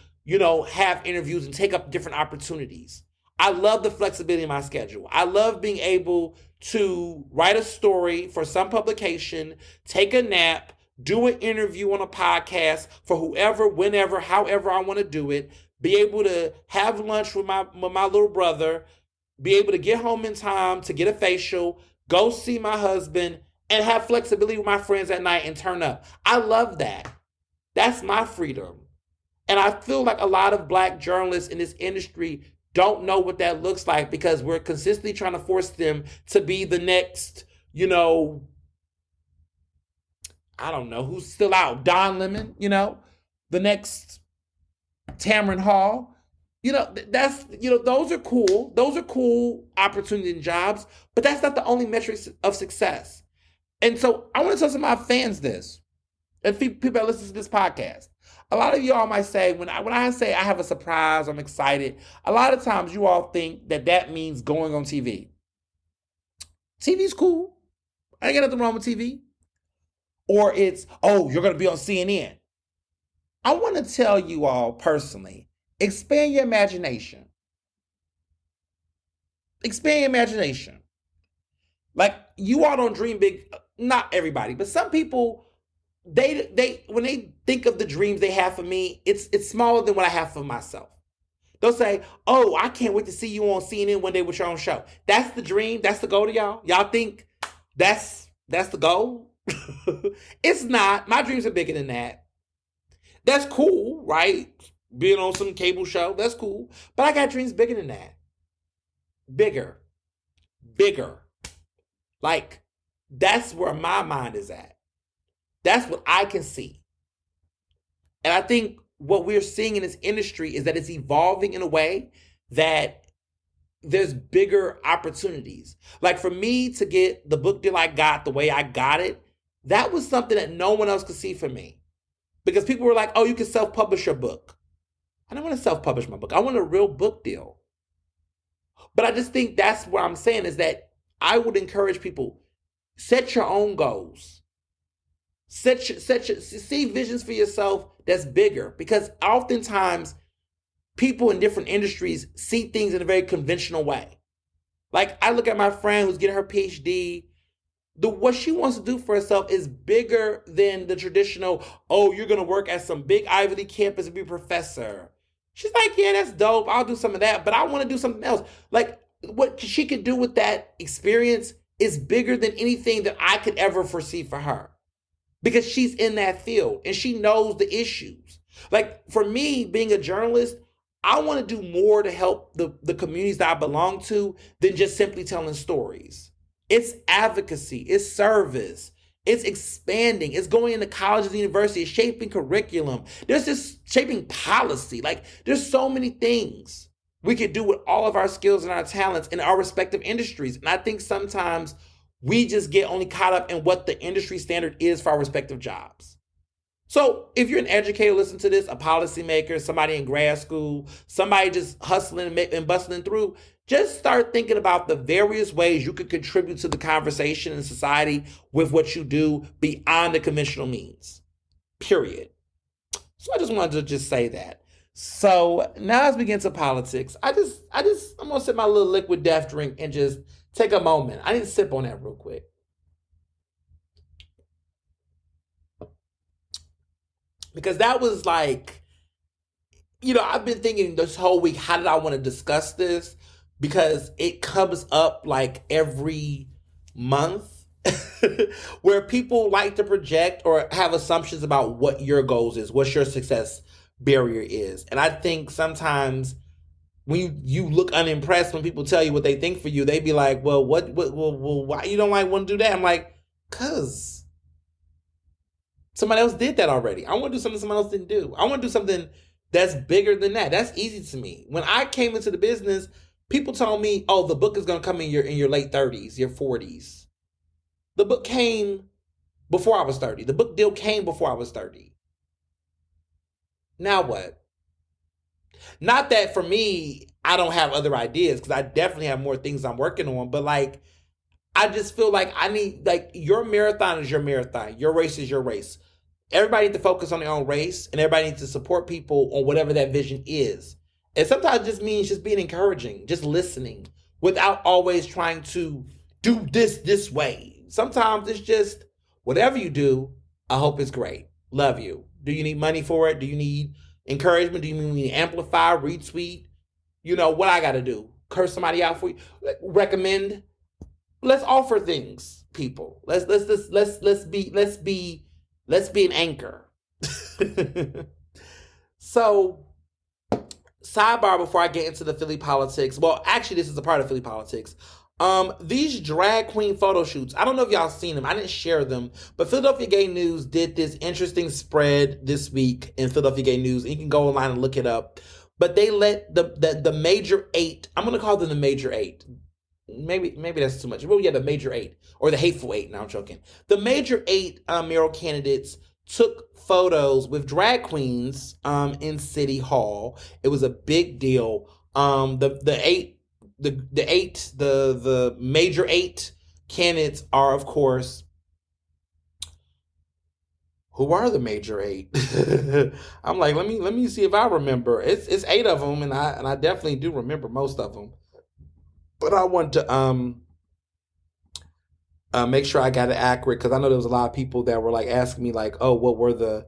have interviews and take up different opportunities. I love the flexibility in my schedule. I love being able to write a story for some publication, take a nap, do an interview on a podcast for whoever, whenever, however I want to do it, be able to have lunch with my little brother, be able to get home in time to get a facial, go see my husband, and have flexibility with my friends at night and turn up. I love that. That's my freedom. And I feel like a lot of Black journalists in this industry don't know what that looks like because we're consistently trying to force them to be the next, I don't know who's still out, Don Lemon, the next Tamron Hall. That's, those are cool. Those are cool opportunities and jobs, but that's not the only metrics of success. And so I want to tell some of my fans this, and people that listen to this podcast. A lot of y'all might say, when I say I have a surprise, I'm excited, a lot of times you all think that means going on TV. TV's cool. I ain't got nothing wrong with TV. Or it's, oh, you're going to be on CNN. I want to tell you all personally, expand your imagination. Expand your imagination. Like, you all don't dream big. Not everybody, but some people, they when they think of the dreams they have for me, it's smaller than what I have for myself. They'll say, oh, I can't wait to see you on CNN one day with your own show. That's the dream. That's the goal to y'all. Y'all think that's the goal? It's not. My dreams are bigger than that. That's cool, right? Being on some cable show, that's cool. But I got dreams bigger than that. bigger, bigger. Like, that's where my mind is at. That's what I can see. And I think what we're seeing in this industry is that it's evolving in a way that there's bigger opportunities. Like, for me to get the book deal I got the way I got it, that was something that no one else could see for me. Because people were like, oh, you can self-publish your book. I don't want to self-publish my book. I want a real book deal. But I just think that's what I'm saying is that I would encourage people, set your own goals. See visions for yourself that's bigger. Because oftentimes, people in different industries see things in a very conventional way. Like, I look at my friend who's getting her PhD. What she wants to do for herself is bigger than the traditional, oh, you're going to work at some big Ivy League campus and be a professor. She's like, yeah, that's dope. I'll do some of that, but I want to do something else. Like, what she could do with that experience is bigger than anything that I could ever foresee for her. Because she's in that field and she knows the issues. Like, for me, being a journalist, I want to do more to help the communities that I belong to than just simply telling stories. It's advocacy, it's service, it's expanding, it's going into colleges and universities, shaping curriculum. There's just shaping policy. Like, there's so many things we could do with all of our skills and our talents in our respective industries. And I think sometimes we just get only caught up in what the industry standard is for our respective jobs. So if you're an educator, listen to this, a policymaker, somebody in grad school, somebody just hustling and bustling through, just start thinking about the various ways you could contribute to the conversation in society with what you do beyond the conventional means. Period. So I just wanted to just say that. So now as we get into politics, I'm gonna sip my little liquid death drink and just take a moment. I need to sip on that real quick. Because that was like, I've been thinking this whole week, how did I want to discuss this? Because it comes up like every month where people like to project or have assumptions about what your goals is, what your success barrier is. And I think sometimes when you look unimpressed when people tell you what they think for you, they be like, well, why you don't want to do that? I'm like, cause somebody else did that already. I want to do something somebody else didn't do. I want to do something that's bigger than that. That's easy to me. When I came into the business, people told me, oh, the book is going to come in your late 30s, your 40s. The book came before I was 30. The book deal came before I was 30. Now what? Not that for me, I don't have other ideas, because I definitely have more things I'm working on. But I just feel like I need, your marathon is your marathon. Your race is your race. Everybody needs to focus on their own race, and everybody needs to support people on whatever that vision is. And sometimes it just means just being encouraging, just listening, without always trying to do this way. Sometimes it's just, whatever you do, I hope it's great. Love you. Do you need money for it? Do you need encouragement? Do you need to amplify, retweet? What I got to do? Curse somebody out for you? Recommend? Let's offer things, people. Let's be an anchor. So, sidebar before I get into the Philly politics. Well, actually, this is a part of Philly politics. These drag queen photo shoots, I don't know if y'all seen them. I didn't share them, but Philadelphia Gay News did this interesting spread this week in Philadelphia Gay News. And you can go online and look it up. But they let the major 8, I'm going to call them the major 8. Maybe that's too much. Well, yeah, the major 8 or the hateful 8. Now I'm joking. The major 8 mayoral candidates took photos with drag queens in City Hall. It was a big deal. The major 8 candidates are, of course, who are the major 8? I'm like, let me see if I remember. It's 8 of them, and I definitely do remember most of them. But I want to make sure I got it accurate, because I know there was a lot of people that were asking me oh, what were the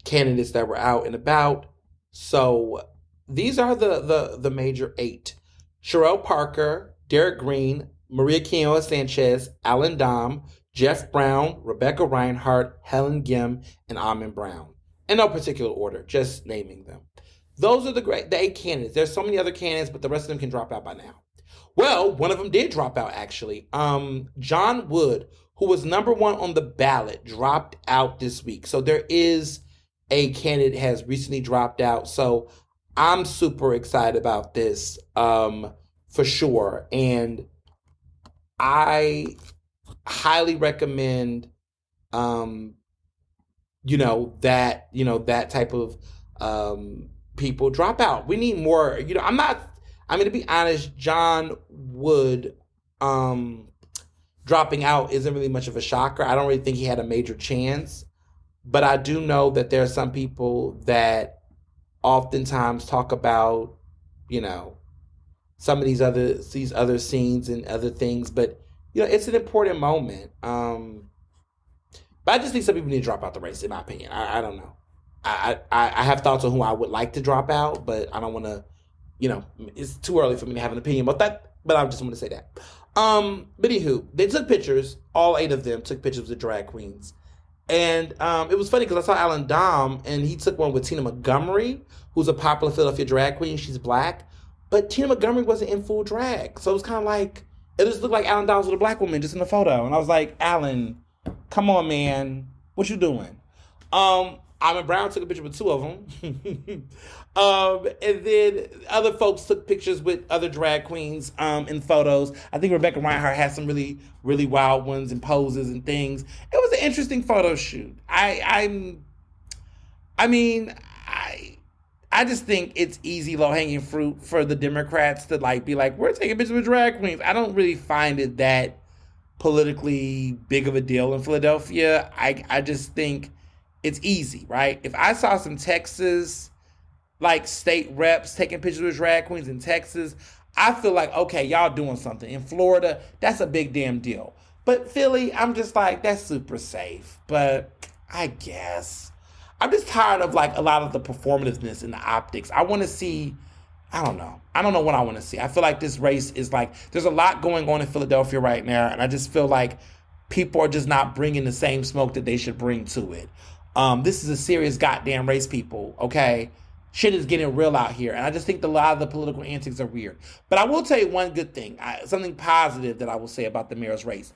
candidates that were out and about? So these are the major 8: Sherelle Parker, Derek Green, Maria Quinoa Sanchez, Alan Dom, Jeff Brown, Rebecca Reinhardt, Helen Gim, and Amin Brown. In no particular order, just naming them. Those are the 8 candidates. There's so many other candidates, but the rest of them can drop out by now. Well, one of them did drop out actually. John Wood, who was number one on the ballot, dropped out this week. So there is a candidate has recently dropped out. So I'm super excited about this, for sure. And I highly recommend, um, that type of, people drop out. We need more, I mean, to be honest, John Wood, dropping out isn't really much of a shocker. I don't really think he had a major chance, but I do know that there are some people that oftentimes talk about, you know, some of these other scenes and other things, but it's an important moment. But I just think some people need to drop out the race, in my opinion. I don't know. I have thoughts on who I would like to drop out, but I don't want to. It's too early for me to have an opinion about that. But I just want to say that. But anywho, they took pictures. All 8 of them took pictures with drag queens, and it was funny because I saw Alan Dom, and he took one with Tina Montgomery, who's a popular Philadelphia drag queen. She's black, but Tina Montgomery wasn't in full drag, so it was kind of like it just looked like Alan Dom was with a black woman just in the photo, and I was like, Alan, come on, man, what you doing? Almond Brown took a picture with 2 of them. And then other folks took pictures with other drag queens in photos. I think Rebecca Reinhardt had some really, really wild ones and poses and things. It was an interesting photo shoot. I just think it's easy, low-hanging fruit for the Democrats to be like, we're taking pictures with drag queens. I don't really find it that politically big of a deal in Philadelphia. I just think it's easy, right? If I saw some Texas, state reps taking pictures with drag queens in Texas, I feel like, okay, y'all doing something. In Florida, that's a big damn deal. But Philly, I'm just like, that's super safe. But I guess. I'm just tired of a lot of the performativeness and the optics. I want to see, I don't know. I don't know what I want to see. I feel like this race is there's a lot going on in Philadelphia right now, and I just feel like people are just not bringing the same smoke that they should bring to it. This is a serious goddamn race, people, okay? Shit is getting real out here, and I just think a lot of the political antics are weird. But I will tell you one good thing, something positive that I will say about the mayor's race.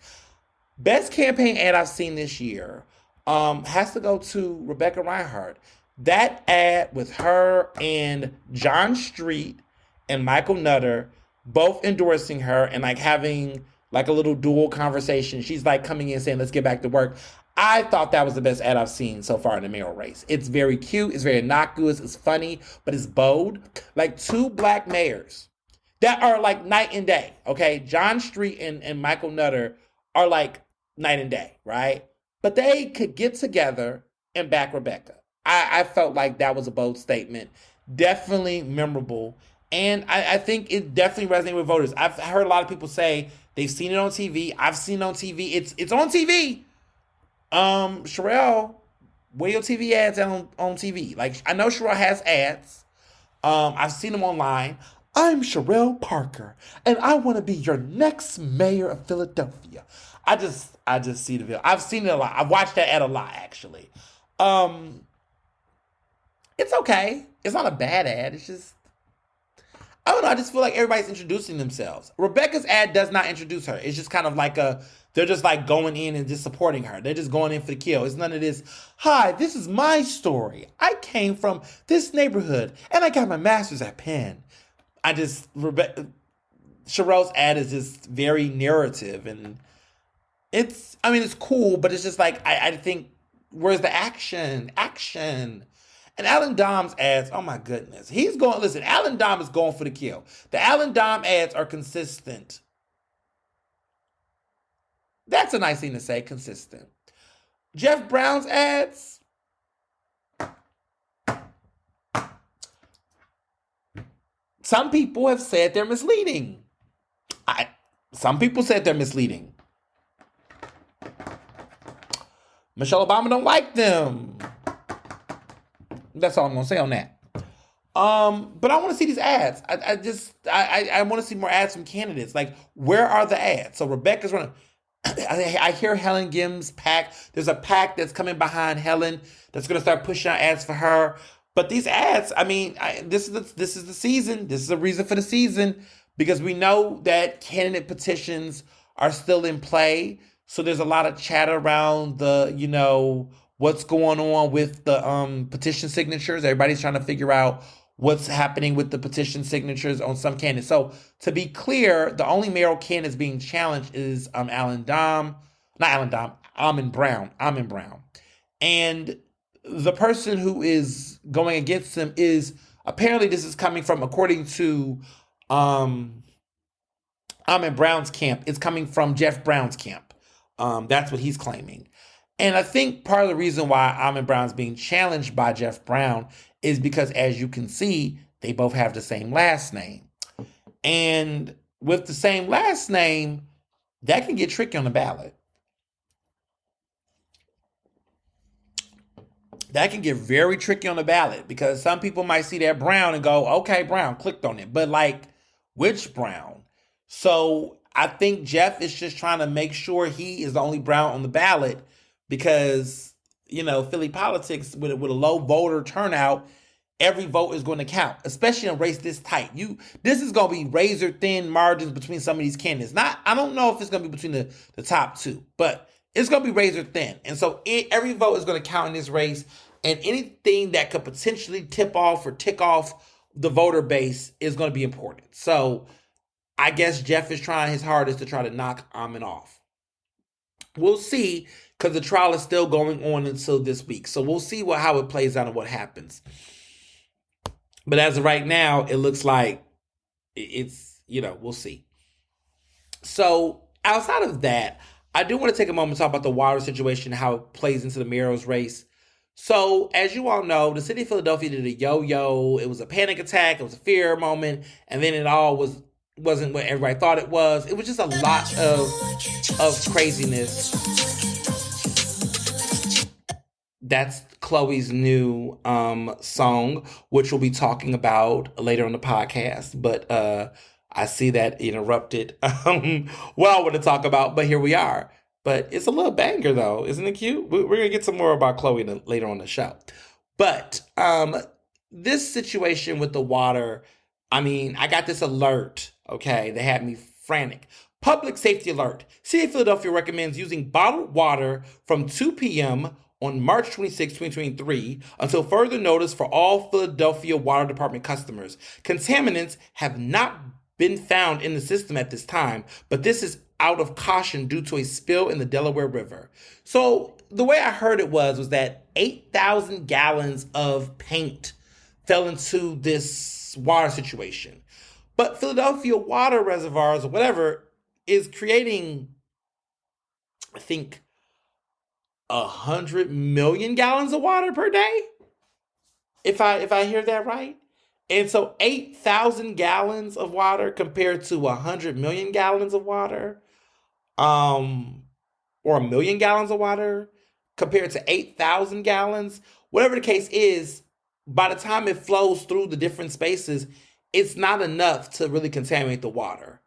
Best campaign ad I've seen this year has to go to Rebecca Reinhardt. That ad with her and John Street and Michael Nutter both endorsing her and having a little dual conversation. She's coming in saying, let's get back to work. I thought that was the best ad I've seen so far in the mayoral race. It's very cute. It's very innocuous. It's funny, but it's bold. 2 black mayors that are night and day, okay? John Street and Michael Nutter are night and day, right? But they could get together and back Rebecca. I felt like that was a bold statement. Definitely memorable. And I think it definitely resonated with voters. I've heard a lot of people say they've seen it on TV. I've seen it on TV. It's on TV. Sherelle, where your TV ads on TV? I know Sherelle has ads. I've seen them online. I'm Sherelle Parker, and I want to be your next mayor of Philadelphia. I just see the video. I've seen it a lot. I've watched that ad a lot, actually. It's okay. It's not a bad ad. It's just, I don't know. I just feel like everybody's introducing themselves. Rebecca's ad does not introduce her. It's just kind of they're just going in and just supporting her. They're just going in for the kill. It's none of this, hi, this is my story. I came from this neighborhood and I got my master's at Penn. Sherelle's ad is just very narrative, and it's cool, but it's just I think, where's the action? And Alan Dom's ads, oh my goodness. Alan Dom is going for the kill. The Alan Dom ads are consistent. That's a nice thing to say, consistent. Jeff Brown's ads, some people have said they're misleading. Some people said they're misleading. Michelle Obama don't like them. That's all I'm going to say on that. But I want to see these ads. I want to see more ads from candidates. Where are the ads? So Rebecca's running. I hear Helen Gim's PAC. There's a PAC that's coming behind Helen that's going to start pushing out ads for her. But these ads, this is the season. This is the reason for the season. because we know that candidate petitions are still in play. So there's a lot of chatter around what's going on with the petition signatures. Everybody's trying to figure out what's happening with the petition signatures on some candidates. So to be clear, the only mayoral candidate being challenged is Almond Brown. And the person who is going against him is, apparently this is coming from, according to Almond Brown's camp, it's coming from Jeff Brown's camp. That's what he's claiming. And I think part of the reason why Almond Brown's being challenged by Jeff Brown is because, as you can see, they both have the same last name. And with the same last name, that can get tricky on the ballot. That can get very tricky on the ballot, because some people might see that Brown and go, okay, Brown, clicked on it. But like, which Brown? So I think Jeff is just trying to make sure he is the only Brown on the ballot, because, Philly politics, with a low voter turnout, every vote is going to count, especially in a race this tight. This is going to be razor thin margins between some of these candidates. I don't know if it's going to be between the top two, but it's going to be razor thin. And so every vote is going to count in this race, and anything that could potentially tip off or tick off the voter base is going to be important. So I guess Jeff is trying his hardest to try to knock Almond off. We'll see, because the trial is still going on until this week. So we'll see how it plays out and what happens. But as of right now, it looks like it's, we'll see. So outside of that, I do want to take a moment to talk about the water situation, how it plays into the mayoral's race. So as you all know, the city of Philadelphia did a yo-yo. It was a panic attack. It was a fear moment. And then it all wasn't what everybody thought it was. It was just a lot of craziness. That's Chloe's new song, which we'll be talking about later on the podcast. But I see that interrupted what I want to talk about, but here we are. But it's a little banger, though. Isn't it cute? We're going to get some more about Chloe later on the show. But this situation with the water, I got this alert, okay, that had me frantic. Public safety alert. City of Philadelphia recommends using bottled water from 2 p.m. on March 26, 2023, until further notice for all Philadelphia Water Department customers. Contaminants have not been found in the system at this time, but this is out of caution due to a spill in the Delaware River. So the way I heard it was that 8,000 gallons of paint fell into this water situation. But Philadelphia water reservoirs or whatever is creating, I think, 100 million gallons of water per day, if I hear that right. And so 8,000 gallons of water compared to 100 million gallons of water, or 1 million gallons of water compared to 8,000 gallons, whatever the case is, by the time it flows through the different spaces, it's not enough to really contaminate the water.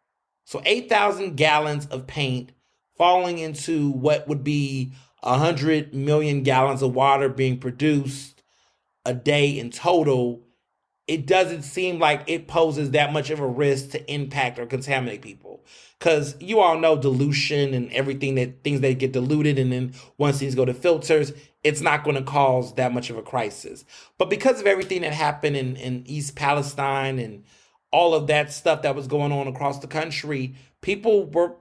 So 8,000 gallons of paint falling into what would be 100 million gallons of water being produced a day in total, it doesn't seem like it poses that much of a risk to impact or contaminate people. Because you all know dilution and things that get diluted, and then once these go to filters, it's not going to cause that much of a crisis. But because of everything that happened in East Palestine and all of that stuff that was going on across the country, people were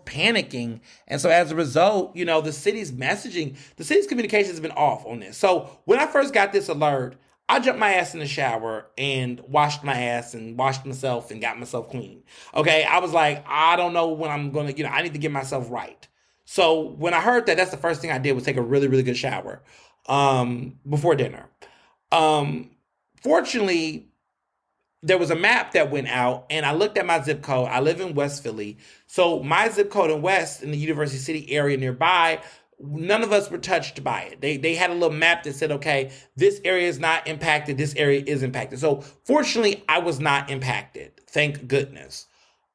panicking. And so as a result, the city's communication has been off on this. So when I first got this alert, I jumped my ass in the shower and washed my ass and washed myself and got myself clean. Okay, I was like, I don't know when I'm going to, I need to get myself right. So when I heard that, that's the first thing I did was take a really, really good shower before dinner. Fortunately, there was a map that went out, and I looked at my zip code. I live in West Philly. So my zip code in West, in the University City area nearby, none of us were touched by it. They had a little map that said, okay, this area is not impacted, this area is impacted. So fortunately, I was not impacted. Thank goodness.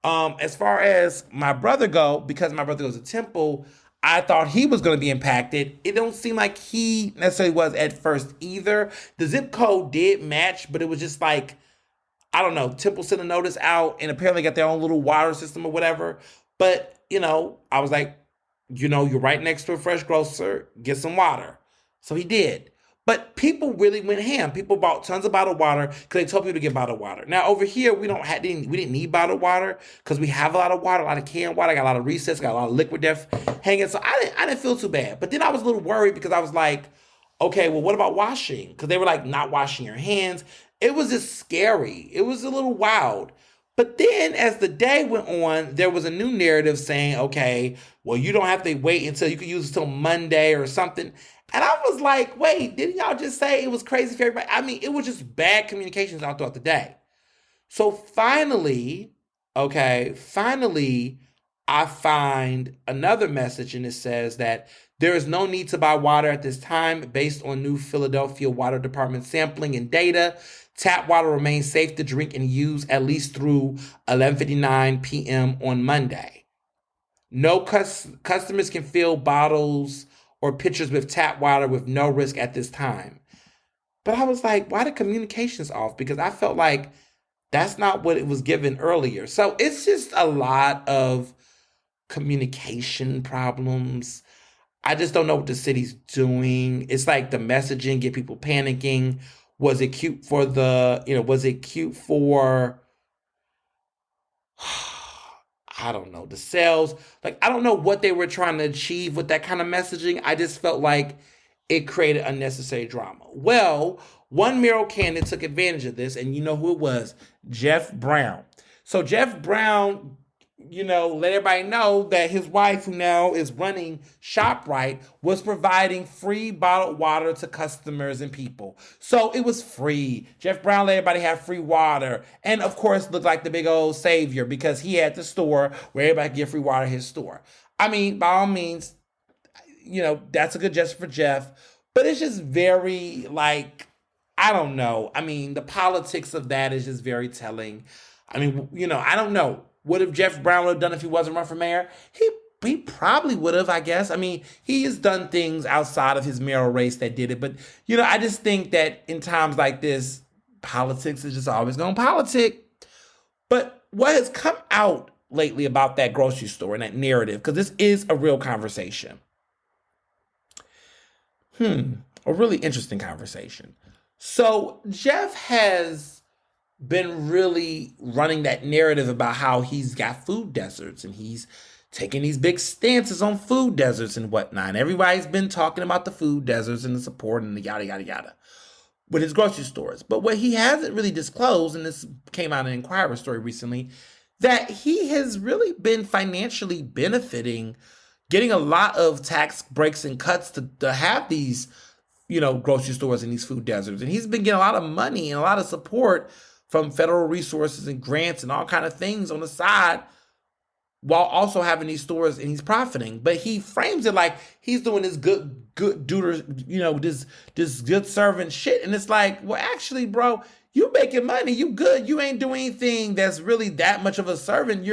As far as my brother because my brother goes to Temple, I thought he was going to be impacted. It don't seem like he necessarily was at first either. The zip code did match, but it was just like, I don't know, Temple sent a notice out and apparently got their own little water system or whatever. But, I was like, you're right next to a fresh grocer, get some water. So he did. But people really went ham. People bought tons of bottled water because they told people to get bottled water. Now over here we didn't need bottled water because we have a lot of water, a lot of canned water. I got a lot of recess, got a lot of liquid death hanging. So I didn't feel too bad. But then I was a little worried because I was like, okay, well, what about washing? Because they were like not washing your hands. It was just scary. It was a little wild. But then as the day went on, there was a new narrative saying, okay, well, you don't have to wait until you can use it till Monday or something. And I was like, wait, didn't y'all just say it was crazy for everybody? I mean, it was just bad communications all throughout the day. So finally, I find another message and it says that there is no need to buy water at this time based on new Philadelphia Water Department sampling and data. Tap water remains safe to drink and use at least through 11:59 p.m. on Monday. No customers can fill bottles or pitchers with tap water with no risk at this time. But I was like, why the communications off? Because I felt like that's not what it was given earlier. So it's just a lot of communication problems. I just don't know what the city's doing. It's like the messaging get people panicking. Was it cute for I don't know, the sales? Like, I don't know what they were trying to achieve with that kind of messaging. I just felt like it created unnecessary drama. Well, one mayoral candidate took advantage of this, and you know who it was? Jeff Brown. So Jeff Brown, let everybody know that his wife, who now is running ShopRite, was providing free bottled water to customers and people. So it was free. Jeff Brown let everybody have free water. And of course, looked like the big old savior because he had the store where everybody could get free water at his store. I mean, by all means, that's a good gesture for Jeff. But it's just very, I don't know. I mean, the politics of that is just very telling. I mean, I don't know. What if Jeff Brown would have done if he wasn't run for mayor? He probably would have, I guess. I mean, he has done things outside of his mayoral race that did it. But, I just think that in times like this, politics is just always going to politic. But what has come out lately about that grocery store and that narrative, because this is a real conversation. A really interesting conversation. So Jeff has been really running that narrative about how he's got food deserts and he's taking these big stances on food deserts and whatnot. And everybody's been talking about the food deserts and the support and the yada, yada, yada with his grocery stores. But what he hasn't really disclosed, and this came out in an Inquirer story recently, that he has really been financially benefiting, getting a lot of tax breaks and cuts to have these, grocery stores in these food deserts. And he's been getting a lot of money and a lot of support from federal resources and grants and all kind of things on the side while also having these stores and he's profiting. But he frames it like he's doing this good duder, this good servant shit. And it's like, well, actually, bro, you making money, you good. You ain't doing anything that's really that much of a servant.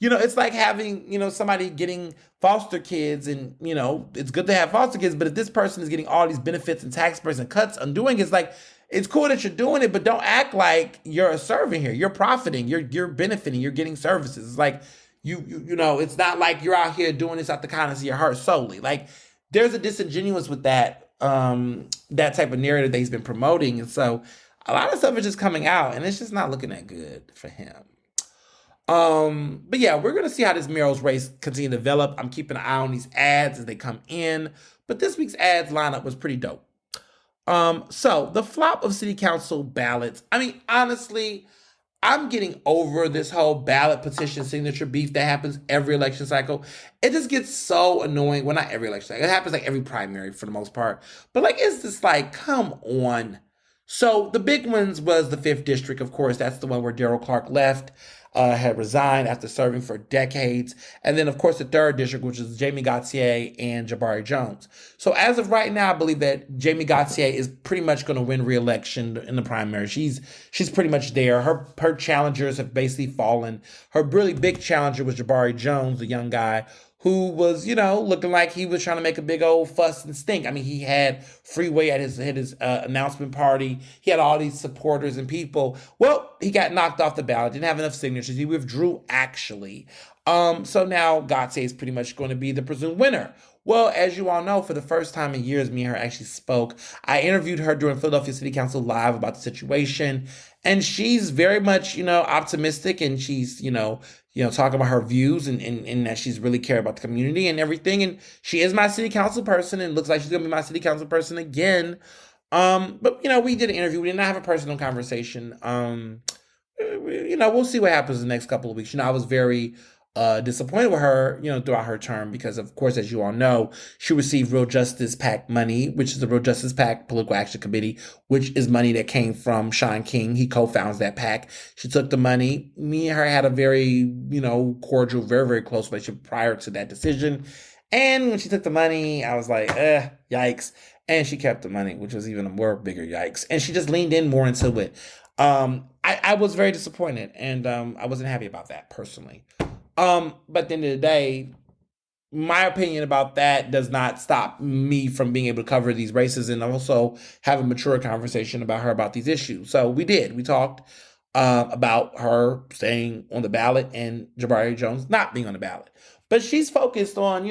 It's like having, somebody getting foster kids and, it's good to have foster kids. But if this person is getting all these benefits and tax breaks and cuts, undoing it's like, it's cool that you're doing it, but don't act like you're a servant here. You're profiting. You're benefiting. You're getting services. It's like it's not like you're out here doing this out the kindness of your heart solely. Like there's a disingenuous with that type of narrative that he's been promoting, and so a lot of stuff is just coming out, and it's just not looking that good for him. But yeah, we're gonna see how this mayoral's race continue to develop. I'm keeping an eye on these ads as they come in, but this week's ads lineup was pretty dope. So the flop of city council ballots. I mean, honestly, I'm getting over this whole ballot petition signature beef that happens every election cycle. It just gets so annoying. Well, not every election cycle. It happens like every primary for the most part. But it's just like, come on. So the big ones was the 5th district, of course. That's the one where Darrell Clark left. Had resigned after serving for decades. And then, of course, the 3rd district, which is Jamie Gauthier and Jabari Jones. So as of right now, I believe that Jamie Gauthier is pretty much going to win re-election in the primary. She's pretty much there. Her challengers have basically fallen. Her really big challenger was Jabari Jones, the young guy who was, looking like he was trying to make a big old fuss and stink. I mean, he had Freeway at his announcement party. He had all these supporters and people. Well, he got knocked off the ballot, didn't have enough signatures. He withdrew, actually. So now Gotze is pretty much going to be the presumed winner. Well, as you all know, for the first time in years, me and her actually spoke. I interviewed her during Philadelphia City Council Live about the situation, and she's very much, optimistic, and she's, talking about her views and that she's really care about the community and everything. And she is my city council person, and looks like she's gonna be my city council person again. But we did an interview. We did not have a personal conversation. We'll see what happens in the next couple of weeks. I was very disappointed with her, throughout her term, because of course, as you all know, she received Real Justice PAC money, which is the Real Justice PAC Political Action Committee, which is money that came from Sean King. He co-founds that PAC. She took the money. Me and her had a very, cordial, very, very close relationship prior to that decision. And when she took the money, I was like, yikes. And she kept the money, which was even a more bigger yikes. And she just leaned in more into it. I was very disappointed, and I wasn't happy about that personally. But at the end of the day, my opinion about that does not stop me from being able to cover these races and also have a mature conversation about her about these issues. So we did. We talked about her staying on the ballot and Jabari Jones not being on the ballot. But she's focused on,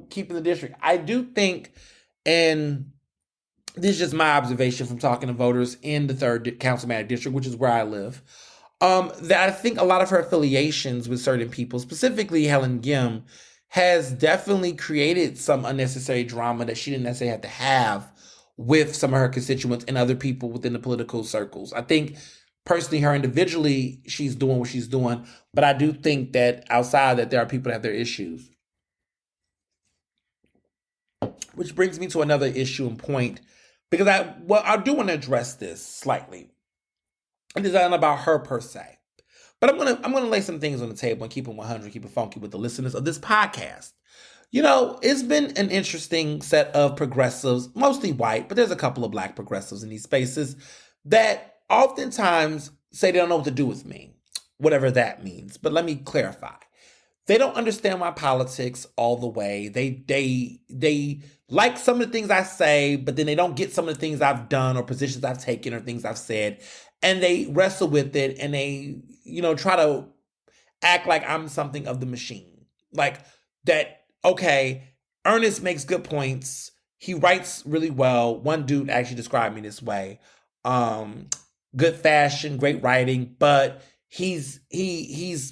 keeping the district. I do think, and this is just my observation from talking to voters in the 3rd Councilmanic District, which is where I live, that I think a lot of her affiliations with certain people, specifically Helen Gim, has definitely created some unnecessary drama that she didn't necessarily have to have with some of her constituents and other people within the political circles. I think personally, her individually, she's doing what she's doing, but I do think that outside that there are people that have their issues. Which brings me to another issue and point, because I do want to address this slightly. It is not about her per se, but I'm gonna lay some things on the table and keep it 100, keep it funky with the listeners of this podcast. It's been an interesting set of progressives, mostly white, but there's a couple of black progressives in these spaces that oftentimes say they don't know what to do with me, whatever that means. But let me clarify. They don't understand my politics all the way. They like some of the things I say, but then they don't get some of the things I've done or positions I've taken or things I've said. And they wrestle with it, and they, try to act like I'm something of the machine. Like that, okay, Ernest makes good points. He writes really well. One dude actually described me this way. Good fashion, great writing, but he's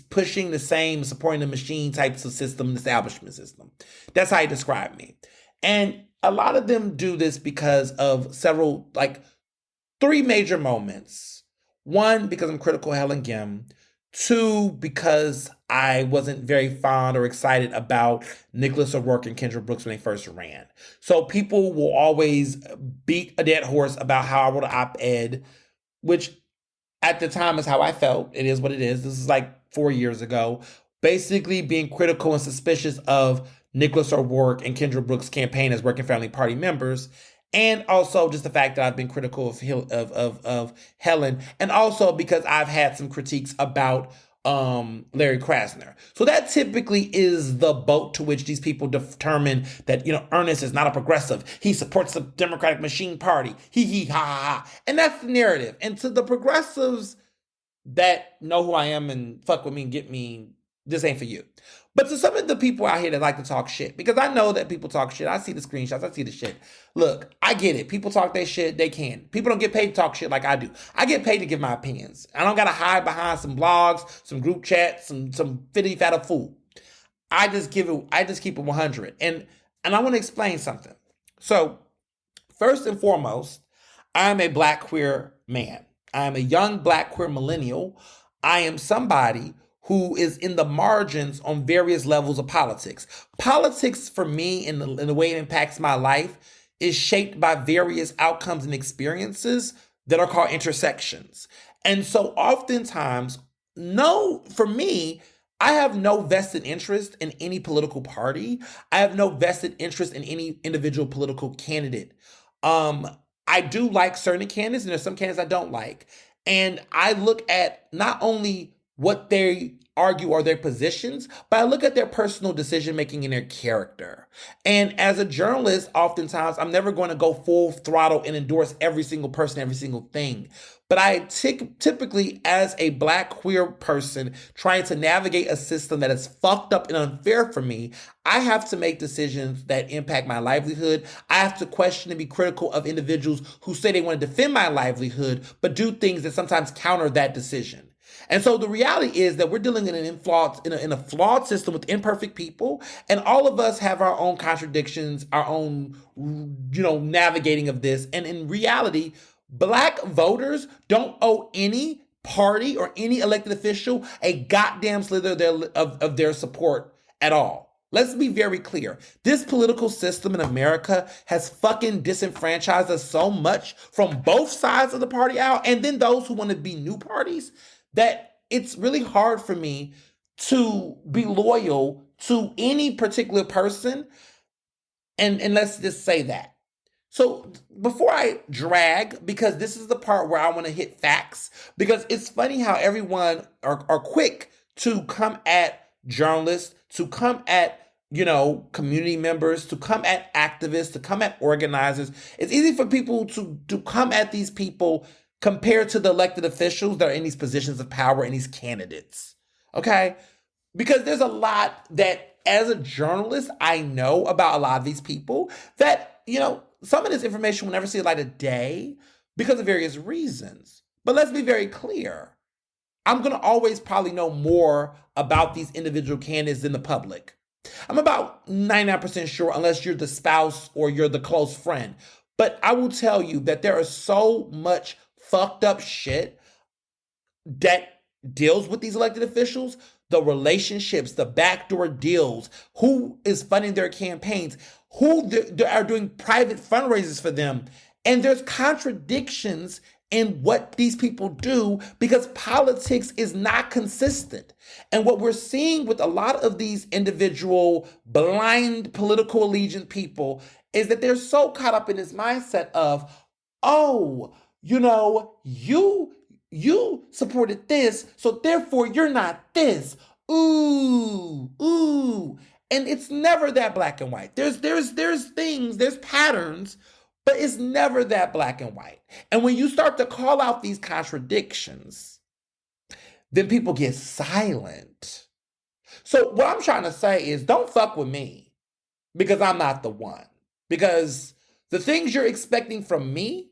pushing the same supporting the machine types of system, the establishment system. That's how he described me. And a lot of them do this because of several, like 3 major moments. 1, because I'm critical of Helen Gim. 2, because I wasn't very fond or excited about Nicholas O'Rourke and Kendra Brooks when they first ran. So people will always beat a dead horse about how I wrote an op-ed, which at the time is how I felt. It is what it is. This is like 4 years ago. Basically being critical and suspicious of Nicholas O'Rourke and Kendra Brooks' campaign as Working Family Party members. And also just the fact that I've been critical of Helen. And also because I've had some critiques about Larry Krasner. So that typically is the boat to which these people determine that, Ernest is not a progressive. He supports the Democratic Machine Party. He, ha, ha, ha. And that's the narrative. And to the progressives that know who I am and fuck with me and get me, this ain't for you. But to some of the people out here that like to talk shit, because I know that people talk shit. I see the screenshots. I see the shit. Look, I get it. People talk their shit. They can. People don't get paid to talk shit like I do. I get paid to give my opinions. I don't got to hide behind some blogs, some group chats, some fitty fatta fool. I just keep it 100. And I want to explain something. So first and foremost, I'm a black queer man. I am a young black queer millennial. I am somebody who is in the margins on various levels of politics. Politics for me, in the way it impacts my life, is shaped by various outcomes and experiences that are called intersections. And so oftentimes, for me, I have no vested interest in any political party. I have no vested interest in any individual political candidate. I do like certain candidates, and there's some candidates I don't like. And I look at not only what they argue are their positions, but I look at their personal decision making and their character. And as a journalist, oftentimes I'm never going to go full throttle and endorse every single person, every single thing. But I typically, as a Black queer person trying to navigate a system that is fucked up and unfair for me, I have to make decisions that impact my livelihood. I have to question and be critical of individuals who say they want to defend my livelihood, but do things that sometimes counter that decision. And so the reality is that we're dealing in a flawed system with imperfect people, and all of us have our own contradictions, our own, navigating of this. And in reality, Black voters don't owe any party or any elected official a goddamn slither of their support at all. Let's be very clear. This political system in America has fucking disenfranchised us so much from both sides of the party aisle, and then those who want to be new parties, that it's really hard for me to be loyal to any particular person. And let's just say that. So before I drag, because this is the part where I want to hit facts, because it's funny how everyone are quick to come at journalists, to come at community members, to come at activists, to come at organizers. It's easy for people to come at these people compared to the elected officials that are in these positions of power and these candidates. Okay? Because there's a lot that, as a journalist, I know about a lot of these people that, some of this information will never see the light of day because of various reasons. But let's be very clear. I'm going to always probably know more about these individual candidates than the public. I'm about 99% sure, unless you're the spouse or you're the close friend. But I will tell you that there is so much fucked up shit that deals with these elected officials, the relationships, the backdoor deals, who is funding their campaigns, who are doing private fundraisers for them. And there's contradictions in what these people do because politics is not consistent. And what we're seeing with a lot of these individual blind political allegiance people is that they're so caught up in this mindset of, oh, you supported this, so therefore you're not this. Ooh. And it's never that black and white. There's things, there's patterns, but it's never that black and white. And when you start to call out these contradictions, then people get silent. So what I'm trying to say is don't fuck with me because I'm not the one. Because the things you're expecting from me,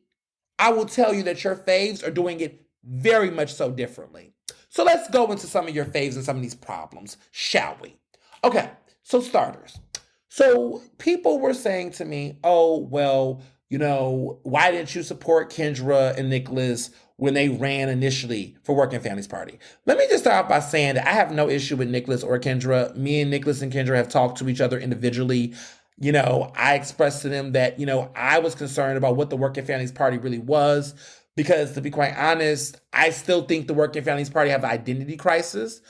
I will tell you that your faves are doing it very much so differently. So let's go into some of your faves and some of these problems, shall we? Okay, so starters. So people were saying to me, oh, well, why didn't you support Kendra and Nicholas when they ran initially for Working Families Party? Let me just start off by saying that I have no issue with Nicholas or Kendra. Me and Nicholas and Kendra have talked to each other individually. I expressed to them that, I was concerned about what the Working Families Party really was, because to be quite honest, I still think the Working Families Party have an identity crisis.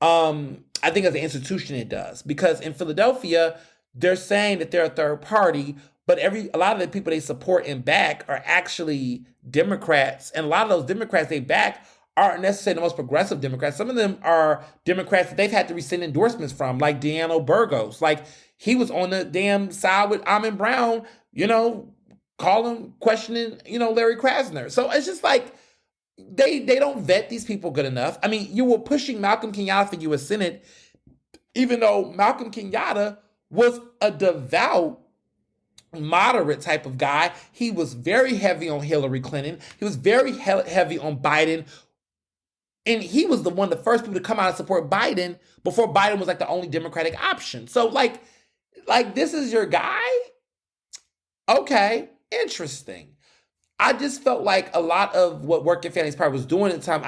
I think as an institution it does, because in Philadelphia, they're saying that they're a third party, but a lot of the people they support and back are actually Democrats, and a lot of those Democrats they back aren't necessarily the most progressive Democrats. Some of them are Democrats that they've had to rescind endorsements from, like Deanna Burgos. Like, he was on the damn side with Amin Brown, questioning, Larry Krasner. So it's just like, they don't vet these people good enough. I mean, you were pushing Malcolm Kenyatta for U.S. Senate, even though Malcolm Kenyatta was a devout, moderate type of guy. He was very heavy on Hillary Clinton. He was very heavy on Biden. And he was the first people to come out and support Biden before Biden was like the only Democratic option. So like this is your guy? Okay, interesting. I just felt like a lot of what Working Families Party was doing at the time,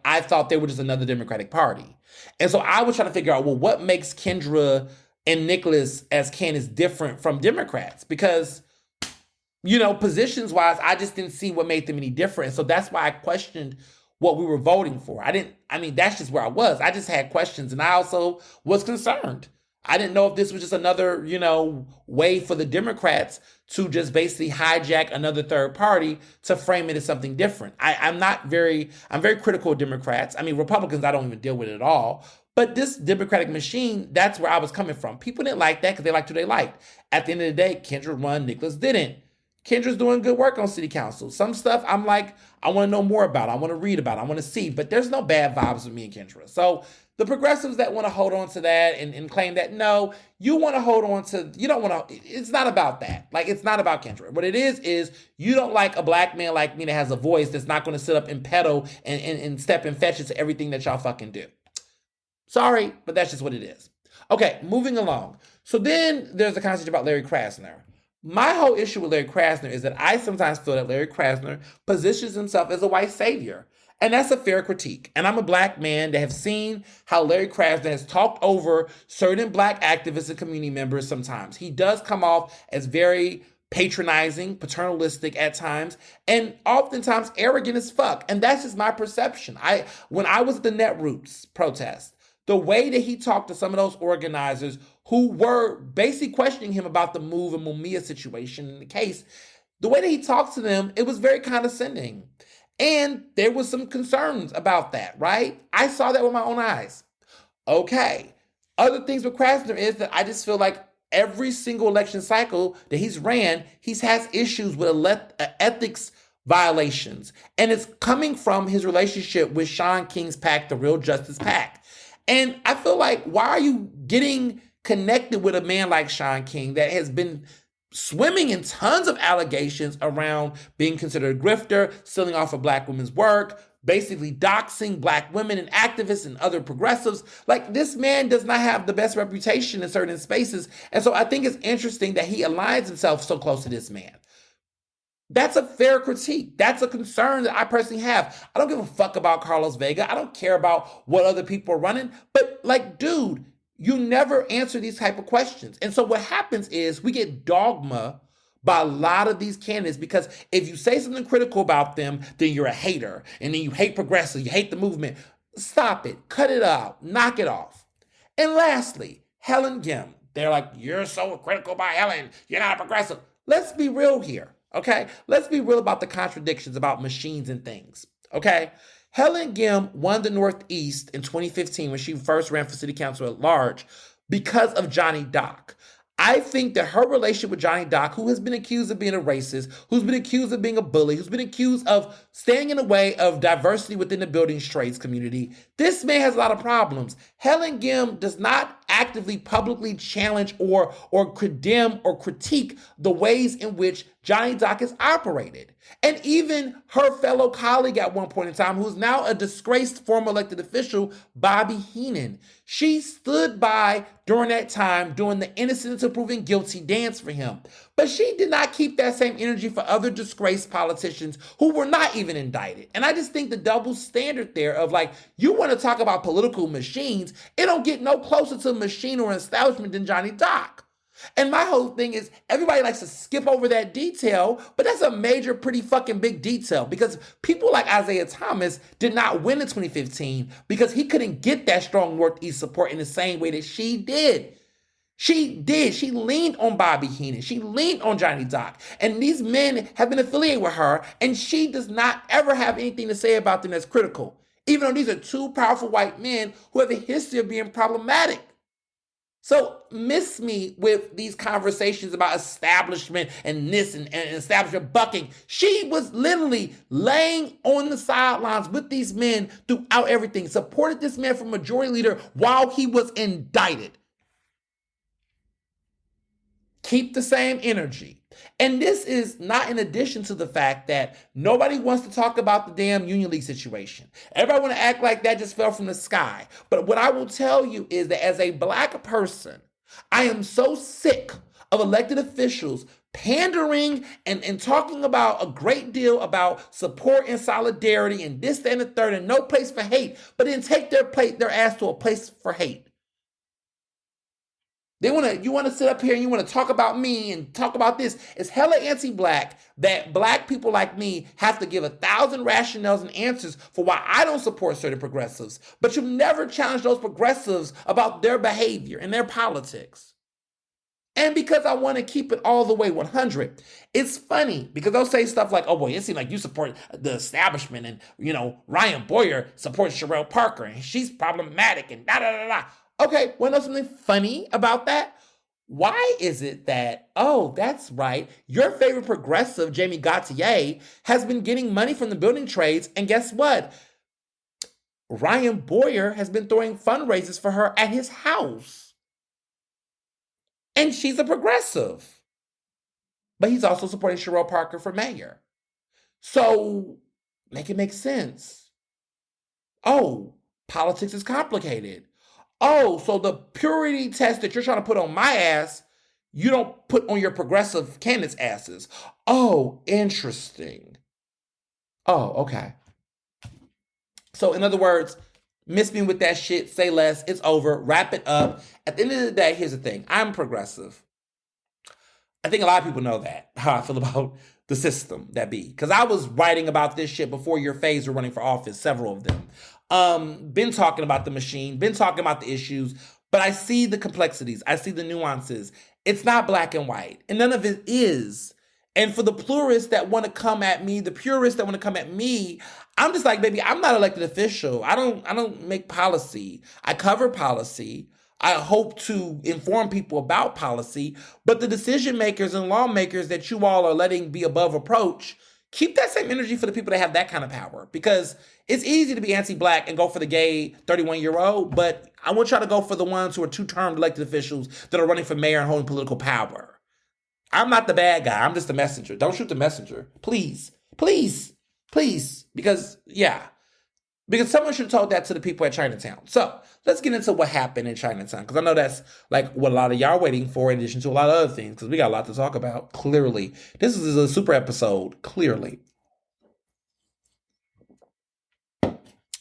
I thought they were just another Democratic Party. And so I was trying to figure out, well, what makes Kendra and Nicholas as candidates different from Democrats? Because, positions wise, I just didn't see what made them any different. So that's why I questioned what we were voting for. That's just where I was. I just had questions, and I also was concerned. I didn't know if this was just another, way for the Democrats to just basically hijack another third party to frame it as something different. I'm very critical of Democrats. I mean, Republicans, I don't even deal with it at all. But this Democratic machine, that's where I was coming from. People didn't like that because they liked who they liked. At the end of the day, Kendra won, Nicholas didn't. Kendra's doing good work on city council. Some stuff I'm like, I want to know more about. I want to read about. I want to see. But there's no bad vibes with me and Kendra. So the progressives that want to hold on to that and claim that, no, you want to hold on to, you don't want to, it's not about that. Like, it's not about Kendra. What it is you don't like a black man like me that has a voice that's not going to sit up and pedal and step and fetch it to everything that y'all fucking do. Sorry, but that's just what it is. Okay, moving along. So then there's a conversation about Larry Krasner. My whole issue with Larry Krasner is that I sometimes feel that Larry Krasner positions himself as a white savior. And that's a fair critique. And I'm a black man that have seen how Larry Krasner has talked over certain black activists and community members sometimes. He does come off as very patronizing, paternalistic at times, and oftentimes arrogant as fuck. And that's just my perception. When I was at the Netroots protest, the way that he talked to some of those organizers who were basically questioning him about the Move and Mumia situation in the case, the way that he talked to them, it was very condescending. And there was some concerns about that, right? I saw that with my own eyes. Okay. Other things with Krasner is that I just feel like every single election cycle that he's ran, he's has issues with ethics violations. And it's coming from his relationship with Shaun King's PAC, the Real Justice PAC. And I feel like, why are you getting connected with a man like Shaun King that has been swimming in tons of allegations around being considered a grifter, stealing off of black women's work, basically doxing black women and activists and other progressives? Like, this man does not have the best reputation in certain spaces. And so I think it's interesting that he aligns himself so close to this man. That's a fair critique. That's a concern that I personally have. I don't give a fuck about Carlos Vega. I don't care about what other people are running. But like, dude, you never answer these type of questions. And so what happens is we get dogma by a lot of these candidates, because if you say something critical about them, then you're a hater. And then you hate progressive, you hate the movement. Stop it. Cut it out. Knock it off. And lastly, Helen Gim. They're like, you're so critical about Helen. You're not a progressive. Let's be real here. Okay, let's be real about the contradictions about machines and things. Okay, Helen Gim won the Northeast in 2015 when she first ran for city council at large because of Johnny Dock. I think that her relationship with Johnny Dock, who has been accused of being a racist, who's been accused of being a bully, who's been accused of staying in the way of diversity within the building trades community, this man has a lot of problems. Helen Gim does not actively publicly challenge or condemn or critique the ways in which Johnny Dock has operated. And even her fellow colleague at one point in time, who's now a disgraced former elected official, Bobby Heenan, she stood by during that time doing the innocent until proven guilty dance for him. But she did not keep that same energy for other disgraced politicians who were not even indicted. And I just think the double standard there of like, you want to talk about political machines, it don't get no closer to a machine or an establishment than Johnny Dock. And my whole thing is everybody likes to skip over that detail, but that's a major, pretty fucking big detail, because people like Isaiah Thomas did not win in 2015 because he couldn't get that strong Northeast support in the same way that she did. She did. She leaned on Bobby Heenan. She leaned on Johnny Dock. And these men have been affiliated with her, and she does not ever have anything to say about them that's critical, even though these are two powerful white men who have a history of being problematic. So miss me with these conversations about establishment and this and establishment bucking. She was literally laying on the sidelines with these men throughout everything, supported this man for majority leader while he was indicted. Keep the same energy. And this is not in addition to the fact that nobody wants to talk about the damn Union League situation. Everybody want to act like that just fell from the sky. But what I will tell you is that as a black person, I am so sick of elected officials pandering and talking about a great deal about support and solidarity and this, that, and the third, and no place for hate, but then take their ass to a place for hate. You want to sit up here and you want to talk about me and talk about this. It's hella anti-black that black people like me have to give 1,000 rationales and answers for why I don't support certain progressives. But you never challenge those progressives about their behavior and their politics. And because I want to keep it all the way 100, it's funny because they'll say stuff like, oh boy, it seems like you support the establishment and, Ryan Boyer supports Sherelle Parker and she's problematic and da da da da. Okay, want to know something funny about that? Why is it that, oh, that's right, your favorite progressive, Jamie Gauthier, has been getting money from the building trades, and guess what? Ryan Boyer has been throwing fundraisers for her at his house. And she's a progressive. But he's also supporting Sherelle Parker for mayor. So, make it make sense. Oh, politics is complicated. Oh, so the purity test that you're trying to put on my ass, you don't put on your progressive candidates' asses. Oh, interesting. Oh, okay. So, in other words, miss me with that shit, say less, it's over, wrap it up. At the end of the day, here's the thing. I'm progressive. I think a lot of people know that, how I feel about the system that be. Because I was writing about this shit before your phase were running for office, several of them. Been talking about the machine, been talking about the issues, but I see the complexities. I see the nuances. It's not black and white, and none of it is. And for the plurists that want to come at me, the purists that want to come at me, I'm just like, baby, I'm not an elected official. I don't make policy. I cover policy. I hope to inform people about policy, but the decision makers and lawmakers that you all are letting be above reproach, keep that same energy for the people that have that kind of power, because it's easy to be anti-black and go for the gay 31-year-old, but I want y'all to go for the ones who are two-term elected officials that are running for mayor and holding political power. I'm not the bad guy. I'm just the messenger. Don't shoot the messenger. Please. Please. Please. Because someone should have told that to the people at Chinatown. So let's get into what happened in Chinatown, because I know that's like what a lot of y'all are waiting for, in addition to a lot of other things, because we got a lot to talk about, clearly. This is a super episode, clearly.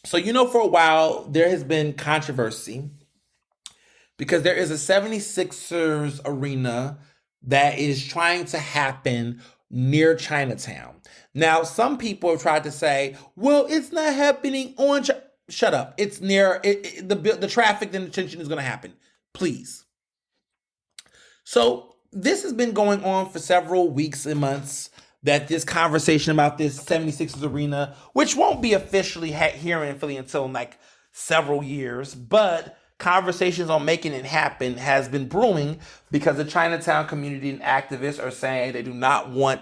So, for a while, there has been controversy because there is a 76ers arena that is trying to happen near Chinatown. Now, some people have tried to say, well, it's not happening on Shut up. It's near the traffic and the tension is going to happen. Please. So this has been going on for several weeks and months, that this conversation about this 76ers arena, which won't be officially here in Philly until like several years, but conversations on making it happen has been brewing because the Chinatown community and activists are saying they do not want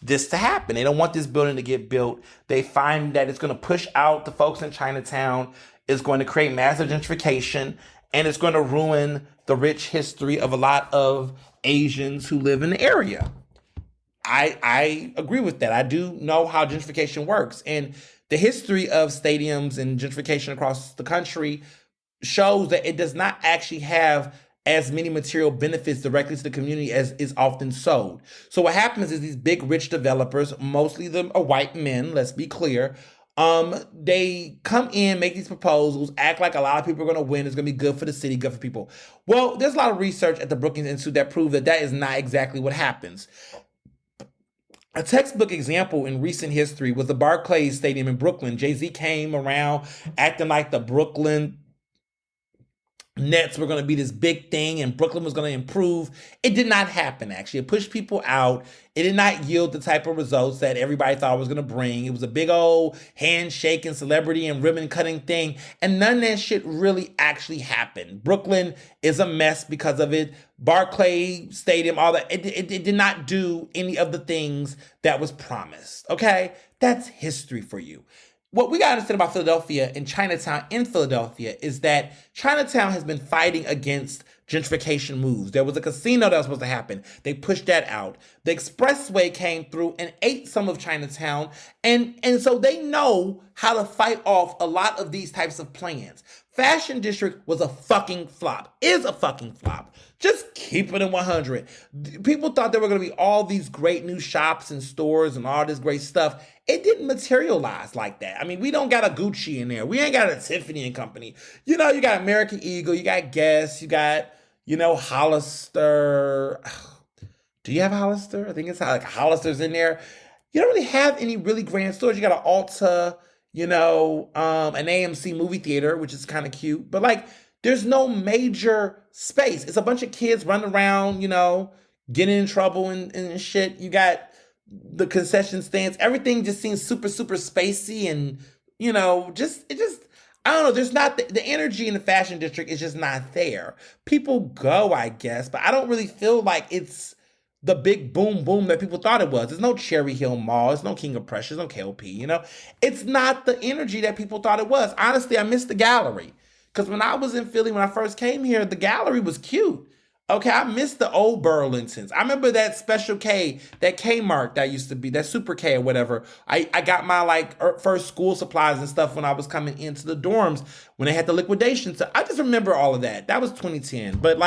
this to happen. They don't want this building to get built. They find that it's going to push out the folks in Chinatown. It's going to create massive gentrification, and it's going to ruin the rich history of a lot of Asians who live in the area. I agree with that. I do know how gentrification works, and the history of stadiums and gentrification across the country shows that it does not actually have as many material benefits directly to the community as is often sold. So what happens is these big rich developers, mostly them are white men, let's be clear, they come in, make these proposals, act like a lot of people are going to win, it's going to be good for the city, good for people. Well, there's a lot of research at the Brookings Institute that prove that is not exactly what happens. A textbook example in recent history was the Barclays Stadium in Brooklyn. Jay-Z came around acting like the Brooklyn Nets were going to be this big thing and Brooklyn was going to improve. It did not happen, actually. It pushed people out. It did not yield the type of results that everybody thought it was going to bring. It was a big old handshake and celebrity and ribbon cutting thing, and none of that shit really actually happened. Brooklyn is a mess because of it. Barclay Stadium, all that, it did not do any of the things that was promised, okay? That's history for you. What we got to understand about Philadelphia and Chinatown in Philadelphia is that Chinatown has been fighting against gentrification moves. There was a casino that was supposed to happen. They pushed that out. The expressway came through and ate some of Chinatown. And so they know how to fight off a lot of these types of plans. Fashion District was a fucking flop. Is a fucking flop. Just keep it in 100. People thought there were going to be all these great new shops and stores and all this great stuff. It didn't materialize like that. I mean, we don't got a Gucci in there. We ain't got a Tiffany and Company. You know, you got American Eagle, you got Guess, you got, Hollister. Do you have Hollister? I think it's like Hollister's in there. You don't really have any really grand stores. You got an Ulta, an AMC movie theater, which is kind of cute. But like, there's no major space. It's a bunch of kids running around, getting in trouble and shit. You got the concession stands. Everything just seems super, super spacey and, I don't know. There's not the energy in the fashion district is just not there. People go, I guess, but I don't really feel like it's the big boom boom that people thought it was. There's no Cherry Hill Mall. There's no King of Prussia. There's no KOP. It's not the energy that people thought it was. Honestly, I miss the gallery because when I was in Philly, when I first came here, the gallery was cute. Okay, I miss the old Burlingtons. I remember that Special K, that Kmart that used to be, that Super K or whatever. I got my first school supplies and stuff when I was coming into the dorms when they had the liquidation. So I just remember all of that. That was 2010. But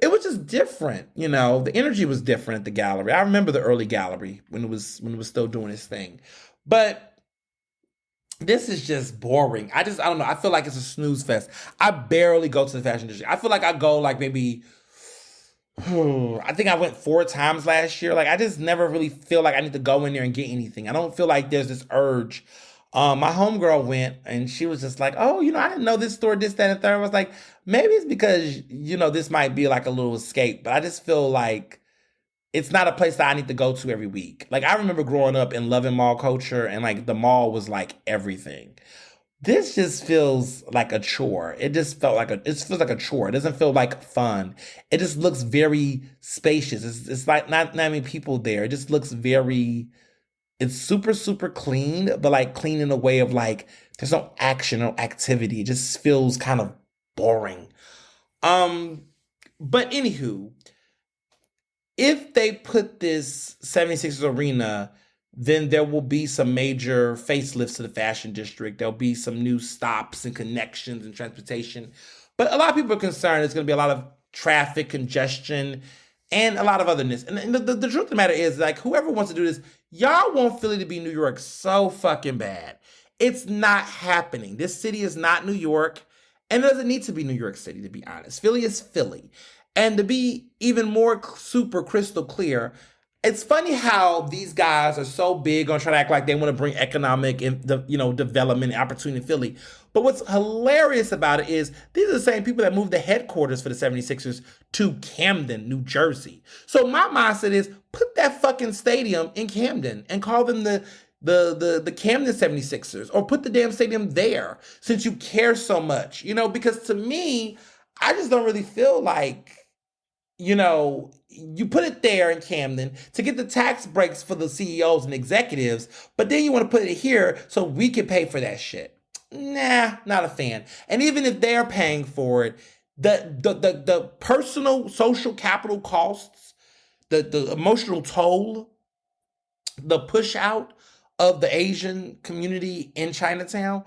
it was just different, the energy was different at the gallery. I remember the early gallery when it was still doing its thing. But this is just boring. I don't know. I feel like it's a snooze fest. I barely go to the fashion district. I feel like I go maybe I think I went 4 times last year. I just never really feel like I need to go in there and get anything. I don't feel like there's this urge. My homegirl went and she was just like, oh, I didn't know this store, this, that, and third. I was like, maybe it's because, this might be like a little escape, but I just feel like it's not a place that I need to go to every week. I remember growing up and loving mall culture and the mall was everything. This just feels like a chore. It just it feels like a chore. It doesn't feel like fun. It just looks very spacious. It's like not many people there. It just looks it's super, super clean, but clean in a way of there's no action or activity. It just feels kind of boring. But anywho, if they put this 76ers arena, then there will be some major facelifts to the fashion district. There'll be some new stops and connections and transportation. But a lot of people are concerned there's going to be a lot of traffic congestion and a lot of otherness. And the truth of the matter is, whoever wants to do this, y'all want Philly to be New York so fucking bad. It's not happening. This city is not New York, and it doesn't need to be New York City, to be honest. Philly is Philly. And to be even more super crystal clear, it's funny how these guys are so big on trying to act like they want to bring economic and development and opportunity in Philly. But what's hilarious about it is these are the same people that moved the headquarters for the 76ers to Camden, New Jersey. So my mindset is put that fucking stadium in Camden and call them the Camden 76ers, or put the damn stadium there since you care so much. Because to me, I just don't really feel like you put it there in Camden to get the tax breaks for the CEOs and executives, but then you want to put it here so we can pay for that shit. Nah, not a fan. And even if they're paying for it, the personal social capital costs, the emotional toll, the push out of the Asian community in Chinatown,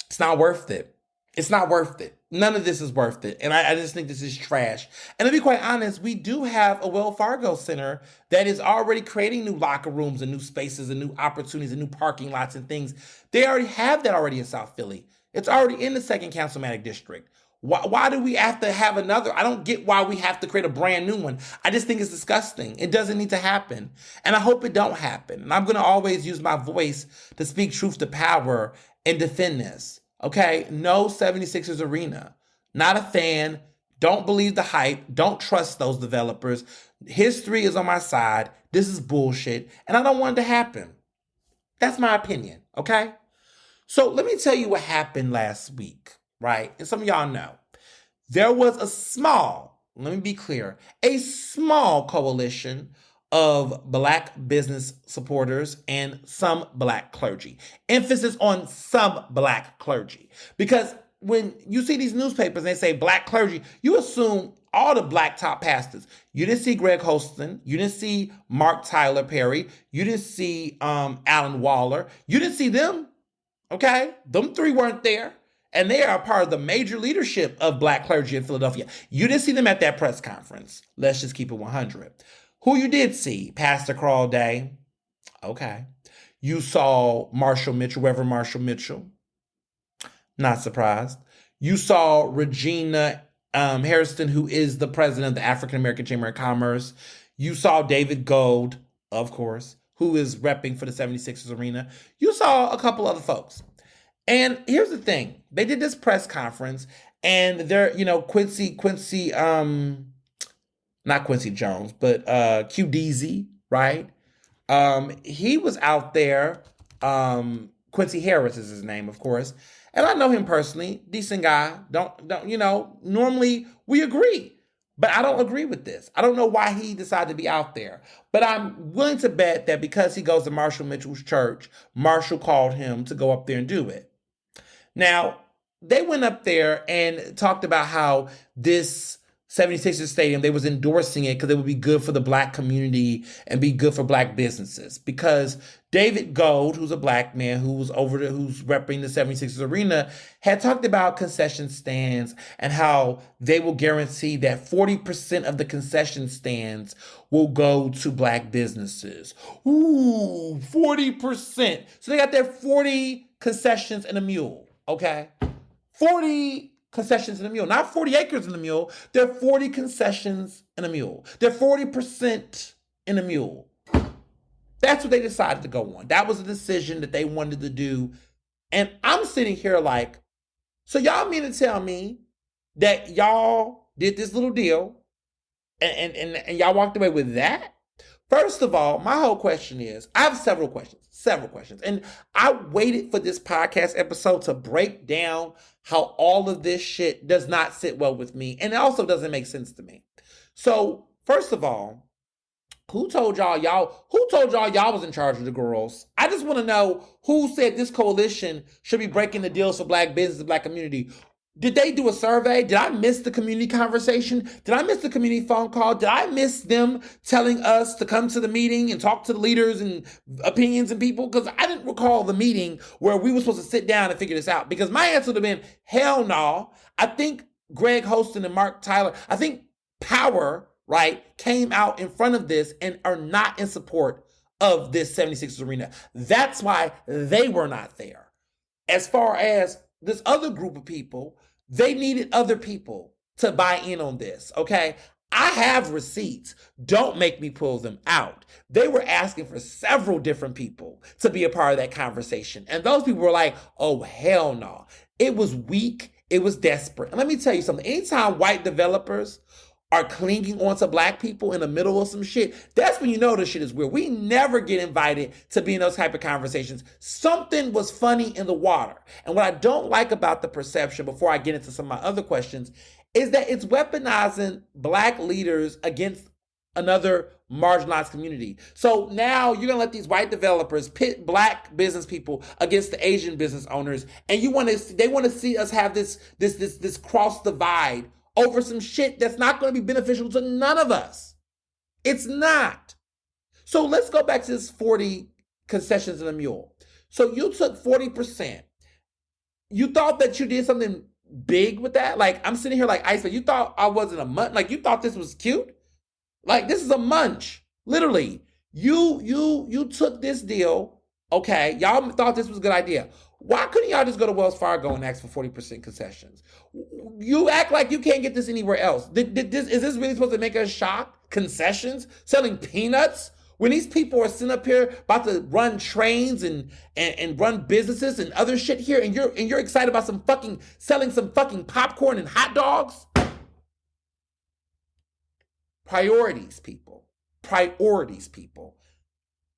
it's not worth it. It's not worth it. None of this is worth it. And I just think this is trash. And to be quite honest, we do have a Wells Fargo Center that is already creating new locker rooms and new spaces and new opportunities and new parking lots and things. They already have that already in South Philly. It's already in the 2nd Councilmanic District. Why do we have to have another? I don't get why we have to create a brand new one. I just think it's disgusting. It doesn't need to happen. And I hope it don't happen. And I'm going to always use my voice to speak truth to power and defend this. Okay, no 76ers arena. Not a fan. Don't believe the hype. Don't trust those developers. History is on my side. This is bullshit. And I don't want it to happen. That's my opinion, okay? So let me tell you what happened last week, right? And some of y'all know. There was let me be clear, a small coalition of Black business supporters and some Black clergy. Emphasis on some Black clergy. Because when you see these newspapers and they say Black clergy, you assume all the Black top pastors. You didn't see Greg Holston. You didn't see Mark Tyler Perry. You didn't see Alan Waller. You didn't see them, okay? Them 3 weren't there. And they are part of the major leadership of Black clergy in Philadelphia. You didn't see them at that press conference. Let's just keep it 100. Who you did see? Pastor Carl Day. Okay. You saw Marshall Mitchell, Reverend Marshall Mitchell. Not surprised. You saw Regina Harrison, who is the president of the African American Chamber of Commerce. You saw David Gold, of course, who is repping for the 76ers arena. You saw a couple other folks. And here's the thing. They did this press conference and they're, Quincy, not Quincy Jones, but QDZ, right? He was out there. Quincy Harris is his name, of course. And I know him personally, decent guy. Don't normally we agree. But I don't agree with this. I don't know why he decided to be out there. But I'm willing to bet that because he goes to Marshall Mitchell's church, Marshall called him to go up there and do it. Now, they went up there and talked about how this 76ers stadium, they was endorsing it because it would be good for the black community and be good for black businesses. Because David Gold, who's a black man who's repping the 76ers arena, had talked about concession stands and how they will guarantee that 40% of the concession stands will go to black businesses. Ooh, 40%. So they got their 40 concessions and a mule, okay? 40 concessions in a mule, not 40 acres in a mule. They're 40 concessions in a mule. They're 40% in a mule. That's what they decided to go on. That was a decision that they wanted to do. And I'm sitting here like, so y'all mean to tell me that y'all did this little deal and y'all walked away with that? First of all, my whole question is, I have several questions. And I waited for this podcast episode to break down how all of this shit does not sit well with me. And it also doesn't make sense to me. So, first of all, who told y'all was in charge of the girls? I just want to know who said this coalition should be breaking the deals for black business and black community. Did they do a survey? Did I miss the community conversation? Did I miss the community phone call? Did I miss them telling us to come to the meeting and talk to the leaders and opinions and people? Because I didn't recall the meeting where we were supposed to sit down and figure this out. Because my answer would have been, hell no. I think Greg Hostin and Mark Tyler, I think Power, right, came out in front of this and are not in support of this 76ers arena. That's why they were not there. As far as this other group of people, they needed other people to buy in on this, okay? I have receipts. Don't make me pull them out. They were asking for several different people to be a part of that conversation. And those people were like, oh, hell no. It was weak. It was desperate. And let me tell you something. Anytime white developers are clinging onto black people in the middle of some shit, that's when you know this shit is weird. We never get invited to be in those type of conversations. Something was funny in the water. And what I don't like about the perception, before I get into some of my other questions, is that it's weaponizing black leaders against another marginalized community. So now you're gonna let these white developers pit black business people against the Asian business owners, and they want to see us have this cross divide over some shit that's not going to be beneficial to none of us. It's not. So let's go back to this 40 concessions in a mule. So you took 40%. You thought that you did something big with that? Like, I'm sitting here like Iceman. You thought I wasn't a munch? Like, you thought this was cute? Like, this is a munch. Literally. You took this deal, okay? Y'all thought this was a good idea. Why couldn't y'all just go to Wells Fargo and ask for 40% concessions? You act like you can't get this anywhere else. Is this really supposed to make us shocked? Concessions? Selling peanuts? When these people are sitting up here about to run trains and run businesses and other shit here, and you're excited about selling some fucking popcorn and hot dogs? Priorities, people. Priorities, people.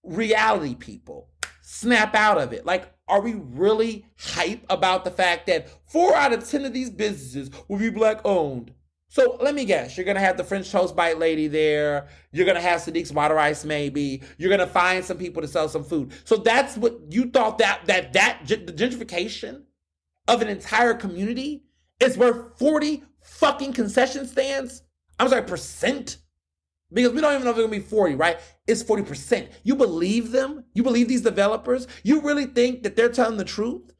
Reality, people. Snap out of it. Like, are we really hype about the fact that 4 out of 10 of these businesses will be black owned? So let me guess, you're going to have the French toast bite lady there. You're going to have Sadiq's water ice maybe. You're going to find some people to sell some food. So that's what you thought the gentrification of an entire community is worth 40 fucking concession stands? I'm sorry, percent? Because we don't even know if it's going to be 40, right? It's 40%. You believe them? You believe these developers? You really think that they're telling the truth?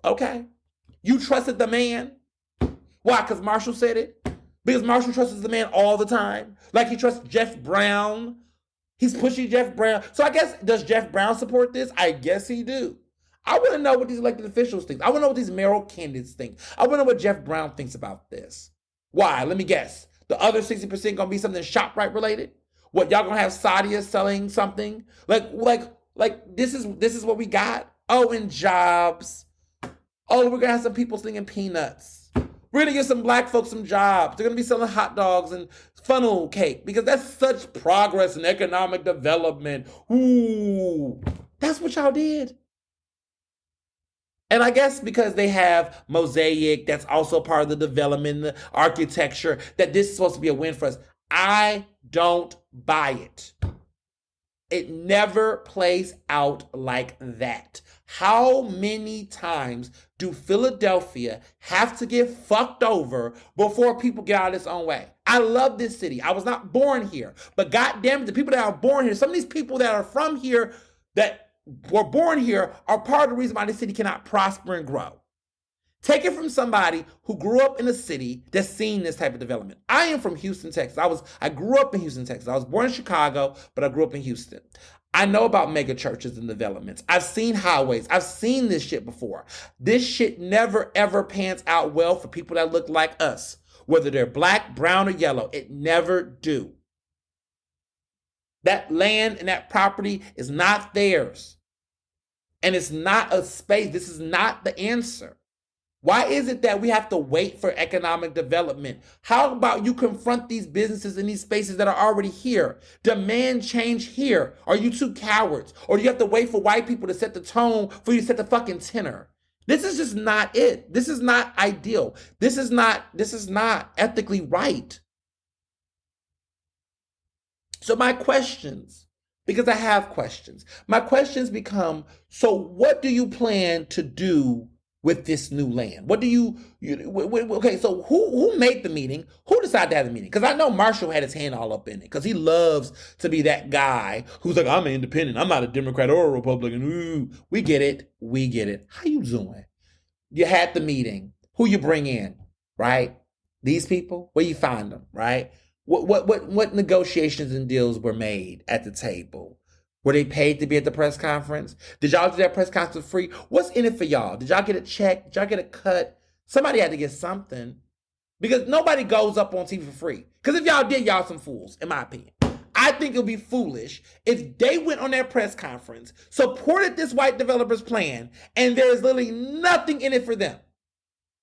Okay. You trusted the man? Why? Because Marshall said it? Because Marshall trusts the man all the time? Like he trusts Jeff Brown? He's pushing Jeff Brown. So I guess, does Jeff Brown support this? I guess he do. I want to know what these elected officials think. I want to know what these mayoral candidates think. I want to know what Jeff Brown thinks about this. Why? Let me guess. The other 60% gonna be something ShopRite related? What, y'all gonna have Sadia selling something? Like this is what we got? Oh, and jobs. Oh, we're gonna have some people slinging peanuts. We're gonna give some black folks some jobs. They're gonna be selling hot dogs and funnel cake because that's such progress and economic development. Ooh, that's what y'all did. And I guess because they have mosaic, that's also part of the development, the architecture, that this is supposed to be a win for us. I don't buy it. It never plays out like that. How many times do Philadelphia have to get fucked over before people get out of its own way? I love this city. I was not born here. But goddamn it, the people that are born here, some of these people that are from here that were born here are part of the reason why this city cannot prosper and grow. Take it from somebody who grew up in a city that's seen this type of development. I am from Houston, Texas. I grew up in Houston, Texas. I was born in Chicago, but I grew up in Houston. I know about mega churches and developments. I've seen highways. I've seen this shit before. This shit never ever pans out well for people that look like us, whether they're black, brown, or yellow. It never do. That land and that property is not theirs. And it's not a space. This is not the answer. Why is it that we have to wait for economic development? How about you confront these businesses in these spaces that are already here? Demand change here. Are you two cowards? Or do you have to wait for white people to set the tone for you to set the fucking tenor? This is just not it. This is not ideal. This is not ethically right. So my questions, because I have questions, my questions become, so what do you plan to do with this new land? What do you okay, so who made the meeting? Who decided to have the meeting? Because I know Marshall had his hand all up in it because he loves to be that guy who's like, I'm an independent. I'm not a Democrat or a Republican. Ooh, we get it. We get it. How you doing? You had the meeting. Who you bring in, right? These people, where you find them, right? What negotiations and deals were made at the table? Were they paid to be at the press conference? Did y'all do that press conference free? What's in it for y'all? Did y'all get a check? Did y'all get a cut? Somebody had to get something. Because nobody goes up on TV for free. Because if y'all did, y'all some fools, in my opinion. I think it would be foolish if they went on their press conference, supported this white developer's plan, and there's literally nothing in it for them.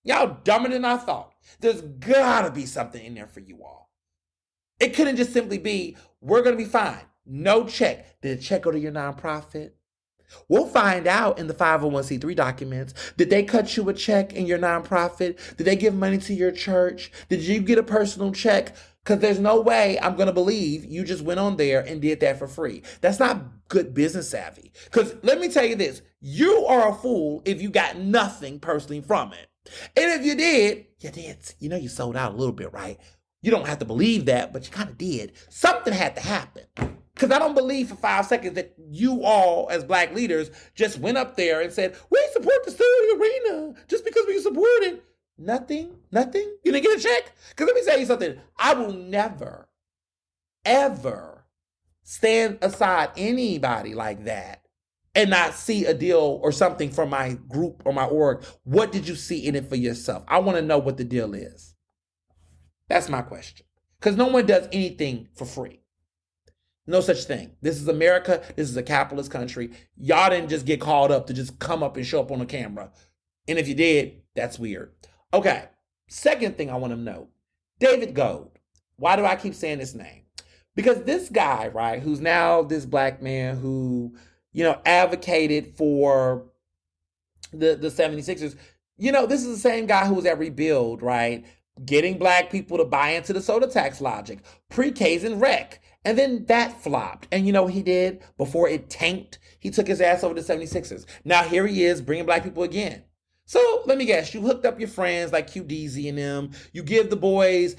Y'all dumber than I thought. There's gotta be something in there for you all. It couldn't just simply be, we're gonna be fine. No check. Did the check go to your nonprofit? We'll find out in the 501c3 documents. Did they cut you a check in your nonprofit? Did they give money to your church? Did you get a personal check? Because there's no way I'm going to believe you just went on there and did that for free. That's not good business savvy. Because let me tell you this. You are a fool if you got nothing personally from it. And if you did, you know you sold out a little bit, right? You don't have to believe that, but you kind of did. Something had to happen. Because I don't believe for 5 seconds that you all, as black leaders, just went up there and said, we support the Studio Arena just because we support it. Nothing? You didn't get a check? Because let me tell you something. I will never, ever stand aside anybody like that and not see a deal or something from my group or my org. What did you see in it for yourself? I want to know what the deal is. That's my question. Because no one does anything for free. No such thing. This is America. This is a capitalist country. Y'all didn't just get called up to just come up and show up on the camera. And if you did, that's weird. Okay. Second thing I want to know. David Gold. Why do I keep saying this name? Because this guy, right, who's now this black man who, advocated for the 76ers, this is the same guy who was at Rebuild, right? Getting black people to buy into the soda tax logic. Pre-Ks and rec. And then that flopped. And you know what he did before it tanked? He took his ass over to 76ers. Now here he is bringing black people again. So let me guess, you hooked up your friends like QDZ and them. You give the boys,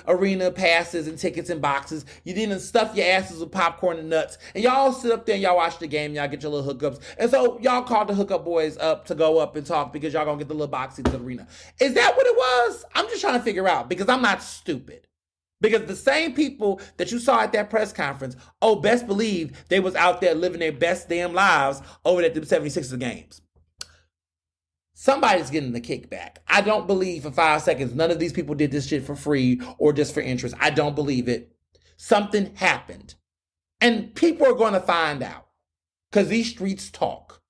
arena passes and tickets and boxes. You didn't stuff your asses with popcorn and nuts. And y'all sit up there and y'all watch the game. Y'all get your little hookups. And so y'all called the hookup boys up to go up and talk because y'all gonna get the little boxes to the arena. Is that what it was? I'm just trying to figure out because I'm not stupid. Because the same people that you saw at that press conference, best believe they was out there living their best damn lives over at the 76ers games. Somebody's getting the kickback. I don't believe for 5 seconds none of these people did this shit for free or just for interest. I don't believe it. Something happened. And people are going to find out because these streets talk.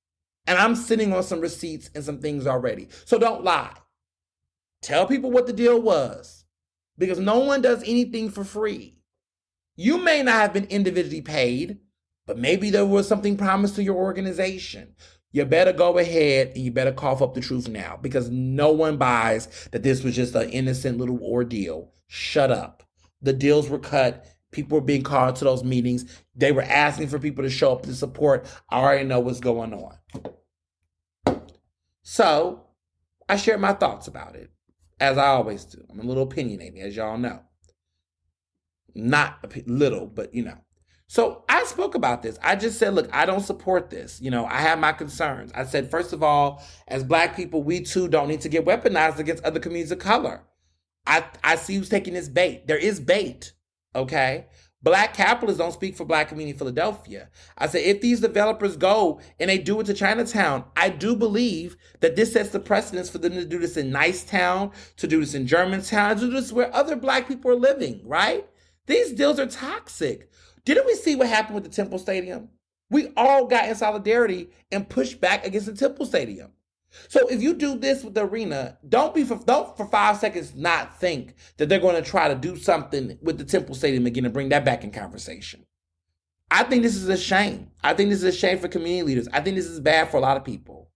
And I'm sitting on some receipts and some things already. So don't lie. Tell people what the deal was because no one does anything for free. You may not have been individually paid, but maybe there was something promised to your organization. You better go ahead and you better cough up the truth now because no one buys that this was just an innocent little ordeal. Shut up. The deals were cut. People were being called to those meetings. They were asking for people to show up to support. I already know what's going on. So I shared my thoughts about it, as I always do. I'm a little opinionated, as y'all know. Not little, but you know. So I spoke about this. I just said, look, I don't support this. You know, I have my concerns. I said, first of all, as Black people, we too don't need to get weaponized against other communities of color. I see who's taking this bait. There is bait, okay? Black capitalists don't speak for Black community in Philadelphia. I said, if these developers go and they do it to Chinatown, I do believe that this sets the precedence for them to do this in Nicetown, to do this in Germantown, to do this where other Black people are living, right? These deals are toxic. Didn't we see what happened with the Temple Stadium? We all got in solidarity and pushed back against the Temple Stadium. So if you do this with the arena, don't for 5 seconds not think that they're going to try to do something with the Temple Stadium again and bring that back in conversation. I think this is a shame. I think this is a shame for community leaders. I think this is bad for a lot of people.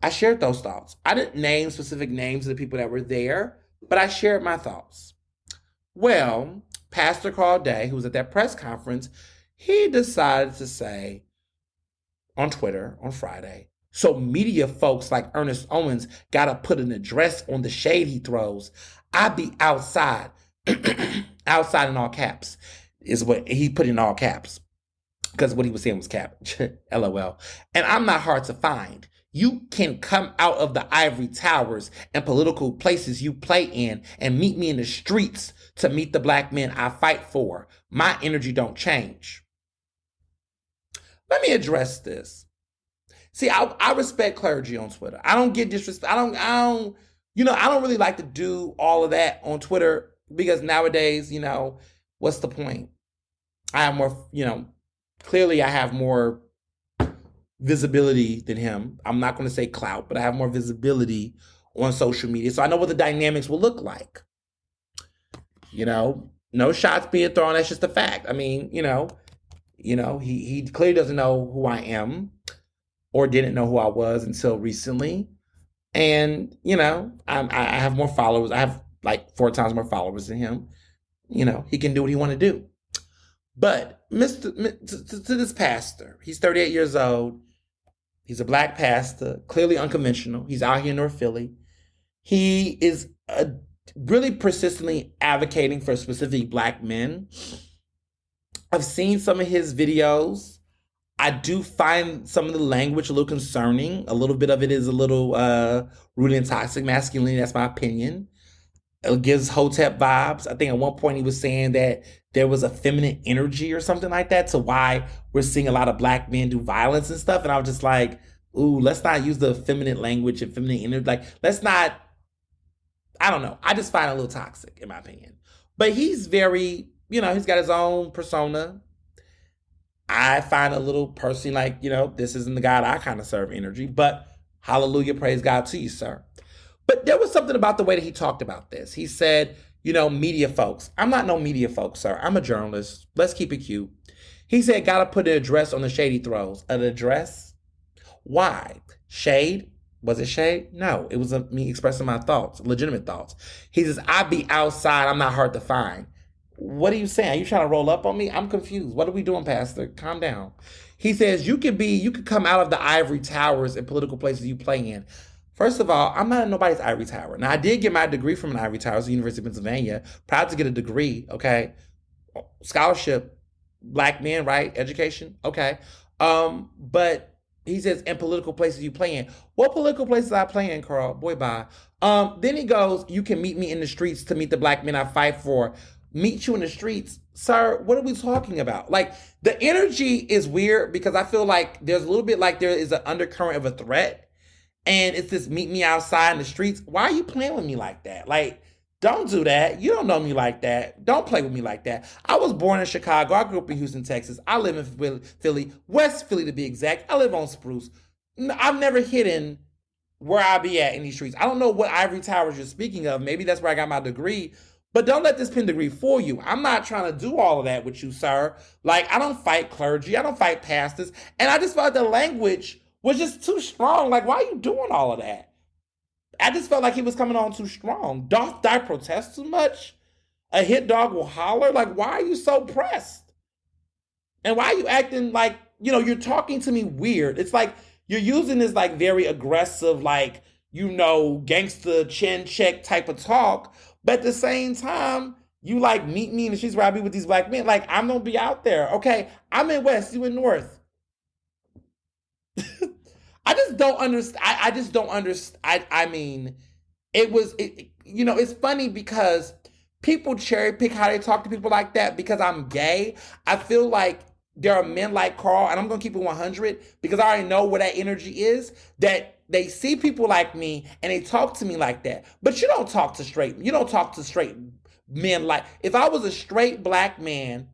I shared those thoughts. I didn't name specific names of the people that were there, but I shared my thoughts. Well, Pastor Carl Day, who was at that press conference, he decided to say on Twitter on Friday, so media folks like Ernest Owens got to put an address on the shade he throws. I be outside, outside in all caps, is what he put in all caps. Because what he was saying was cap, LOL. And I'm not hard to find. You can come out of the ivory towers and political places you play in and meet me in the streets to meet the Black men I fight for. My energy don't change. Let me address this. See, I respect clergy on Twitter. I don't get disrespect. I don't really like to do all of that on Twitter because nowadays, what's the point? I have more, clearly I have more visibility than him. I'm not going to say clout, but I have more visibility on social media. So I know what the dynamics will look like. No shots being thrown. That's just a fact. I mean, he clearly doesn't know who I am or didn't know who I was until recently. And, I have more followers. I have like 4 times more followers than him. He can do what he want to do. But to this pastor, he's 38 years old. He's a Black pastor, clearly unconventional. He's out here in North Philly. He is really persistently advocating for specific Black men. I've seen some of his videos. I do find some of the language a little concerning. A little bit of it is a little rooted in toxic masculinity. That's my opinion. It gives Hotep vibes. I think at one point he was saying that there was a feminine energy or something like that to why we're seeing a lot of Black men do violence and stuff. And I was just like, ooh, let's not use the feminine language and feminine energy. Like, let's not, I don't know. I just find it a little toxic in my opinion. But he's very, he's got his own persona. I find a little personally like, this isn't the God I kind of serve energy. But hallelujah, praise God to you, sir. But there was something about the way that he talked about this. He said, media folks. I'm not no media folks, sir. I'm a journalist. Let's keep it cute. He said, gotta put an address on the shade he throws. An address? Why? Shade? Was it shade? No, it was me expressing my thoughts, legitimate thoughts. He says, I be outside. I'm not hard to find. What are you saying? Are you trying to roll up on me? I'm confused. What are we doing, Pastor? Calm down. He says, you could come out of the ivory towers and political places you play in. First of all, I'm not in nobody's ivory tower. Now, I did get my degree from an ivory tower, the University of Pennsylvania. Proud to get a degree, okay? Scholarship, Black men, right? Education, okay. But he says, in political places you play in. What political places I play in, Carl? Boy, bye. Then he goes, you can meet me in the streets to meet the Black men I fight for. Meet you in the streets. Sir, what are we talking about? Like, the energy is weird because I feel like there's a little bit like there is an undercurrent of a threat. and it's this meet me outside in the streets. Why are you playing with me like that? Like, don't do that. You don't know me like that. Don't play with me like that. I was born in Chicago. I grew up in Houston, Texas. I live in Philly, West Philly to be exact. I live on Spruce. I've never hidden where I be at in these streets. I don't know what ivory towers you're speaking of. Maybe that's where I got my degree. But don't let this pin degree fool you. I'm not trying to do all of that with you, sir. Like, I don't fight clergy. I don't fight pastors. And I just felt the language was just too strong. Like, why are you doing all of that? I just felt like he was coming on too strong. Doth thy protest too much? A hit dog will holler? Like, why are you so pressed? And why are you acting like, you're talking to me weird? It's like you're using this like very aggressive, like, gangster chin check type of talk. But at the same time, you like meet me in the streets where I be with these black men. Like, I'm gonna be out there. Okay, I'm in West, you in North. I just don't understand. I just don't understand. I mean, it's funny because people cherry pick how they talk to people like that because I'm gay. I feel like there are men like Carl, and I'm going to keep it 100 because I already know where that energy is, that they see people like me and they talk to me like that. But you don't talk to straight men like, if I was a straight black man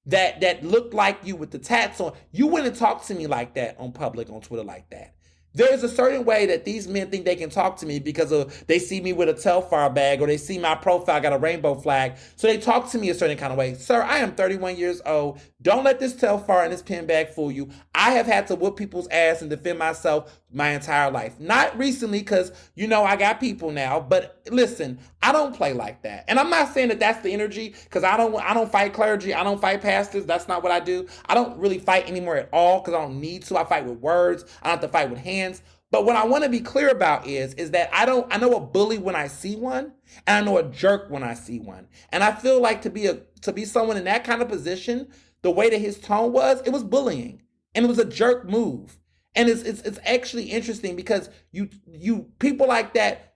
that looked like you with the tats on, you wouldn't talk to me like that on public, on Twitter like that. There's a certain way that these men think they can talk to me because they see me with a Telfar bag or they see my profile got a rainbow flag. So they talk to me a certain kind of way. Sir, I am 31 years old. Don't let this Telfar and this pin bag fool you. I have had to whoop people's ass and defend myself my entire life. Not recently because, I got people now. But listen, I don't play like that. And I'm not saying that that's the energy because I don't fight clergy. I don't fight pastors. That's not what I do. I don't really fight anymore at all because I don't need to. I fight with words. I don't have to fight with hands. But what I want to be clear about is that I know a bully when I see one, and I know a jerk when I see one. And I feel like to be someone in that kind of position, the way that his tone was, it was bullying. And it was a jerk move. And it's actually interesting because you people like that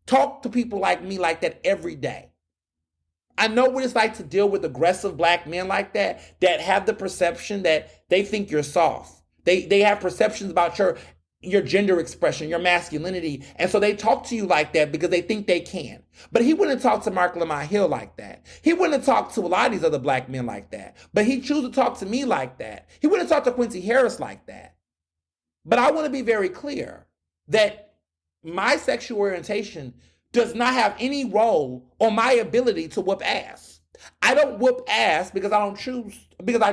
talk to people like me like that every day. I know what it's like to deal with aggressive black men like that have the perception that they think you're soft. They have perceptions about your gender expression, your masculinity. And so they talk to you like that because they think they can. But he wouldn't talk to Mark Lamont Hill like that. He wouldn't talk to a lot of these other black men like that. But he chose to talk to me like that. He wouldn't talk to Quincy Harris like that. But I want to be very clear that my sexual orientation does not have any role on my ability to whoop ass. I don't whoop ass because I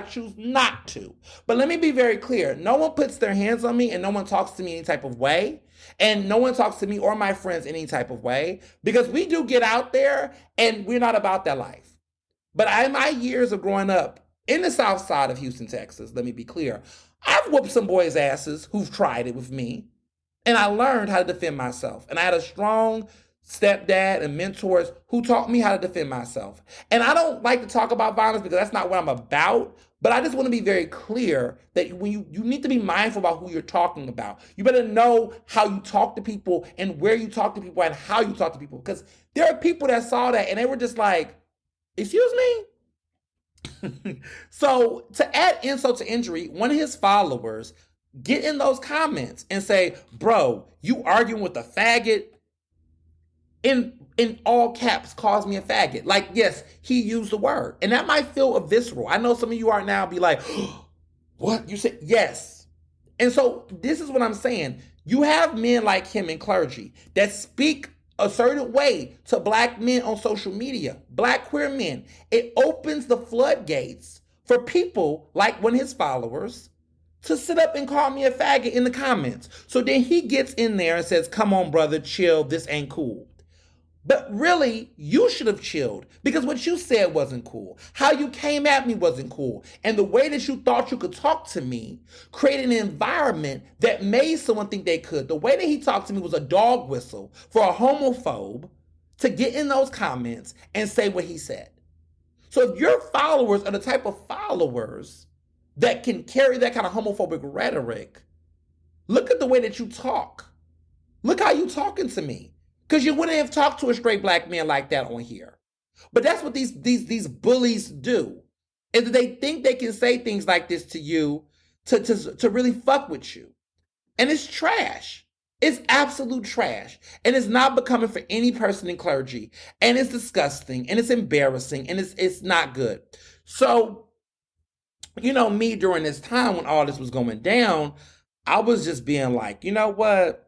choose not to. But let me be very clear. No one puts their hands on me and no one talks to me any type of way. And no one talks to me or my friends any type of way because we do get out there and we're not about that life. But in my years of growing up in the south side of Houston, Texas, let me be clear, I've whooped some boys' asses who've tried it with me. And I learned how to defend myself. And I had a strong stepdad and mentors who taught me how to defend myself. And I don't like to talk about violence because that's not what I'm about. But I just want to be very clear that when you need to be mindful about who you're talking about. You better know how you talk to people and where you talk to people and how you talk to people. Because there are people that saw that and they were just like, excuse me? So to add insult to injury, one of his followers get in those comments and say, bro, you arguing with a faggot? In all caps, calls me a faggot. Like, yes, he used the word. And that might feel visceral. I know some of you are now be like, what? You said yes. And so this is what I'm saying. You have men like him in clergy that speak a certain way to black men on social media, black queer men. It opens the floodgates for people like one of his followers to sit up and call me a faggot in the comments. So then he gets in there and says, come on, brother, chill. This ain't cool. But really, you should have chilled because what you said wasn't cool. How you came at me wasn't cool. And the way that you thought you could talk to me created an environment that made someone think they could. The way that he talked to me was a dog whistle for a homophobe to get in those comments and say what he said. So if your followers are the type of followers that can carry that kind of homophobic rhetoric, look at the way that you talk. Look how you talking to me. Because you wouldn't have talked to a straight black man like that on here. But that's what these bullies do. Is that they think they can say things like this to you to really fuck with you. And it's trash. It's absolute trash. And it's not becoming for any person in clergy. And it's disgusting and it's embarrassing and it's not good. So, me during this time when all this was going down, I was just being like, you know what?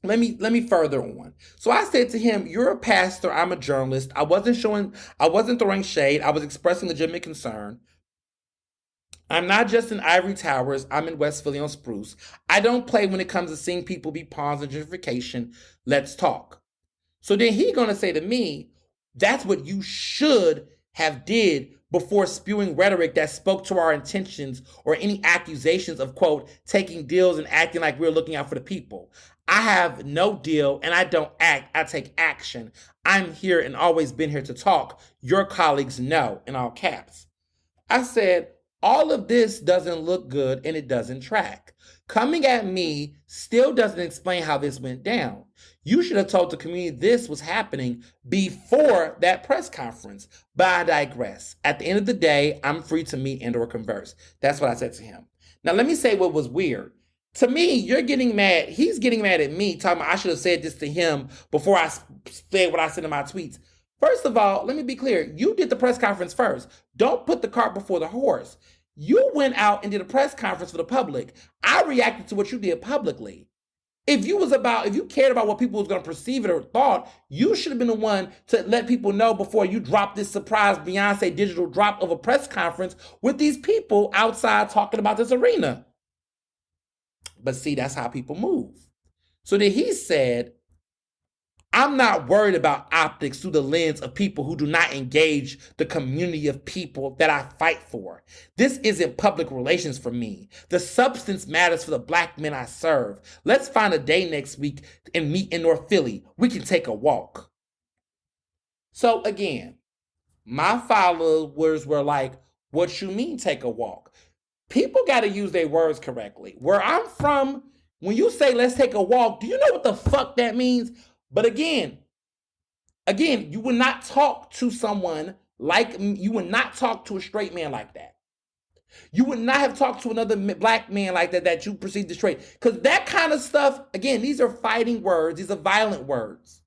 Let me further on. So I said to him, "You're a pastor, I'm a journalist. I wasn't throwing shade, I was expressing legitimate concern. I'm not just in Ivory Towers, I'm in West Philly on Spruce. I don't play when it comes to seeing people be pawns in gentrification. Let's talk." So then he gonna say to me, "That's what you should have did before spewing rhetoric that spoke to our intentions or any accusations of, quote, taking deals and acting like we're looking out for the people. I have no deal and I don't act, I take action. I'm here and always been here to talk. Your colleagues know," in all caps. I said, "All of this doesn't look good and it doesn't track. Coming at me still doesn't explain how this went down. You should have told the community this was happening before that press conference. But I digress. At the end of the day, I'm free to meet and or converse." That's what I said to him. Now, let me say what was weird. To me, you're getting mad. He's getting mad at me, talking about I should have said this to him before I said what I said in my tweets. First of all, let me be clear. You did the press conference first. Don't put the cart before the horse. You went out and did a press conference for the public. I reacted to what you did publicly. If you cared about what people was going to perceive it or thought, you should have been the one to let people know before you dropped this surprise Beyonce digital drop of a press conference with these people outside talking about this arena. But see, that's how people move. So then he said, "I'm not worried about optics through the lens of people who do not engage the community of people that I fight for. This isn't public relations for me. The substance matters for the black men I serve. Let's find a day next week and meet in North Philly. We can take a walk." So again, my followers were like, "What you mean take a walk?" People got to use their words correctly. Where I'm from, when you say let's take a walk, do you know what the fuck that means? But again, you would not talk to someone you would not talk to a straight man like that. You would not have talked to another black man like that you perceive as straight. Because that kind of stuff, again, these are fighting words. These are violent words.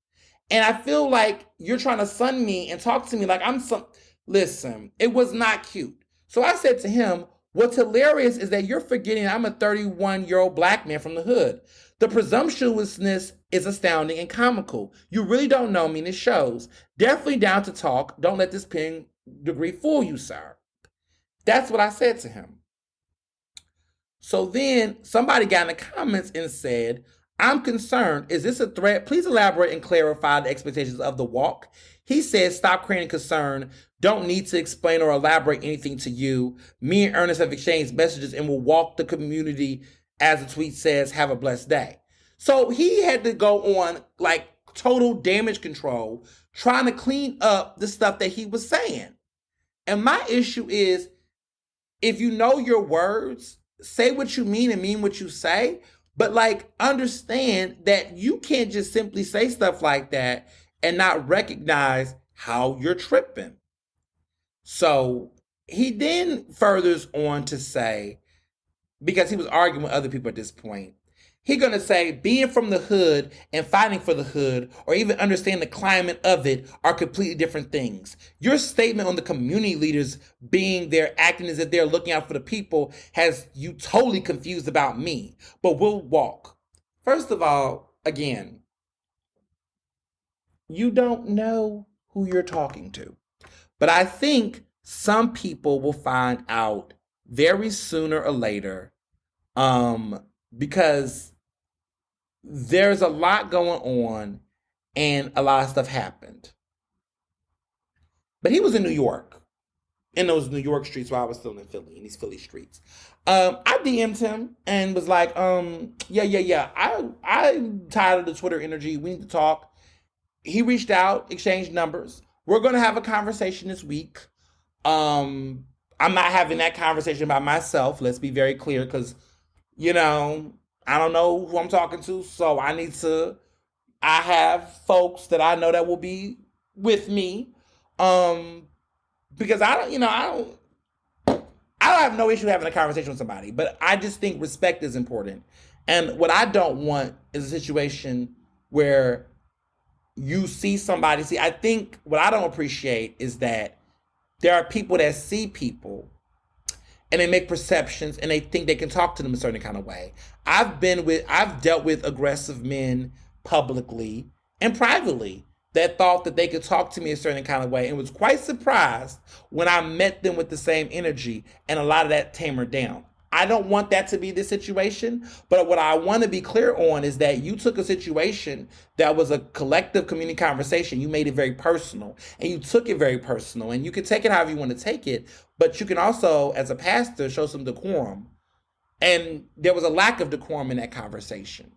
And I feel like you're trying to sun me and talk to me like I'm some... Listen, it was not cute. So I said to him, "What's hilarious is that you're forgetting I'm a 31-year-old black man from the hood. The presumptuousness is astounding and comical. You really don't know me and it shows. Definitely down to talk. Don't let this pen degree fool you, sir." That's what I said to him. So then somebody got in the comments and said, "I'm concerned. Is this a threat? Please elaborate and clarify the expectations of the walk." He said, "Stop creating concern. Don't need to explain or elaborate anything to you. Me and Ernest have exchanged messages and will walk the community, as the tweet says, have a blessed day." So he had to go on like total damage control, trying to clean up the stuff that he was saying. And my issue is, if you know your words, say what you mean and mean what you say, but like understand that you can't just simply say stuff like that and not recognize how you're tripping. So he then furthers on to say, because he was arguing with other people at this point, he's going to say being from the hood and fighting for the hood or even understand the climate of it are completely different things. Your statement on the community leaders being there acting as if they're looking out for the people has you totally confused about me, but we'll walk. First of all, again, you don't know who you're talking to. But I think some people will find out very sooner or later, because there's a lot going on and a lot of stuff happened. But he was in New York, in those New York streets while I was still in Philly, in these Philly streets. I DM'd him and was like, yeah. I'm tired of the Twitter energy. We need to talk. He reached out, exchanged numbers. We're going to have a conversation this week. I'm not having that conversation by myself. Let's be very clear, because, I don't know who I'm talking to. So I have folks that I know that will be with me. Because I don't don't have no issue having a conversation with somebody, but I just think respect is important. And what I don't want is a situation where you see somebody. See, I think what I don't appreciate is that there are people that see people and they make perceptions and they think they can talk to them a certain kind of way. I've dealt with aggressive men publicly and privately that thought that they could talk to me a certain kind of way and was quite surprised when I met them with the same energy, and a lot of that tamered down. I don't want that to be the situation, but what I want to be clear on is that you took a situation that was a collective community conversation. You made it very personal, and you took it very personal, and you can take it however you want to take it, but you can also, as a pastor, show some decorum. And there was a lack of decorum in that conversation.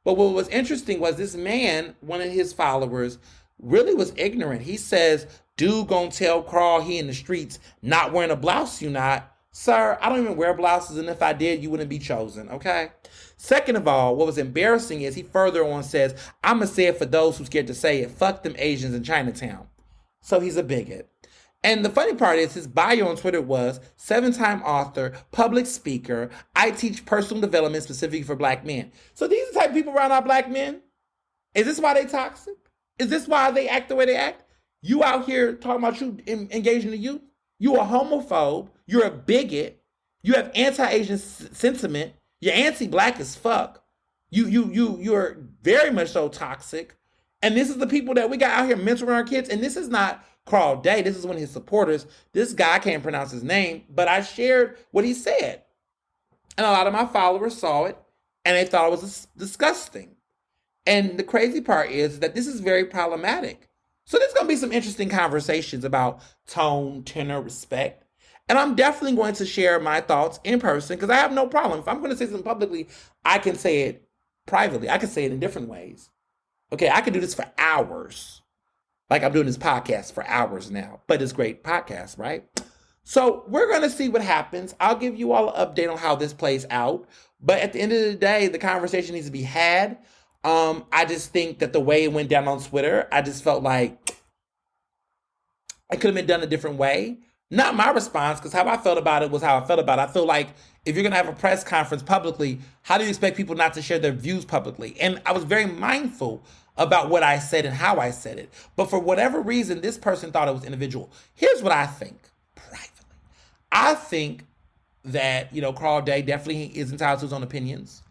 But what was interesting was this man, one of his followers, really was ignorant. He says, dude gonna tell Carl he in the streets not wearing a blouse, you not. Sir, I don't even wear blouses, and if I did, you wouldn't be chosen, okay? Second of all, what was embarrassing is he further on says, I'm going to say it for those who scared to say it. Fuck them Asians in Chinatown. So he's a bigot. And the funny part is his bio on Twitter was 7-time author, public speaker. I teach personal development specifically for black men. So these are the type of people around our black men? Is this why they toxic? Is this why they act the way they act? You out here talking about you engaging the youth? You a homophobe. You're a bigot. You have anti-Asian sentiment. You're anti-black as fuck. You're very much so toxic. And this is the people that we got out here mentoring our kids. And this is not Carl Day. This is one of his supporters. This guy, I can't pronounce his name, but I shared what he said. And a lot of my followers saw it and they thought it was disgusting. And the crazy part is that this is very problematic. So there's going to be some interesting conversations about tone, tenor, respect. And I'm definitely going to share my thoughts in person because I have no problem. If I'm going to say something publicly, I can say it privately. I can say it in different ways. Okay, I can do this for hours. Like I'm doing this podcast for hours now. But it's great podcast, right? So we're going to see what happens. I'll give you all an update on how this plays out. But at the end of the day, the conversation needs to be had. I just think that the way it went down on Twitter, I just felt like it could have been done a different way. Not my response, because how I felt about it was how I felt about it. I feel like if you're going to have a press conference publicly, how do you expect people not to share their views publicly? And I was very mindful about what I said and how I said it. But for whatever reason, this person thought it was individual. Here's what I think privately. I think that, Carl Day definitely is entitled to his own opinions.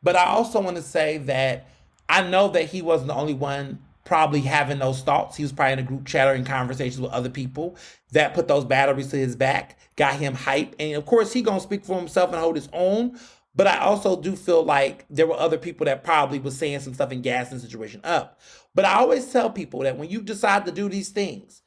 But I also want to say that I know that he wasn't the only one probably having those thoughts. He was probably in a group chat or in conversations with other people that put those batteries to his back, got him hype. And of course, he going to speak for himself and hold his own. But I also do feel like there were other people that probably was saying some stuff and gassing the situation up. But I always tell people that when you decide to do these things,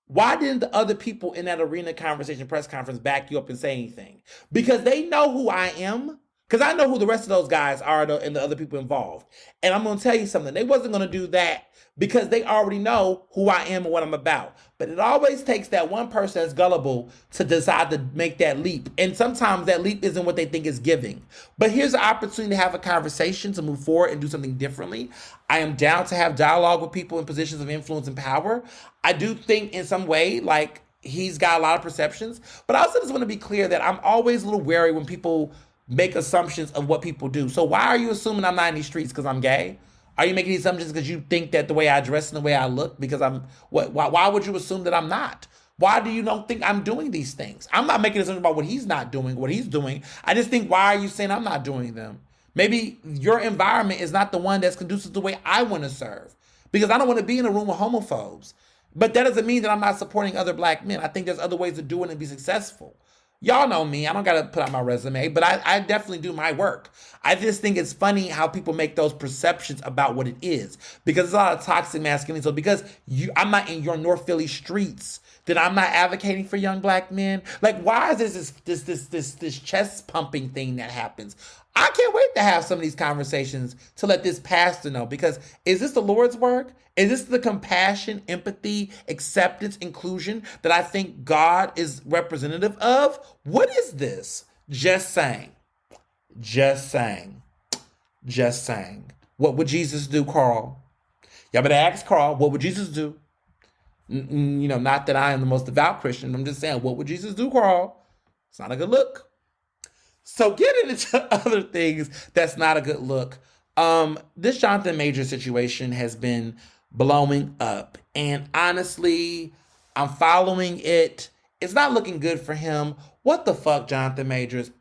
why didn't the other people in that arena conversation press conference back you up and say anything? Because they know who I am. Because I know who the rest of those guys are and the other people involved. And I'm going to tell you something. They wasn't going to do that because they already know who I am and what I'm about. But it always takes that one person that's gullible to decide to make that leap. And sometimes that leap isn't what they think is giving. But here's an opportunity to have a conversation, to move forward and do something differently. I am down to have dialogue with people in positions of influence and power. I do think in some way, like, he's got a lot of perceptions. But I also just want to be clear that I'm always a little wary when people make assumptions of what people do. So why are you assuming I'm not in these streets because I'm gay? Are you making these assumptions because you think that the way I dress and the way I look, because I'm what? Why would you assume that I'm not? Why do you don't think I'm doing these things? I'm not making assumptions about what he's not doing, what he's doing. I just think, why are you saying I'm not doing them? Maybe your environment is not the one that's conducive to the way I want to serve, because I don't want to be in a room with homophobes. But that doesn't mean that I'm not supporting other black men. I think there's other ways to do it and be successful. Y'all know me. I don't got to put out my resume, but I definitely do my work. I just think it's funny how people make those perceptions about what it is, because there's a lot of toxic masculinity. So because I'm not in your North Philly streets, then I'm not advocating for young black men. Like, why is this chest pumping thing that happens? I can't wait to have some of these conversations to let this pastor know, because is this the Lord's work? Is this the compassion, empathy, acceptance, inclusion that I think God is representative of? What is this? Just saying. Just saying. Just saying. What would Jesus do, Carl? Y'all better ask Carl, what would Jesus do? Not that I am the most devout Christian. I'm just saying, what would Jesus do, Carl? It's not a good look. So getting into other things that's not a good look. This Jonathan Major situation has been blowing up. And honestly, I'm following it. It's not looking good for him. What the fuck, Jonathan Majors?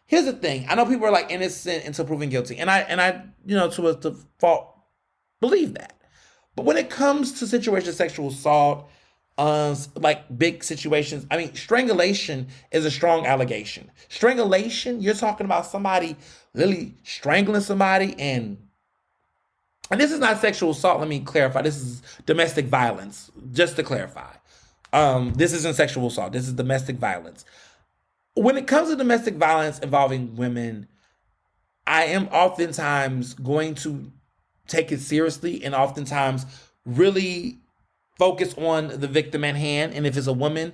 Here's the thing. I know people are like innocent until proven guilty. And I to a fault, believe that. But when it comes to situations of sexual assault, like big situations, I mean, strangulation is a strong allegation. Strangulation, you're talking about somebody literally strangling somebody, and this is not sexual assault. Let me clarify. This is domestic violence. Just to clarify, this isn't sexual assault. This is domestic violence. When it comes to domestic violence involving women, I am oftentimes going to take it seriously and oftentimes really focus on the victim at hand. And if it's a woman,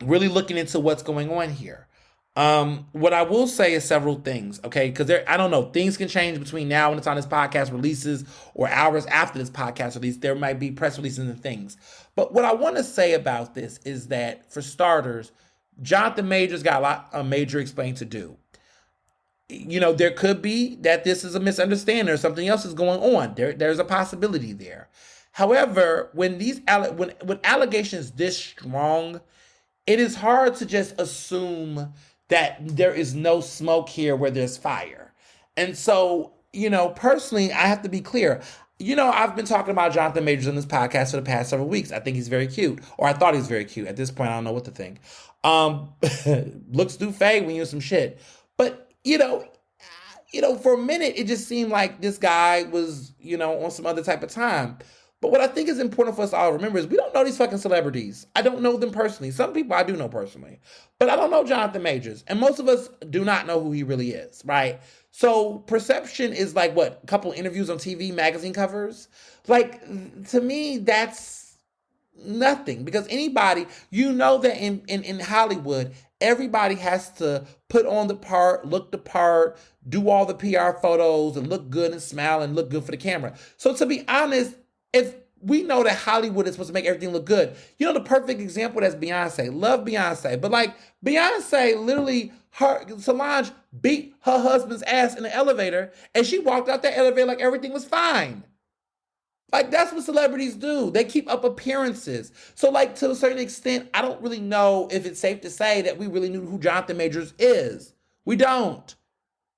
really looking into what's going on here. What I will say is several things, okay? Because I don't know, things can change between now and the time this podcast releases or hours after this podcast release. There might be press releases and things. But what I want to say about this is that, for starters, Jonathan Major's got a major explaining to do. There could be that this is a misunderstanding or something else is going on. There's a possibility there. However, when allegations this strong, it is hard to just assume that there is no smoke here where there's fire. And so, personally, I have to be clear. I've been talking about Jonathan Majors on this podcast for the past several weeks. I think he's very cute, or I thought he was very cute. At this point, I don't know what to think. Looks do fade when you're some shit. But, for a minute, it just seemed like this guy was, on some other type of time. But what I think is important for us all to remember is we don't know these fucking celebrities. I don't know them personally. Some people I do know personally. But I don't know Jonathan Majors. And most of us do not know who he really is, right? So perception is like, what, a couple interviews on TV, magazine covers? Like, to me, that's nothing. Because anybody, that in Hollywood, everybody has to put on the part, look the part, do all the PR photos, and look good and smile and look good for the camera. So to be honest, if we know that Hollywood is supposed to make everything look good, the perfect example, that's Beyonce. Love Beyonce. But like, Beyonce literally, Solange beat her husband's ass in the elevator, and she walked out that elevator like everything was fine. Like, that's what celebrities do. They keep up appearances. So like, to a certain extent, I don't really know if it's safe to say that we really knew who Jonathan Majors is. We don't.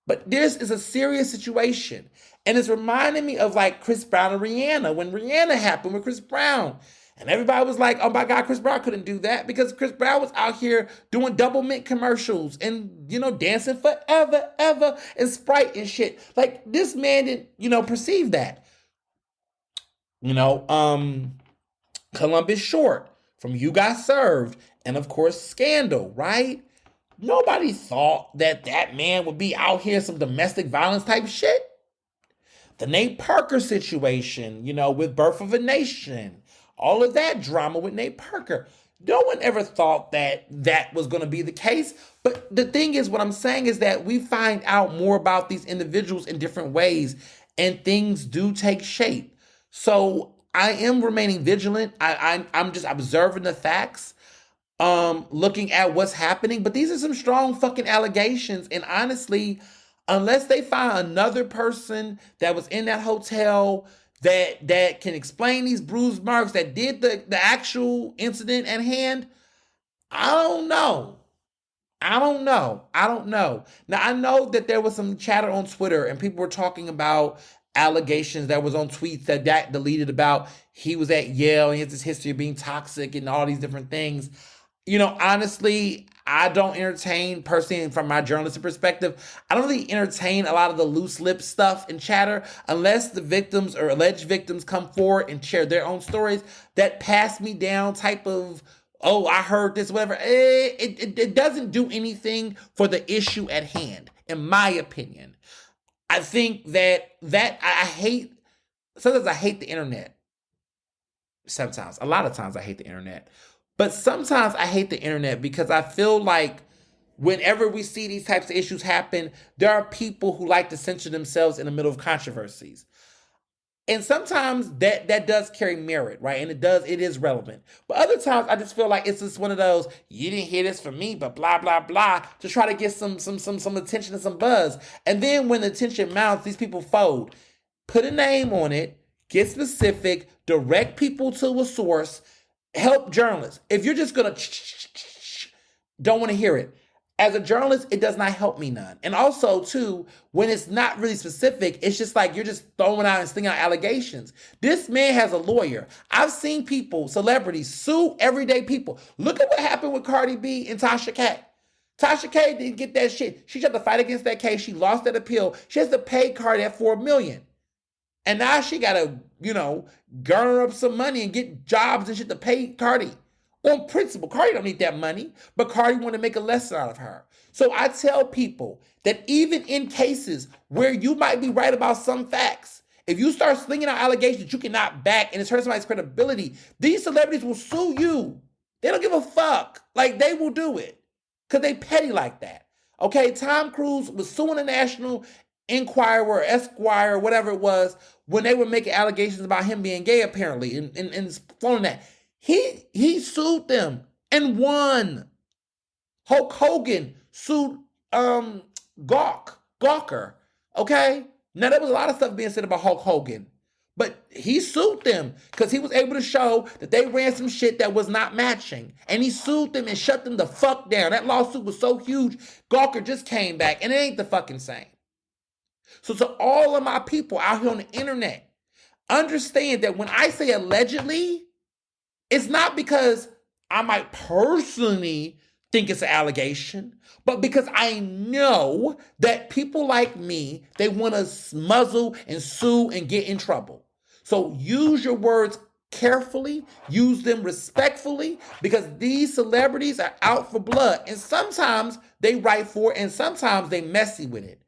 But this is a serious situation. And it's reminding me of like Chris Brown and Rihanna. When Rihanna happened with Chris Brown. And everybody was like, oh my God, Chris Brown couldn't do that because Chris Brown was out here doing double mint commercials and, dancing forever, ever, and Sprite and shit. Like, this man didn't, perceive that. Columbus Short from You Got Served. And of course, Scandal, right? Nobody thought that man would be out here some domestic violence type shit. The Nate Parker situation, with Birth of a Nation, all of that drama with Nate Parker. No one ever thought that was going to be the case. But the thing is, what I'm saying is that we find out more about these individuals in different ways, and things do take shape. So I am remaining vigilant. I'm just observing the facts, looking at what's happening. But these are some strong fucking allegations. And honestly, unless they find another person that was in that hotel that can explain these bruise marks, that did the actual incident at hand, I don't know. Now, I know that there was some chatter on Twitter and people were talking about allegations that was on tweets that deleted about he was at Yale and he has this history of being toxic and all these different things. Honestly, I don't entertain, personally, from my journalistic perspective, I don't really entertain a lot of the loose lip stuff and chatter unless the victims or alleged victims come forward and share their own stories. That pass me down type of, oh, I heard this, whatever. It doesn't do anything for the issue at hand, in my opinion. I think that I hate, sometimes I hate the internet. Sometimes, a lot of times I hate the internet. But sometimes I hate the internet because I feel like whenever we see these types of issues happen, there are people who like to censor themselves in the middle of controversies. And sometimes that does carry merit, right? And it is relevant. But other times I just feel like it's just one of those, you didn't hear this from me, but blah blah blah, to try to get some attention and some buzz. And then when the attention mounts, these people fold. Put a name on it, get specific, direct people to a source, help journalists. If you're just gonna don't want to hear it. As a journalist, it does not help me none. And also, too, when it's not really specific, it's just like you're just throwing out and slinging out allegations. This man has a lawyer. I've seen people, celebrities, sue everyday people. Look at what happened with Cardi B and Tasha K. Tasha K didn't get that shit. She tried to fight against that case. She lost that appeal. She has to pay Cardi that $4 million. And now she got to, garner up some money and get jobs and shit to pay Cardi. On principle, Cardi don't need that money, but Cardi want to make a lesson out of her. So I tell people that even in cases where you might be right about some facts, if you start slinging out allegations you cannot back and it's hurting somebody's credibility, these celebrities will sue you. They don't give a fuck. Like, they will do it because they petty like that. Okay, Tom Cruise was suing the National Enquirer or Esquire or whatever it was when they were making allegations about him being gay, apparently, and following that. He sued them and won. Hulk Hogan sued Gawker. Okay? Now there was a lot of stuff being said about Hulk Hogan, but he sued them because he was able to show that they ran some shit that was not matching. And he sued them and shut them the fuck down. That lawsuit was so huge, Gawker just came back and it ain't the fucking same. So to all of my people out here on the internet, understand that when I say allegedly, it's not because I might personally think it's an allegation, but because I know that people like me, they want to muzzle and sue and get in trouble. So use your words carefully, use them respectfully, because these celebrities are out for blood. And sometimes they write for it, and sometimes they messy with it.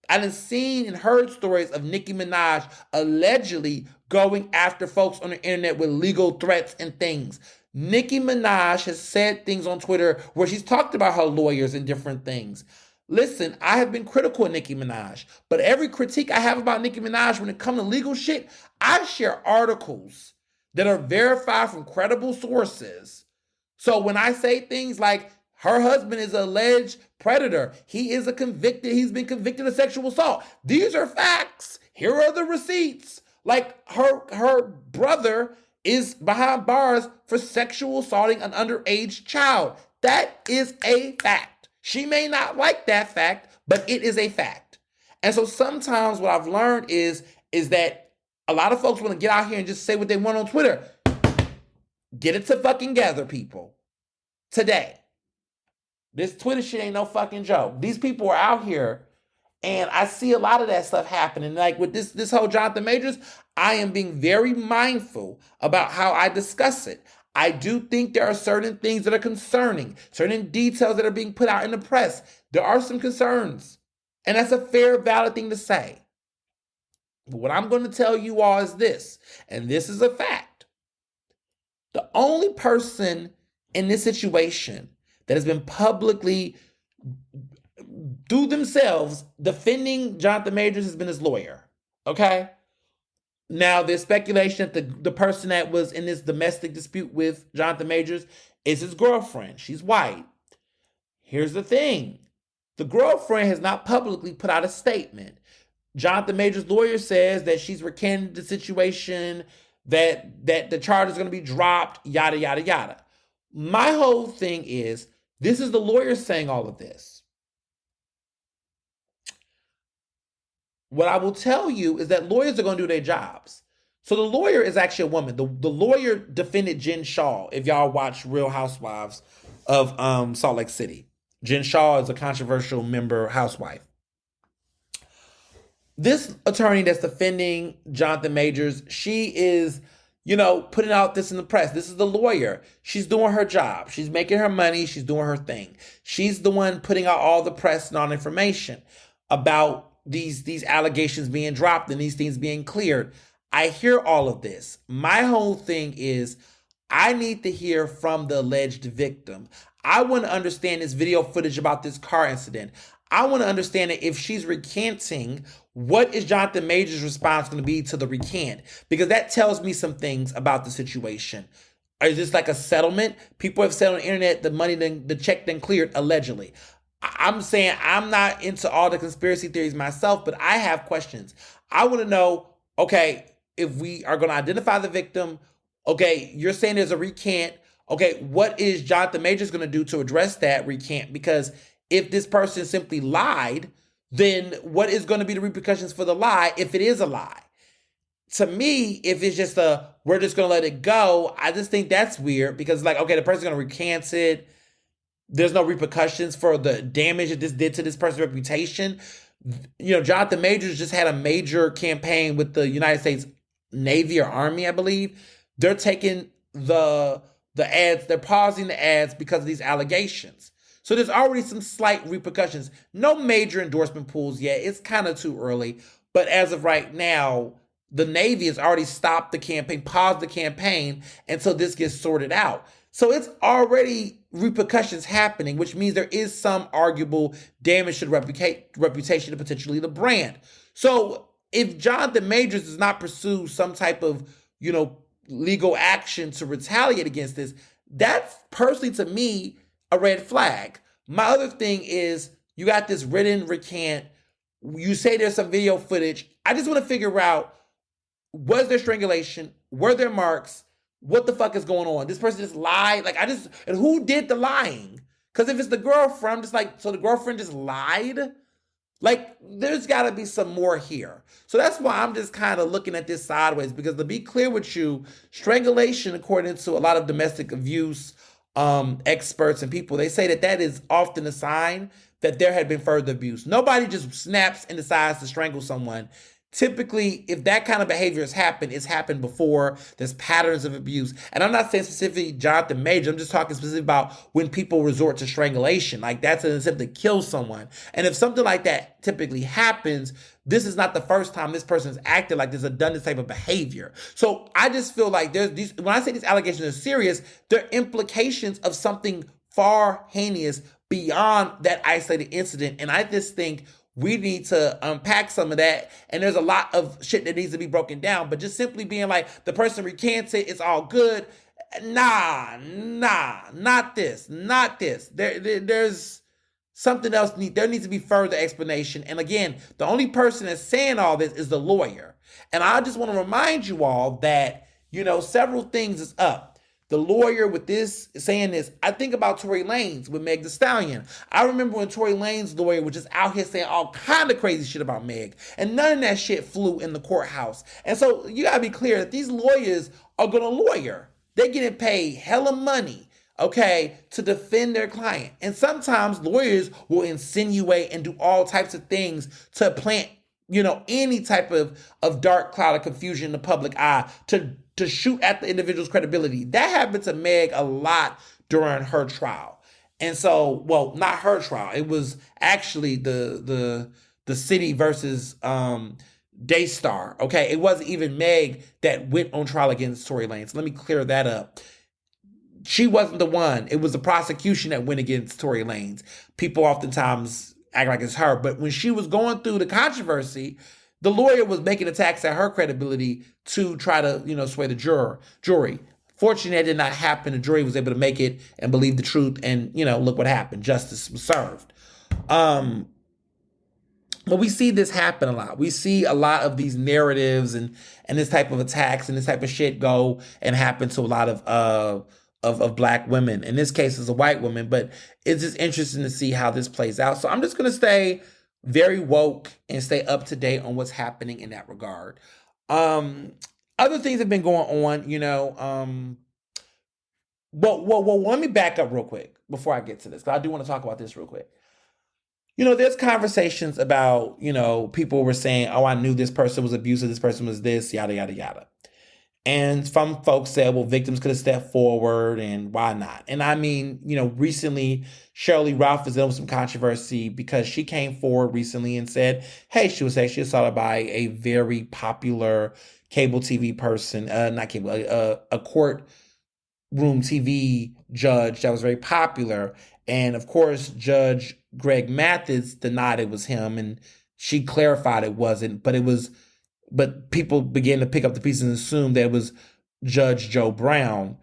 I done seen and heard stories of Nicki Minaj allegedly going after folks on the internet with legal threats and things. Nicki Minaj has said things on Twitter where she's talked about her lawyers and different things. Listen, I have been critical of Nicki Minaj, but every critique I have about Nicki Minaj when it comes to legal shit, I share articles that are verified from credible sources. So when I say things like, her husband is an alleged predator, he's been convicted of sexual assault, these are facts. Here are the receipts. Like, her brother is behind bars for sexual assaulting an underage child. That is a fact. She may not like that fact, but it is a fact. And so sometimes what I've learned is that a lot of folks want to get out here and just say what they want on Twitter. Get it to fucking gather, people. Today. This Twitter shit ain't no fucking joke. These people are out here, and I see a lot of that stuff happening. Like with this whole Jonathan Majors, I am being very mindful about how I discuss it. I do think there are certain things that are concerning, certain details that are being put out in the press. There are some concerns, and that's a fair, valid thing to say. But what I'm going to tell you all is this, and this is a fact. The only person in this situation that has been publicly, through themselves, defending Jonathan Majors has been his lawyer, okay? Now, there's speculation that the person that was in this domestic dispute with Jonathan Majors is his girlfriend. She's white. Here's the thing. The girlfriend has not publicly put out a statement. Jonathan Majors' lawyer says that she's recanted the situation, that the charge is going to be dropped, yada, yada, yada. My whole thing is, this is the lawyer saying all of this. What I will tell you is that lawyers are going to do their jobs. So the lawyer is actually a woman. The lawyer defended Jen Shaw, if y'all watch Real Housewives of Salt Lake City. Jen Shaw is a controversial member housewife. This attorney that's defending Jonathan Majors, she is, putting out this in the press. This is the lawyer. She's doing her job. She's making her money. She's doing her thing. She's the one putting out all the press and all the information about these allegations being dropped and these things being cleared. I hear all of this. My whole thing is, I need to hear from the alleged victim. I want to understand this video footage about this car incident. I want to understand that if she's recanting, what is Jonathan Major's response going to be to the recant? Because that tells me some things about the situation. Is this like a settlement? People have said on the internet the check then cleared, allegedly. I'm saying I'm not into all the conspiracy theories myself, but I have questions. I want to know, okay, if we are going to identify the victim, okay, you're saying there's a recant. Okay, what is Jonathan Majors going to do to address that recant? Because if this person simply lied, then what is going to be the repercussions for the lie if it is a lie? To me, if it's just we're just going to let it go, I just think that's weird because, like, okay, the person's going to recant it. There's no repercussions for the damage that this did to this person's reputation. Jonathan Majors just had a major campaign with the United States Navy or Army, I believe. They're taking the ads, they're pausing the ads because of these allegations. So there's already some slight repercussions. No major endorsement pools yet. It's kind of too early. But as of right now, the Navy has already stopped the campaign, paused the campaign until this gets sorted out. So it's already repercussions happening, which means there is some arguable damage to the reputation and potentially the brand. So if Jonathan Majors does not pursue some type of, legal action to retaliate against this, that's personally to me a red flag. My other thing is you got this written recant. You say there's some video footage. I just want to figure out, was there strangulation? Were there marks? What the fuck is going on? This person just lied. And who did the lying? Because if it's the girlfriend, I'm just like, so the girlfriend just lied? Like, there's got to be some more here. So that's why I'm just kind of looking at this sideways, because to be clear with you, strangulation, according to a lot of domestic abuse experts and people, they say that is often a sign that there had been further abuse. Nobody just snaps and decides to strangle someone. Typically, if that kind of behavior has happened, it's happened before. There's patterns of abuse. And I'm not saying specifically Jonathan Major. I'm just talking specifically about when people resort to strangulation. Like, that's an attempt to kill someone. And if something like that typically happens, this is not the first time this person's acted like this or done this type of behavior. So I just feel like when I say these allegations are serious, they're implications of something far heinous beyond that isolated incident. And I just think we need to unpack some of that. And there's a lot of shit that needs to be broken down. But just simply being like, the person recants it, it's all good. Nah, not this. There's something else. There needs to be further explanation. And again, the only person that's saying all this is the lawyer. And I just want to remind you all that, several things is up. The lawyer with this saying this, I think about Tory Lanez with Meg Thee Stallion. I remember when Tory Lanez's lawyer was just out here saying all kind of crazy shit about Meg, and none of that shit flew in the courthouse. And so you gotta be clear that these lawyers are gonna lawyer. They're getting paid hella money, okay, to defend their client. And sometimes lawyers will insinuate and do all types of things to plant, any type of dark cloud of confusion in the public eye to shoot at the individual's credibility. That happened to Meg a lot during her trial. And so, well, not her trial. It was actually the city versus Daystar. Okay, it wasn't even Meg that went on trial against Tory Lanez. So let me clear that up. She wasn't the one. It was the prosecution that went against Tory Lanez. People oftentimes act like it's her. But when she was going through the controversy, the lawyer was making attacks at her credibility to try to, sway the jury. Fortunately, that did not happen. The jury was able to make it and believe the truth. And, look what happened. Justice was served. But we see this happen a lot. We see a lot of these narratives and this type of attacks and this type of shit go and happen to a lot of Black women. In this case, it's a white woman, but it's just interesting to see how this plays out. So I'm just going to stay very woke and stay up to date on what's happening in that regard. Other things have been going on, well, let me back up real quick before I get to this, because I do want to talk about this real quick. There's conversations about, people were saying, oh, I knew this person was abusive, this person was this, yada, yada, yada. And some folks said, well, victims could have stepped forward and why not? And I mean, recently Shirley Ralph is in some controversy because she came forward recently and said, hey, she was sexually assaulted by a very popular cable TV person, not cable, a courtroom TV judge that was very popular. And of course, Judge Greg Mathis denied it was him, and she clarified it wasn't, but people began to pick up the pieces and assume that it was Judge Joe Brown,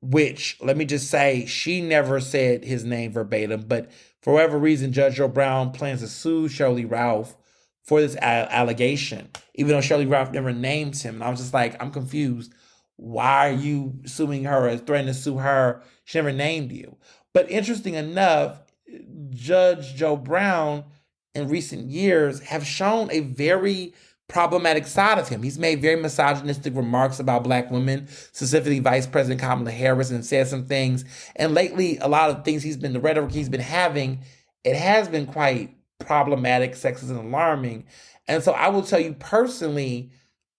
which, let me just say, she never said his name verbatim, but for whatever reason, Judge Joe Brown plans to sue Shirley Ralph for this allegation, even though Shirley Ralph never names him. And I was just like, I'm confused. Why are you suing her or threatening to sue her? She never named you. But interesting enough, Judge Joe Brown in recent years have shown a very problematic side of him. He's made very misogynistic remarks about Black women, specifically Vice President Kamala Harris, and said some things. And lately, a lot of things the rhetoric he's been having, it has been quite problematic, sexist, and alarming. And so I will tell you personally,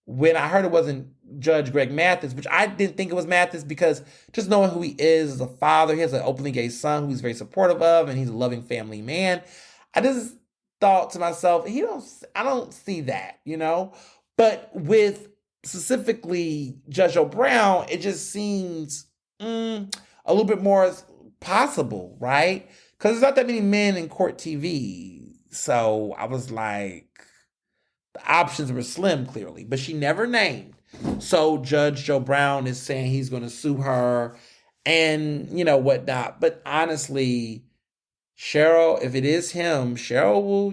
when I heard it wasn't Judge Greg Mathis, which I didn't think it was Mathis, because just knowing who he is as a father, he has an openly gay son who he's very supportive of, and he's a loving family man. I just thought to myself, I don't see that, But with specifically Judge Joe Brown, it just seems a little bit more possible, right? Because there's not that many men in court TV. So I was like, the options were slim, clearly, but she never named. So Judge Joe Brown is saying he's going to sue her and, whatnot. But honestly, Cheryl, if it is him, Cheryl will,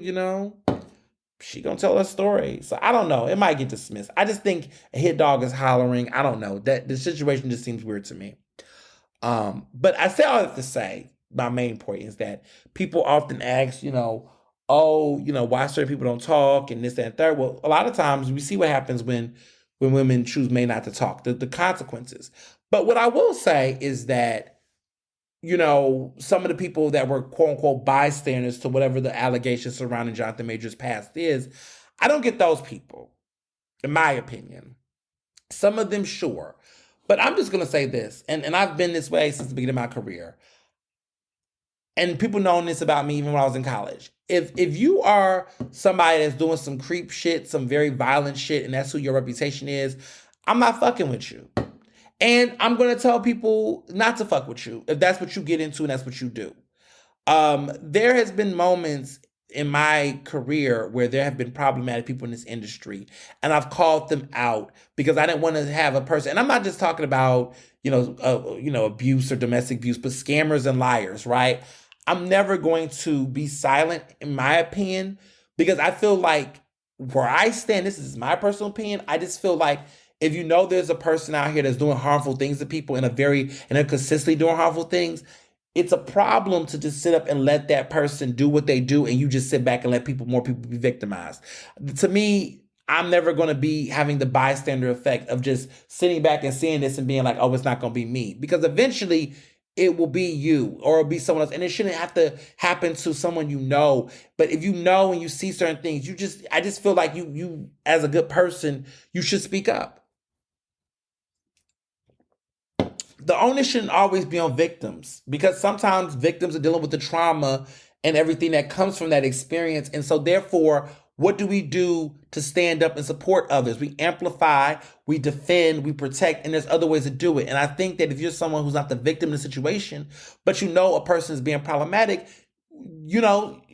she going to tell her story. So I don't know. It might get dismissed. I just think a hit dog is hollering. I don't know. That the situation just seems weird to me. But I say all that to say, my main point is that people often ask, why certain people don't talk and this, that, and third. Well, a lot of times we see what happens when women choose may not to talk, the consequences. But what I will say is that, some of the people that were quote unquote bystanders to whatever the allegations surrounding Jonathan Majors' past is, I don't get those people, in my opinion. Some of them, sure. But I'm just going to say this, and I've been this way since the beginning of my career. And people know this about me even when I was in college. If you are somebody that's doing some creep shit, some very violent shit, and that's who your reputation is, I'm not fucking with you. And I'm going to tell people not to fuck with you if that's what you get into and that's what you do. There has been moments in my career where there have been problematic people in this industry, and I've called them out because I didn't want to have a person, and I'm not just talking about, abuse or domestic abuse, but scammers and liars, right? I'm never going to be silent, in my opinion, because I feel like where I stand, this is my personal opinion, I just feel like if there's a person out here that's doing harmful things to people and they're consistently doing harmful things, it's a problem to just sit up and let that person do what they do and you just sit back and let more people be victimized. To me, I'm never going to be having the bystander effect of just sitting back and seeing this and being like, oh, it's not going to be me. Because eventually it will be you or it'll be someone else. And it shouldn't have to happen to someone you know. But if you know and you see certain things, I just feel like you as a good person, you should speak up. The onus shouldn't always be on victims because sometimes victims are dealing with the trauma and everything that comes from that experience. And so therefore, what do we do to stand up and support others? We amplify, we defend, we protect, and there's other ways to do it. And I think that if you're someone who's not the victim in the situation, but a person is being problematic,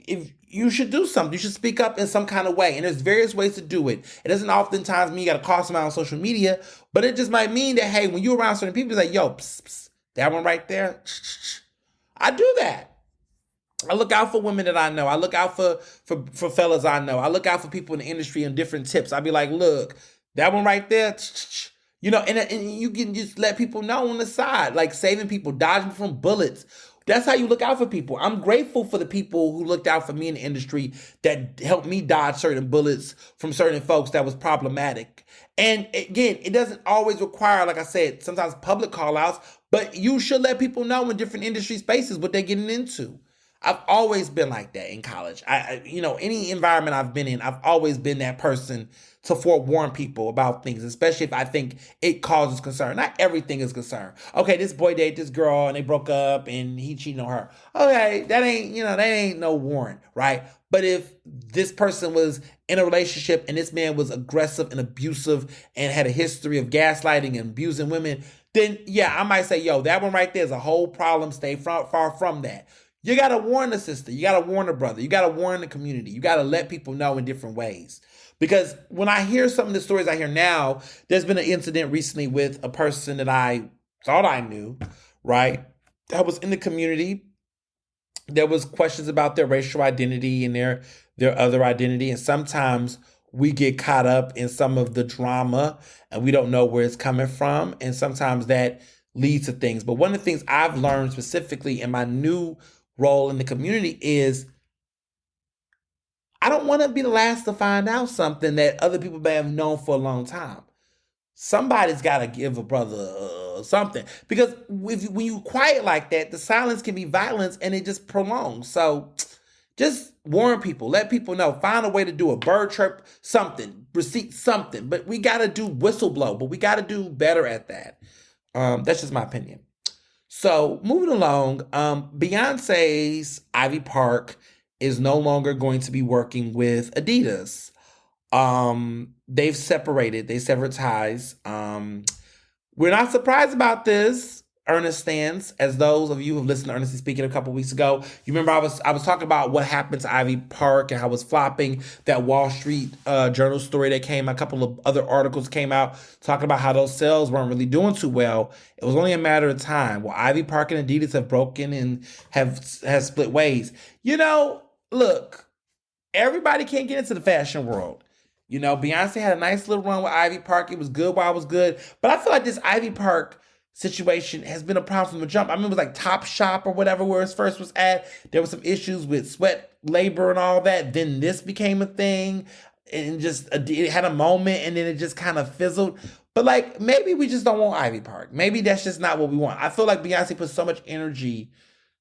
if you should do something, you should speak up in some kind of way. And there's various ways to do it. It doesn't oftentimes mean you got to call someone on social media, but it just might mean that, hey, when you're around certain people, it's like, yo, psst, psst, that one right there. I do that. I look out for women that I know. I look out for fellas I know. I look out for people in the industry and different tips. I'd be like, look, that one right there, and you can just let people know on the side, like saving people, dodging from bullets. That's how you look out for people. I'm grateful for the people who looked out for me in the industry that helped me dodge certain bullets from certain folks that was problematic. And again, it doesn't always require, like I said, sometimes public call outs, but you should let people know in different industry spaces what they're getting into. I've always been like that in college. Any environment I've been in, I've always been that person to forewarn people about things, especially if I think it causes concern. Not everything is concern. Okay, this boy dated this girl and they broke up and he cheated on her. Okay, that ain't no warrant, right? But if this person was in a relationship and this man was aggressive and abusive and had a history of gaslighting and abusing women, then yeah, I might say, yo, that one right there is a whole problem. Stay far from that. You gotta warn the sister. You gotta warn the brother. You gotta warn the community. You gotta let people know in different ways. Because when I hear some of the stories I hear now, there's been an incident recently with a person that I thought I knew, right? That was in the community. There was questions about their racial identity and their other identity, and sometimes we get caught up in some of the drama and we don't know where it's coming from, and sometimes that leads to things. But one of the things I've learned specifically in my new role in the community is I don't want to be the last to find out something that other people may have known for a long time. Somebody's got to give a brother something, because when you quiet like that, the silence can be violence and it just prolongs. So just warn people, let people know, find a way to do a bird chirp, something, receipt, something. But we got to do whistleblow, but we got to do better at that. That's just my opinion. So moving along, Beyonce's Ivy Park is no longer going to be working with Adidas. They've separated, they severed ties. We're not surprised about this, Ernest stands, as those of you who have listened to Ernestly speaking a couple weeks ago. You remember I was talking about what happened to Ivy Park and how it was flopping. That Wall Street Journal story that came, a couple of other articles came out talking about how those sales weren't really doing too well. It was only a matter of time. Well, Ivy Park and Adidas have broken and have split ways. Look, everybody can't get into the fashion world. Beyonce had a nice little run with Ivy Park. It was good while it was good. But I feel like this Ivy Park situation has been a problem from the jump. I mean, it was like Top Shop or whatever where it first was at. There were some issues with sweat labor and all that. Then this became a thing and it had a moment and then it just kind of fizzled. But maybe we just don't want Ivy Park. Maybe that's just not what we want. I feel like Beyonce put so much energy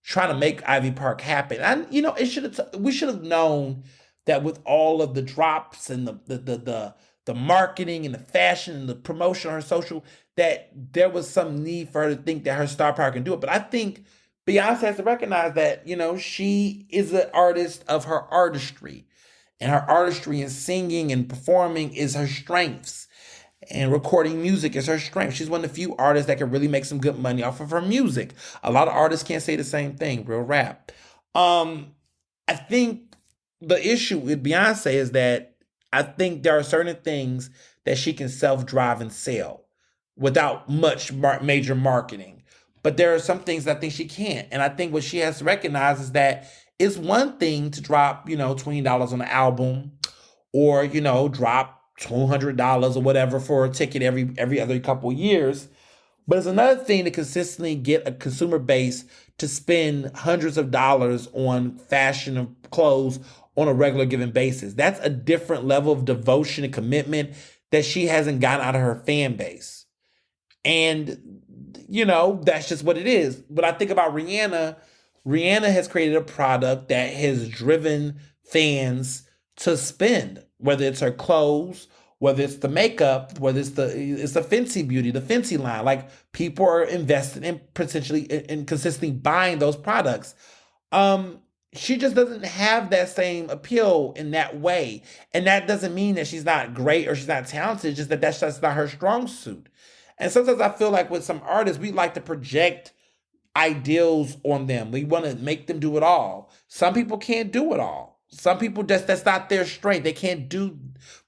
trying to make Ivy Park happen. And we should have known that with all of the drops and the marketing and the fashion and the promotion on her social, that there was some need for her to think that her star power can do it. But I think Beyonce has to recognize that, she is an artist of her artistry. And her artistry in singing and performing is her strengths. And recording music is her strength. She's one of the few artists that can really make some good money off of her music. A lot of artists can't say the same thing, real rap. I think the issue with Beyonce is that I think there are certain things that she can self-drive and sell without much major marketing. But there are some things I think she can't. And I think what she has to recognize is that it's one thing to drop, $20 on an album or, drop $200 or whatever for a ticket every other couple of years. But it's another thing to consistently get a consumer base to spend hundreds of dollars on fashion of clothes on a regular given basis. That's a different level of devotion and commitment that she hasn't gotten out of her fan base. And, that's just what it is. But I think about Rihanna. Rihanna has created a product that has driven fans to spend, whether it's her clothes, whether it's the makeup, whether it's the Fenty Beauty, the Fenty line. People are invested in potentially in consistently buying those products. She just doesn't have that same appeal in that way. And that doesn't mean that she's not great or she's not talented, just that that's just not her strong suit. And sometimes I feel like with some artists, we like to project ideals on them. We want to make them do it all. Some people can't do it all. Some people that's not their strength. They can't do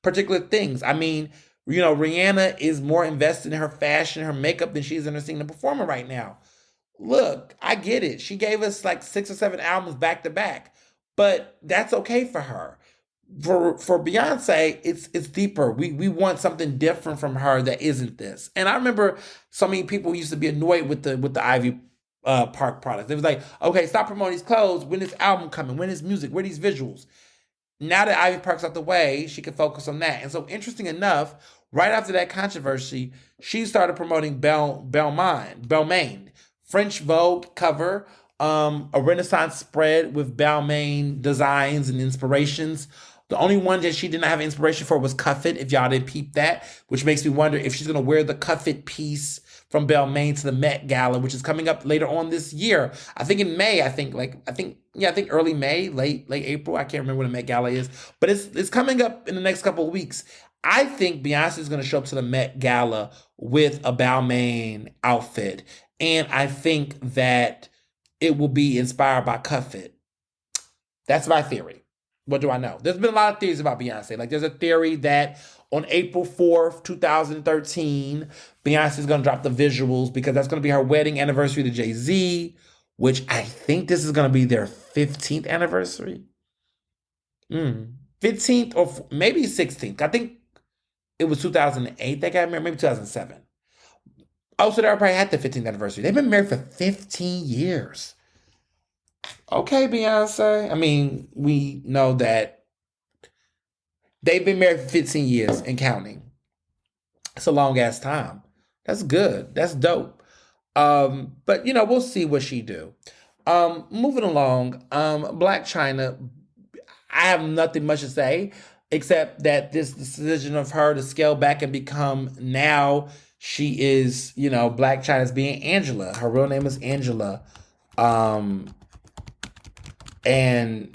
particular things. I mean, Rihanna is more invested in her fashion, her makeup than she is in her singing and performing right now. Look, I get it. She gave us 6 or 7 albums back to back, but that's okay for her. For Beyonce, it's deeper. We want something different from her that isn't this. And I remember so many people used to be annoyed with the Ivy Park products. It was like, okay, stop promoting these clothes. When is album coming? When is music? Where are these visuals? Now that Ivy Park's out the way, she can focus on that. And so, interesting enough, right after that controversy, she started promoting Balmain, French Vogue cover, a Renaissance spread with Balmain designs and inspirations. The only one that she did not have inspiration for was Cuff It, if y'all didn't peep that, which makes me wonder if she's going to wear the Cuff It piece from Balmain to the Met Gala, which is coming up later on this year. I think in May. I think early May, late April. I can't remember when the Met Gala is, but it's coming up in the next couple of weeks. I think Beyonce is going to show up to the Met Gala with a Balmain outfit, and I think that it will be inspired by Cuff It. That's my theory. What do I know? There's been a lot of theories about Beyonce. Like, there's a theory that on April 4th, 2013, Beyonce is going to drop the visuals because that's going to be her wedding anniversary to Jay-Z, which I think this is going to be their 15th anniversary. 15th or maybe 16th. I think it was 2008 they got married, maybe 2007. Oh, so they probably had the 15th anniversary. They've been married for 15 years. Okay, Beyonce. I mean, we know that they've been married for 15 years and counting. It's a long ass time. That's good. That's dope. But we'll see what she do. Moving along, Black China. I have nothing much to say except that this decision of her to scale back and become now she is, Black China's being Angela. Her real name is Angela. And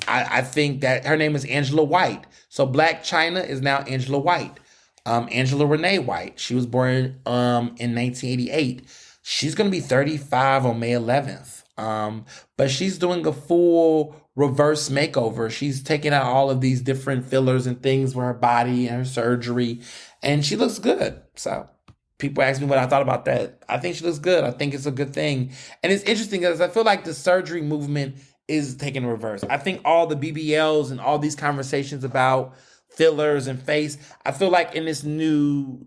I think that her name is Angela White. So Black China is now Angela White. Angela Renee White. She was born in 1988. She's going to be 35 on May 11th. But she's doing a full reverse makeover. She's taking out all of these different fillers and things with her body and her surgery. And she looks good. So people ask me what I thought about that. I think she looks good. I think it's a good thing. And it's interesting because I feel like the surgery movement is taking a reverse. I think all the BBLs and all these conversations about fillers and face, I feel like in this new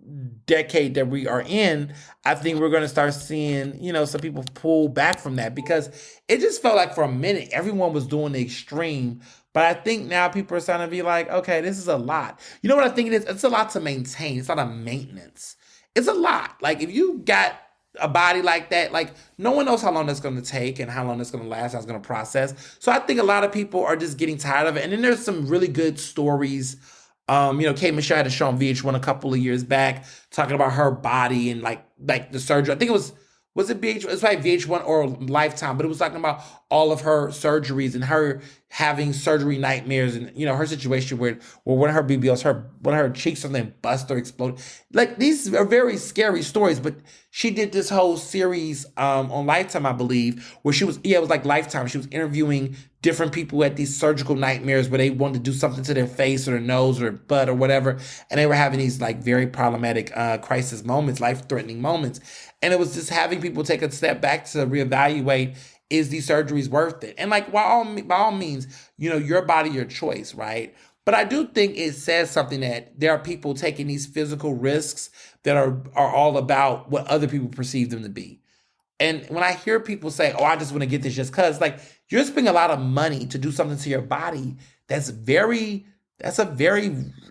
decade that we are in, I think we're going to start seeing, some people pull back from that because it just felt like for a minute, everyone was doing the extreme. But I think now people are starting to be like, okay, this is a lot. You know what I think it is? It's a lot to maintain. It's not a maintenance. It's a lot. Like if you got a body like that, like no one knows how long that's going to take and how long it's going to last, how it's going to process. So I think a lot of people are just getting tired of it. And then there's some really good stories. Kate Michelle had a show on VH1 a couple of years back talking about her body and like the surgery. I think was it VH1? It's like VH1 or Lifetime, but it was talking about all of her surgeries and her having surgery nightmares and, her situation where one of her BBLs, one of her cheeks or something bust or exploded. Like these are very scary stories, but she did this whole series on Lifetime, I believe, where it was like Lifetime. She was interviewing different people at these surgical nightmares where they wanted to do something to their face or their nose or butt or whatever. And they were having these like very problematic crisis moments, life-threatening moments. And it was just having people take a step back to reevaluate, is these surgeries worth it? And like, by all means, your body, your choice, right? But I do think it says something that there are people taking these physical risks that are all about what other people perceive them to be. And when I hear people say, oh, I just want to get this just because, like, you're spending a lot of money to do something to your body that's a very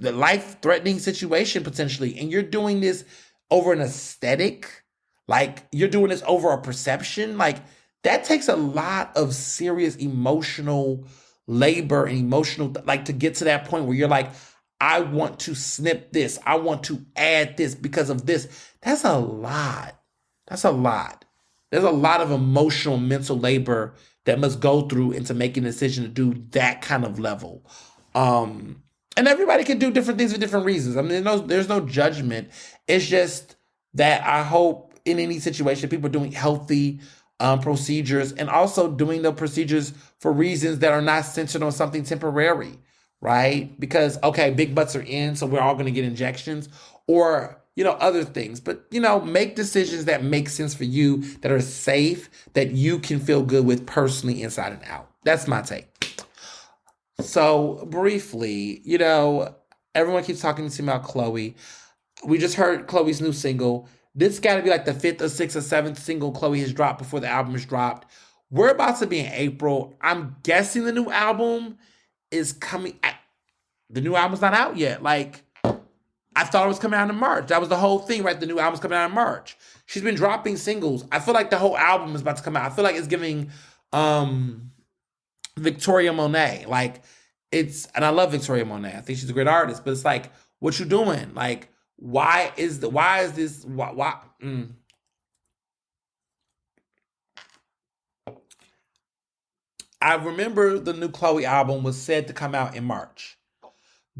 life-threatening situation potentially. And you're doing this over an aesthetic, like you're doing this over a perception, like that takes a lot of serious emotional labor and like to get to that point where you're like, I want to snip this. I want to add this because of this. That's a lot. There's a lot of emotional, mental labor that must go through into making a decision to do that kind of level. And everybody can do different things for different reasons. I mean, there's no judgment. It's just that I hope in any situation, people are doing healthy procedures and also doing the procedures for reasons that are not centered on something temporary, right? Because, okay, big butts are in, so we're all going to get injections or, other things. But, make decisions that make sense for you, that are safe, that you can feel good with personally inside and out. That's my take. So briefly, everyone keeps talking to me about Chloe. We just heard Chloe's new single. This got to be like the 5th or 6th or 7th single Chloe has dropped before the album is dropped. We're about to be in April. I'm guessing the new album is coming. The new album's not out yet. Like, I thought it was coming out in March. That was the whole thing, right? The new album's coming out in March. She's been dropping singles. I feel like the whole album is about to come out. I feel like it's giving Victoria Monet. Like, and I love Victoria Monet. I think she's a great artist. But it's like, what you doing? Like, why I remember the new Chloe album was said to come out in March.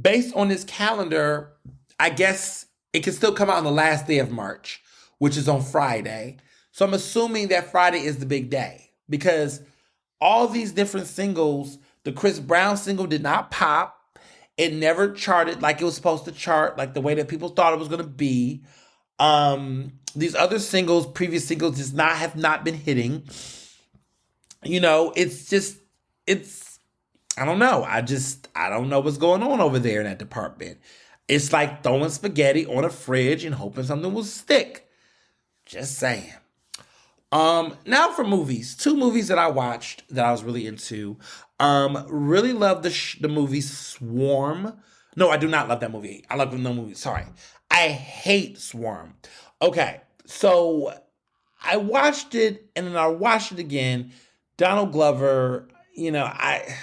Based on this calendar, I guess it can still come out on the last day of March, which is on Friday. So I'm assuming that Friday is the big day because all these different singles, the Chris Brown single did not pop. It never charted like it was supposed to chart, like the way that people thought it was going to be. These other singles, previous singles, have not been hitting. It's I don't know. I don't know what's going on over there in that department. It's like throwing spaghetti on a fridge and hoping something will stick. Just saying. Now for movies. Two movies that I watched that I was really into. Really love the movie Swarm. No, I do not love that movie. I love the movie. Sorry. I hate Swarm. Okay, so I watched it and then I watched it again. Donald Glover, I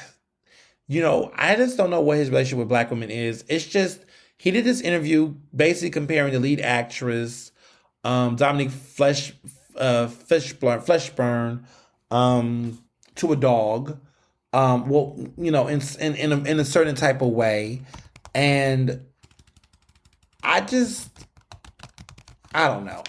just don't know what his relationship with black women is. It's just, he did this interview basically comparing the lead actress, Dominique Fleshburn, to a dog. In a certain type of way. And I don't know.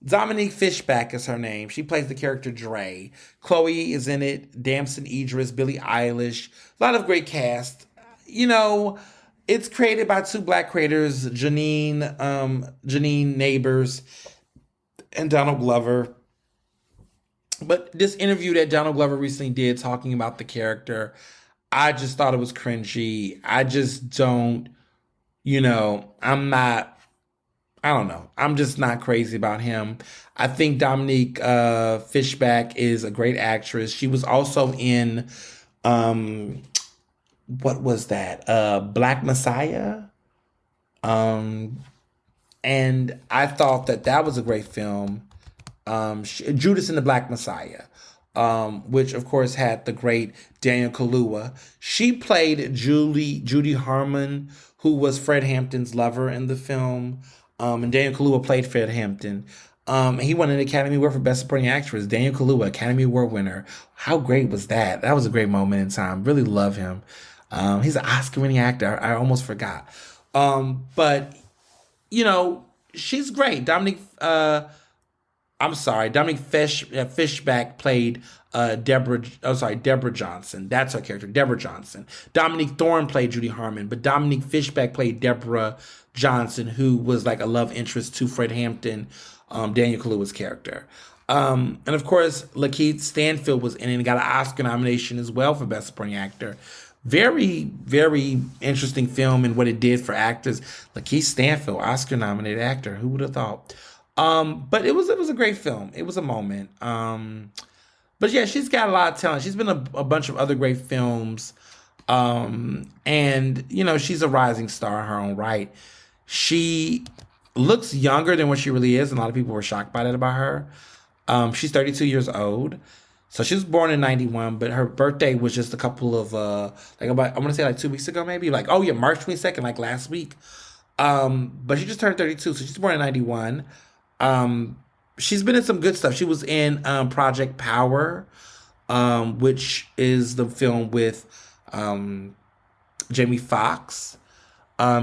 Dominique Fishback is her name. She plays the character Dre. Chloe is in it. Damson Idris, Billie Eilish. A lot of great cast. It's created by two black creators, Janine Neighbors and Donald Glover. But this interview that Donald Glover recently did talking about the character, I just thought it was cringy. I just don't, I don't know. I'm just not crazy about him. I think Dominique Fishback is a great actress. She was also in, what was that? Black Messiah. And I thought that was a great film. Judas and the Black Messiah, which of course had the great Daniel Kaluuya. She played Judy Harmon, who was Fred Hampton's lover in the film. And Daniel Kaluuya played Fred Hampton. He won an Academy Award for Best Supporting Actress. Daniel Kaluuya, Academy Award winner. How great was that? That was a great moment in time. Really love him. He's an Oscar-winning actor. I almost forgot. But she's great. Dominique Fishback played Deborah Johnson. That's her character, Deborah Johnson. Dominique Thorne played Judy Harmon, but Dominique Fishback played Deborah Johnson, who was like a love interest to Fred Hampton, Daniel Kaluuya's character. And of course, Lakeith Stanfield was in it and got an Oscar nomination as well for Best Supporting Actor. Very, very interesting film and what it did for actors. Lakeith Stanfield, Oscar-nominated actor. Who would have thought? But it was a great film. It was a moment. But yeah, she's got a lot of talent. She's been in a bunch of other great films. And she's a rising star in her own right. She looks younger than what she really is, and a lot of people were shocked by that about her. She's 32 years old. So she was born in 91, but her birthday was just a couple of I want to say 2 weeks ago, maybe. March 22nd, like last week. But she just turned 32, so she's born in 91. She's been in some good stuff. She was in Project Power, which is the film with Jamie Foxx.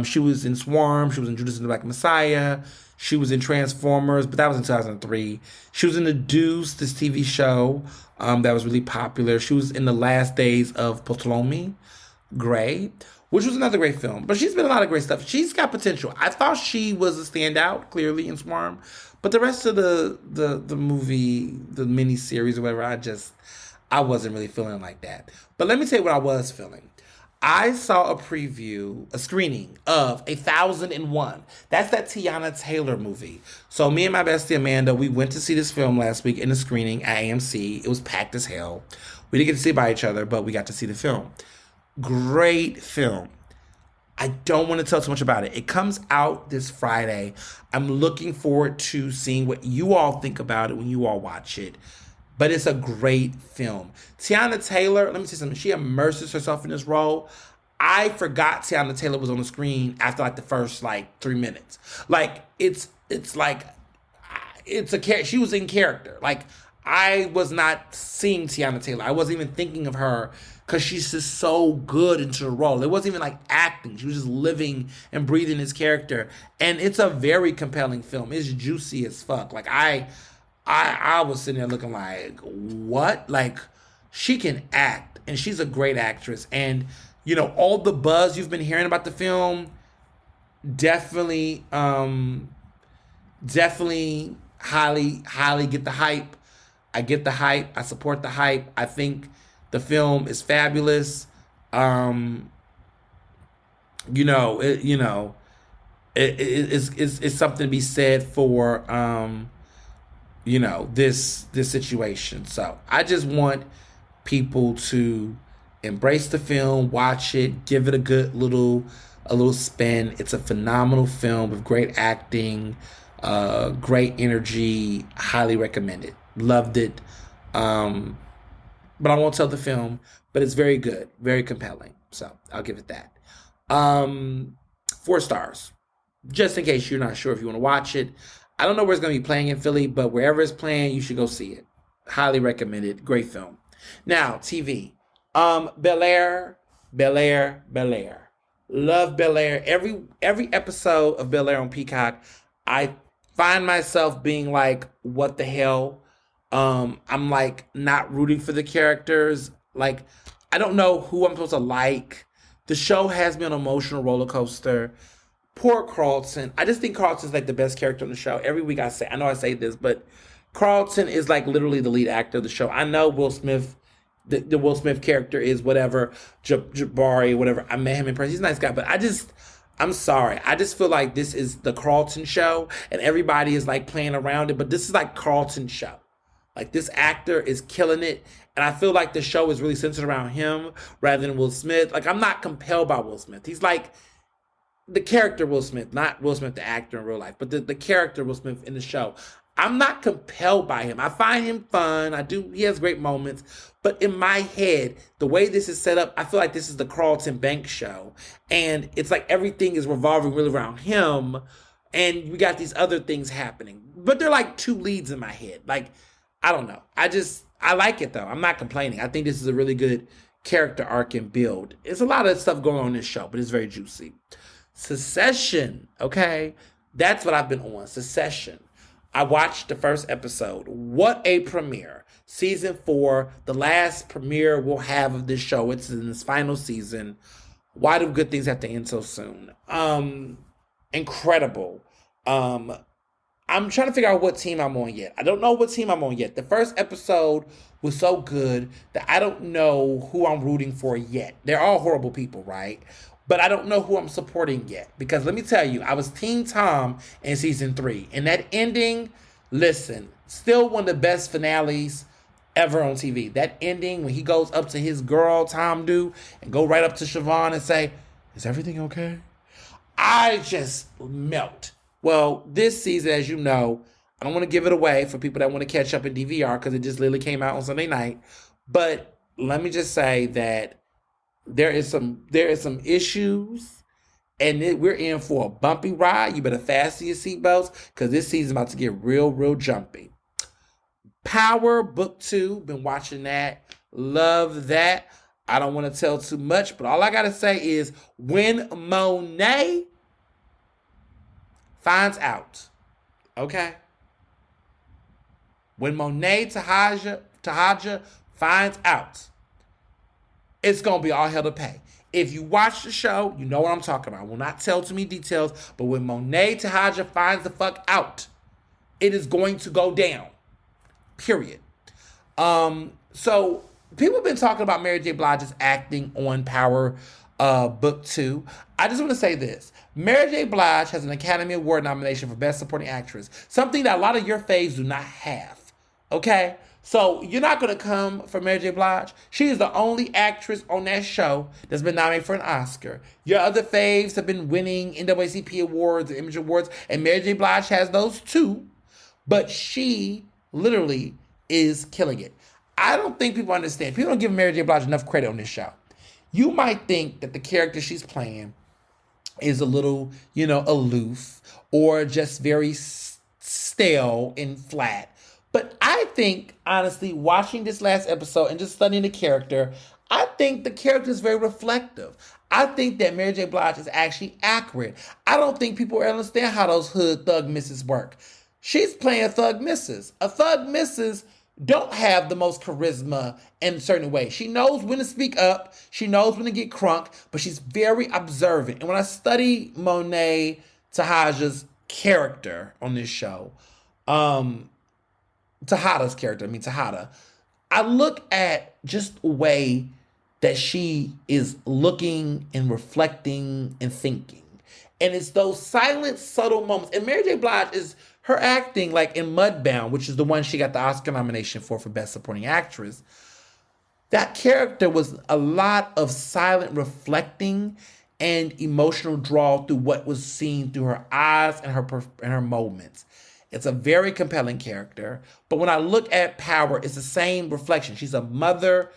She was in Swarm. She was in Judas and the Black Messiah. She was in Transformers, but that was in 2003. She was in The Deuce, this TV show that was really popular. She was in The Last Days of Ptolemy Gray, which was another great film. But she's been in a lot of great stuff. She's got potential. I thought she was a standout, clearly, in Swarm. But the rest of the movie, the miniseries or whatever, I wasn't really feeling like that. But let me tell you what I was feeling. I saw a screening of 1001. That's that Tiana Taylor movie. So me and my bestie Amanda, we went to see this film last week in the screening at AMC. It was packed as hell. We didn't get to see it by each other, but we got to see the film. Great film. I don't want to tell too much about it. It comes out this Friday. I'm looking forward to seeing what you all think about it when you all watch it. But it's a great film. Tiana Taylor, let me say something. She immerses herself in this role. I forgot Tiana Taylor was on the screen after the first 3 minutes. It's it's like she was in character. Like I was not seeing Tiana Taylor. I wasn't even thinking of her because she's just so good into the role. It wasn't even like acting. She was just living and breathing his character. And it's a very compelling film. It's juicy as fuck. Like I was sitting there looking like, what? Like she can act and she's a great actress. And you know, all the buzz you've been hearing about the film, definitely highly get the hype. I get the hype. I support the hype. I think the film is fabulous. You know, it's something to be said for you know, this situation. So I just want people to embrace the film, watch it, give it a little spin. It's a phenomenal film with great acting, great energy. Highly recommend it. Loved it. But I won't tell the film, but it's very good, very compelling. So I'll give it that. 4 stars. Just in case you're not sure if you want to watch it. I don't know where it's going to be playing in Philly, but wherever it's playing, you should go see it. Highly recommend it. Great film. Now, TV. Bel-Air. Love Bel-Air. Every episode of Bel-Air on Peacock, I find myself being like, what the hell? I'm like not rooting for the characters. Like, I don't know who I'm supposed to like. The show has been an emotional roller coaster. Poor Carlton. I just think Carlton's like the best character on the show. Every week I know I say this, but Carlton is like literally the lead actor of the show. I know Will Smith, the Will Smith character is whatever, Jabari, whatever. I met him in person. He's a nice guy, but I'm sorry. I just feel like this is the Carlton show and everybody is like playing around it, but this is like Carlton's show. Like this actor is killing it. And I feel like the show is really centered around him rather than Will Smith. Like I'm not compelled by Will Smith. He's like the character Will Smith, not Will Smith the actor in real life, but the character Will Smith in the show. I'm not compelled by him. I find him fun. He has great moments. But in my head, the way this is set up, I feel like this is the Carlton Banks show. And it's like everything is revolving really around him. And we got these other things happening. But they're like 2 leads in my head. Like, I don't know. I like it though. I'm not complaining. I think this is a really good character arc and build. It's a lot of stuff going on in this show, but it's very juicy. Succession, okay? That's what I've been on. Succession. I watched the first episode. What a premiere. Season 4, the last premiere we'll have of this show. It's in its final season. Why do good things have to end so soon? Incredible. I'm trying to figure out what team I'm on yet. I don't know what team I'm on yet. The first episode was so good that I don't know who I'm rooting for yet. They're all horrible people, right? But I don't know who I'm supporting yet. Because let me tell you, I was Team Tom in season 3. And that ending, listen, still one of the best finales ever on TV. That ending when he goes up to his girl, Tom do, and go right up to Siobhan and say, is everything okay? I just melt. Well, this season, as you know, I don't want to give it away for people that want to catch up in DVR because it just literally came out on Sunday night. But let me just say that there is some issues, and we're in for a bumpy ride. You better fasten your seatbelts because this season's about to get real jumpy. Power Book 2, been watching that. Love that. I don't want to tell too much, but all I got to say is when Monet finds out, okay? When Monet Tahaja finds out, it's going to be all hell to pay. If you watch the show, you know what I'm talking about. I will not tell too many details, but when Monet Tahaja finds the fuck out, it is going to go down. Period. So people have been talking about Mary J. Blige's acting on Power Book 2. I just want to say this. Mary J. Blige has an Academy Award nomination for Best Supporting Actress, something that a lot of your faves do not have. Okay? So you're not going to come for Mary J. Blige. She is the only actress on that show that's been nominated for an Oscar. Your other faves have been winning NAACP awards and Image Awards, and Mary J. Blige has those too. But she literally is killing it. I don't think people understand. People don't give Mary J. Blige enough credit on this show. You might think that the character she's playing is a little, aloof or just very stale and flat. But I think, honestly, watching this last episode and just studying the character, I think the character is very reflective. I think that Mary J. Blige is actually accurate. I don't think people understand how those hood thug misses work. She's playing a thug missus. A thug missus don't have the most charisma in a certain way. She knows when to speak up. She knows when to get crunk, but she's very observant. And when I study Monet Tahaja's character on this show, Tejada, I look at just a way that she is looking and reflecting and thinking. And it's those silent, subtle moments. And Mary J. Blige is her acting, like in Mudbound, which is the one she got the Oscar nomination for Best Supporting Actress. That character was a lot of silent reflecting and emotional draw through what was seen through her eyes and her moments. It's a very compelling character. But when I look at Power, it's the same reflection. She's a mother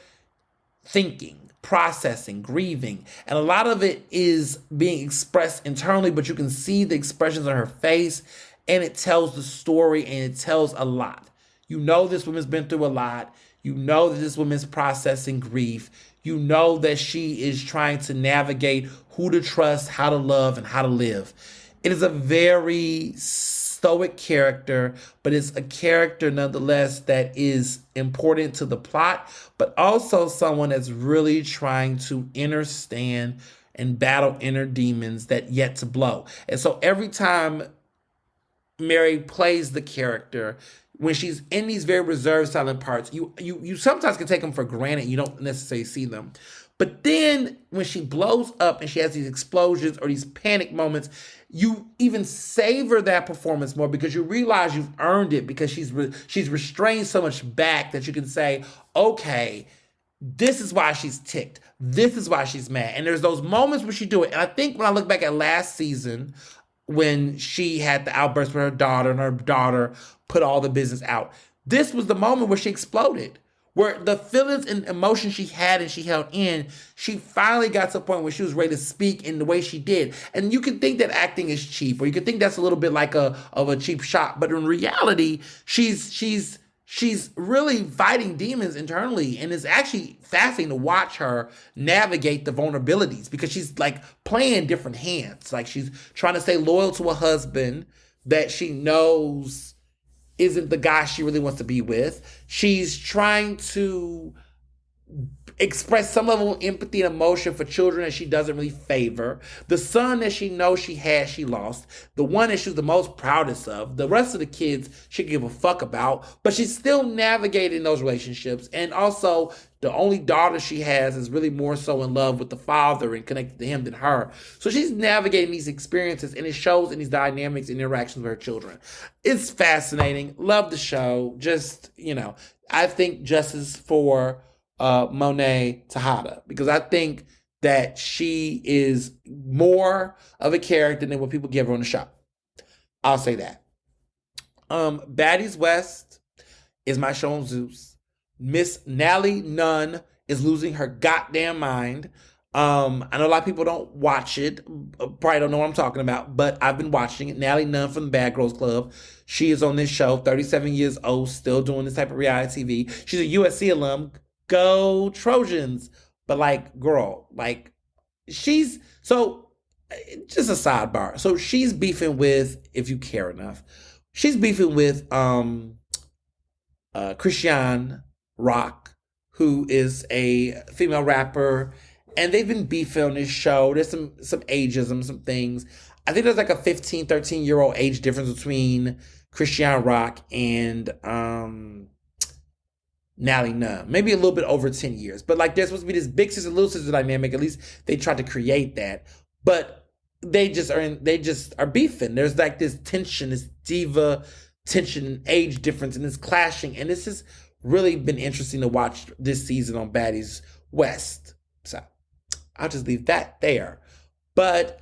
thinking, processing, grieving. And a lot of it is being expressed internally, but you can see the expressions on her face, and it tells the story, and it tells a lot. You know this woman's been through a lot. You know that this woman's processing grief. You know that she is trying to navigate who to trust, how to love, and how to live. It is a very stoic character, but it's a character nonetheless that is important to the plot, but also someone that's really trying to understand and battle inner demons that yet to blow. And so every time Mary plays the character, when she's in these very reserved, silent parts, you sometimes can take them for granted. You don't necessarily see them. But then when she blows up and she has these explosions or these panic moments, you even savor that performance more because you realize you've earned it because she's restrained so much back that you can say, okay, this is why she's ticked. This is why she's mad. And there's those moments where she do it. And I think when I look back at last season, when she had the outburst with her daughter and her daughter put all the business out, this was the moment where she exploded. Where the feelings and emotions she had and she held in, she finally got to a point where she was ready to speak in the way she did. And you can think that acting is cheap, or you can think that's a little bit like a cheap shot. But in reality, she's really fighting demons internally, and it's actually fascinating to watch her navigate the vulnerabilities because she's like playing different hands. Like she's trying to stay loyal to a husband that she knows isn't the guy she really wants to be with. She's trying to express some level of empathy and emotion for children that she doesn't really favor. The son that she knows she had, she lost. The one that she was the most proudest of. The rest of the kids she could give a fuck about. But she's still navigating those relationships. And also, the only daughter she has is really more so in love with the father and connected to him than her. So she's navigating these experiences, and it shows in these dynamics and interactions with her children. It's fascinating. Love the show. Just, I think justice for Monet Tejada, because I think that she is more of a character than what people give her on the show. I'll say that. Baddies West is my show on Zeus. Miss Nally Nunn is losing her goddamn mind. I know a lot of people don't watch it, probably don't know what I'm talking about, but I've been watching it. Nally Nunn from the Bad Girls Club. She is on this show, 37 years old, still doing this type of reality TV. She's a USC alum. Go Trojans. But girl, she's, so just a sidebar. So she's beefing with, if you care enough, she's beefing with Christian Rock, who is a female rapper, and they've been beefing on this show. There's some ageism, some things. I think there's a 15, 13-year-old age difference between Christian Rock and Nally Nunn. Maybe a little bit over 10 years. But there's supposed to be this big sister, little sister dynamic. At least they tried to create that. But they just are beefing. There's this tension, this diva tension, age difference, and this clashing. And this has really been interesting to watch this season on Baddies West. So I'll just leave that there. But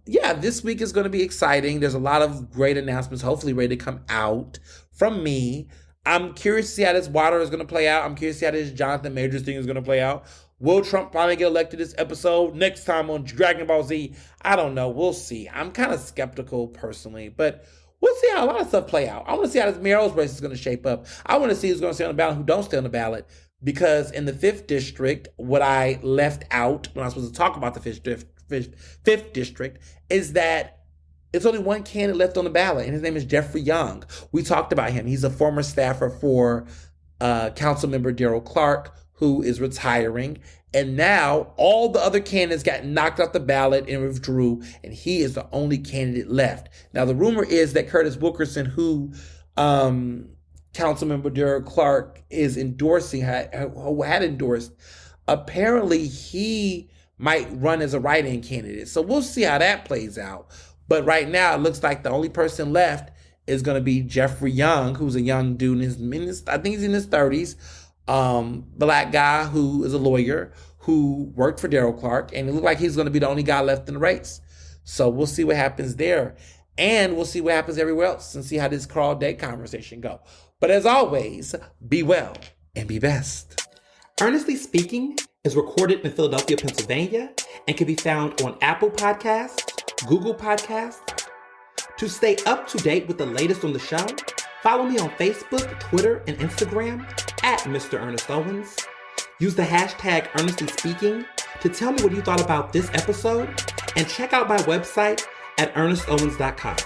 this week is going to be exciting. There's a lot of great announcements, hopefully ready to come out from me. I'm curious to see how this Water is going to play out. I'm curious to see how this Jonathan Majors thing is going to play out. Will Trump finally get elected this episode? Next time on Dragon Ball Z? I don't know. We'll see. I'm kind of skeptical personally, but we'll see how a lot of stuff play out. I want to see how this mayoral race is going to shape up. I want to see who's going to stay on the ballot and who don't stay on the ballot. Because in the 5th district, what I left out when I was supposed to talk about the 5th district is that it's only one candidate left on the ballot, and his name is Jeffrey Young. We talked about him. He's a former staffer for Councilmember Darrell Clark, who is retiring. And now all the other candidates got knocked off the ballot and withdrew, and he is the only candidate left. Now, the rumor is that Curtis Wilkerson, who Councilmember Darrell Clark is endorsing, had endorsed, apparently he might run as a write-in candidate. So we'll see how that plays out. But right now, it looks like the only person left is going to be Jeffrey Young, who's a young dude. I think he's in his 30s. Black guy who is a lawyer who worked for Darrell Clark. And it looks like he's going to be the only guy left in the race. So we'll see what happens there. And we'll see what happens everywhere else and see how this crawl day conversation go. But as always, be well and be best. Ernestly Speaking is recorded in Philadelphia, Pennsylvania, and can be found on Apple Podcasts, Google Podcasts. To stay up to date with the latest on the show, follow me on Facebook, Twitter, and Instagram at Mr. Ernest Owens. Use the hashtag Ernestly Speaking to tell me what you thought about this episode, and check out my website at ernestowens.com.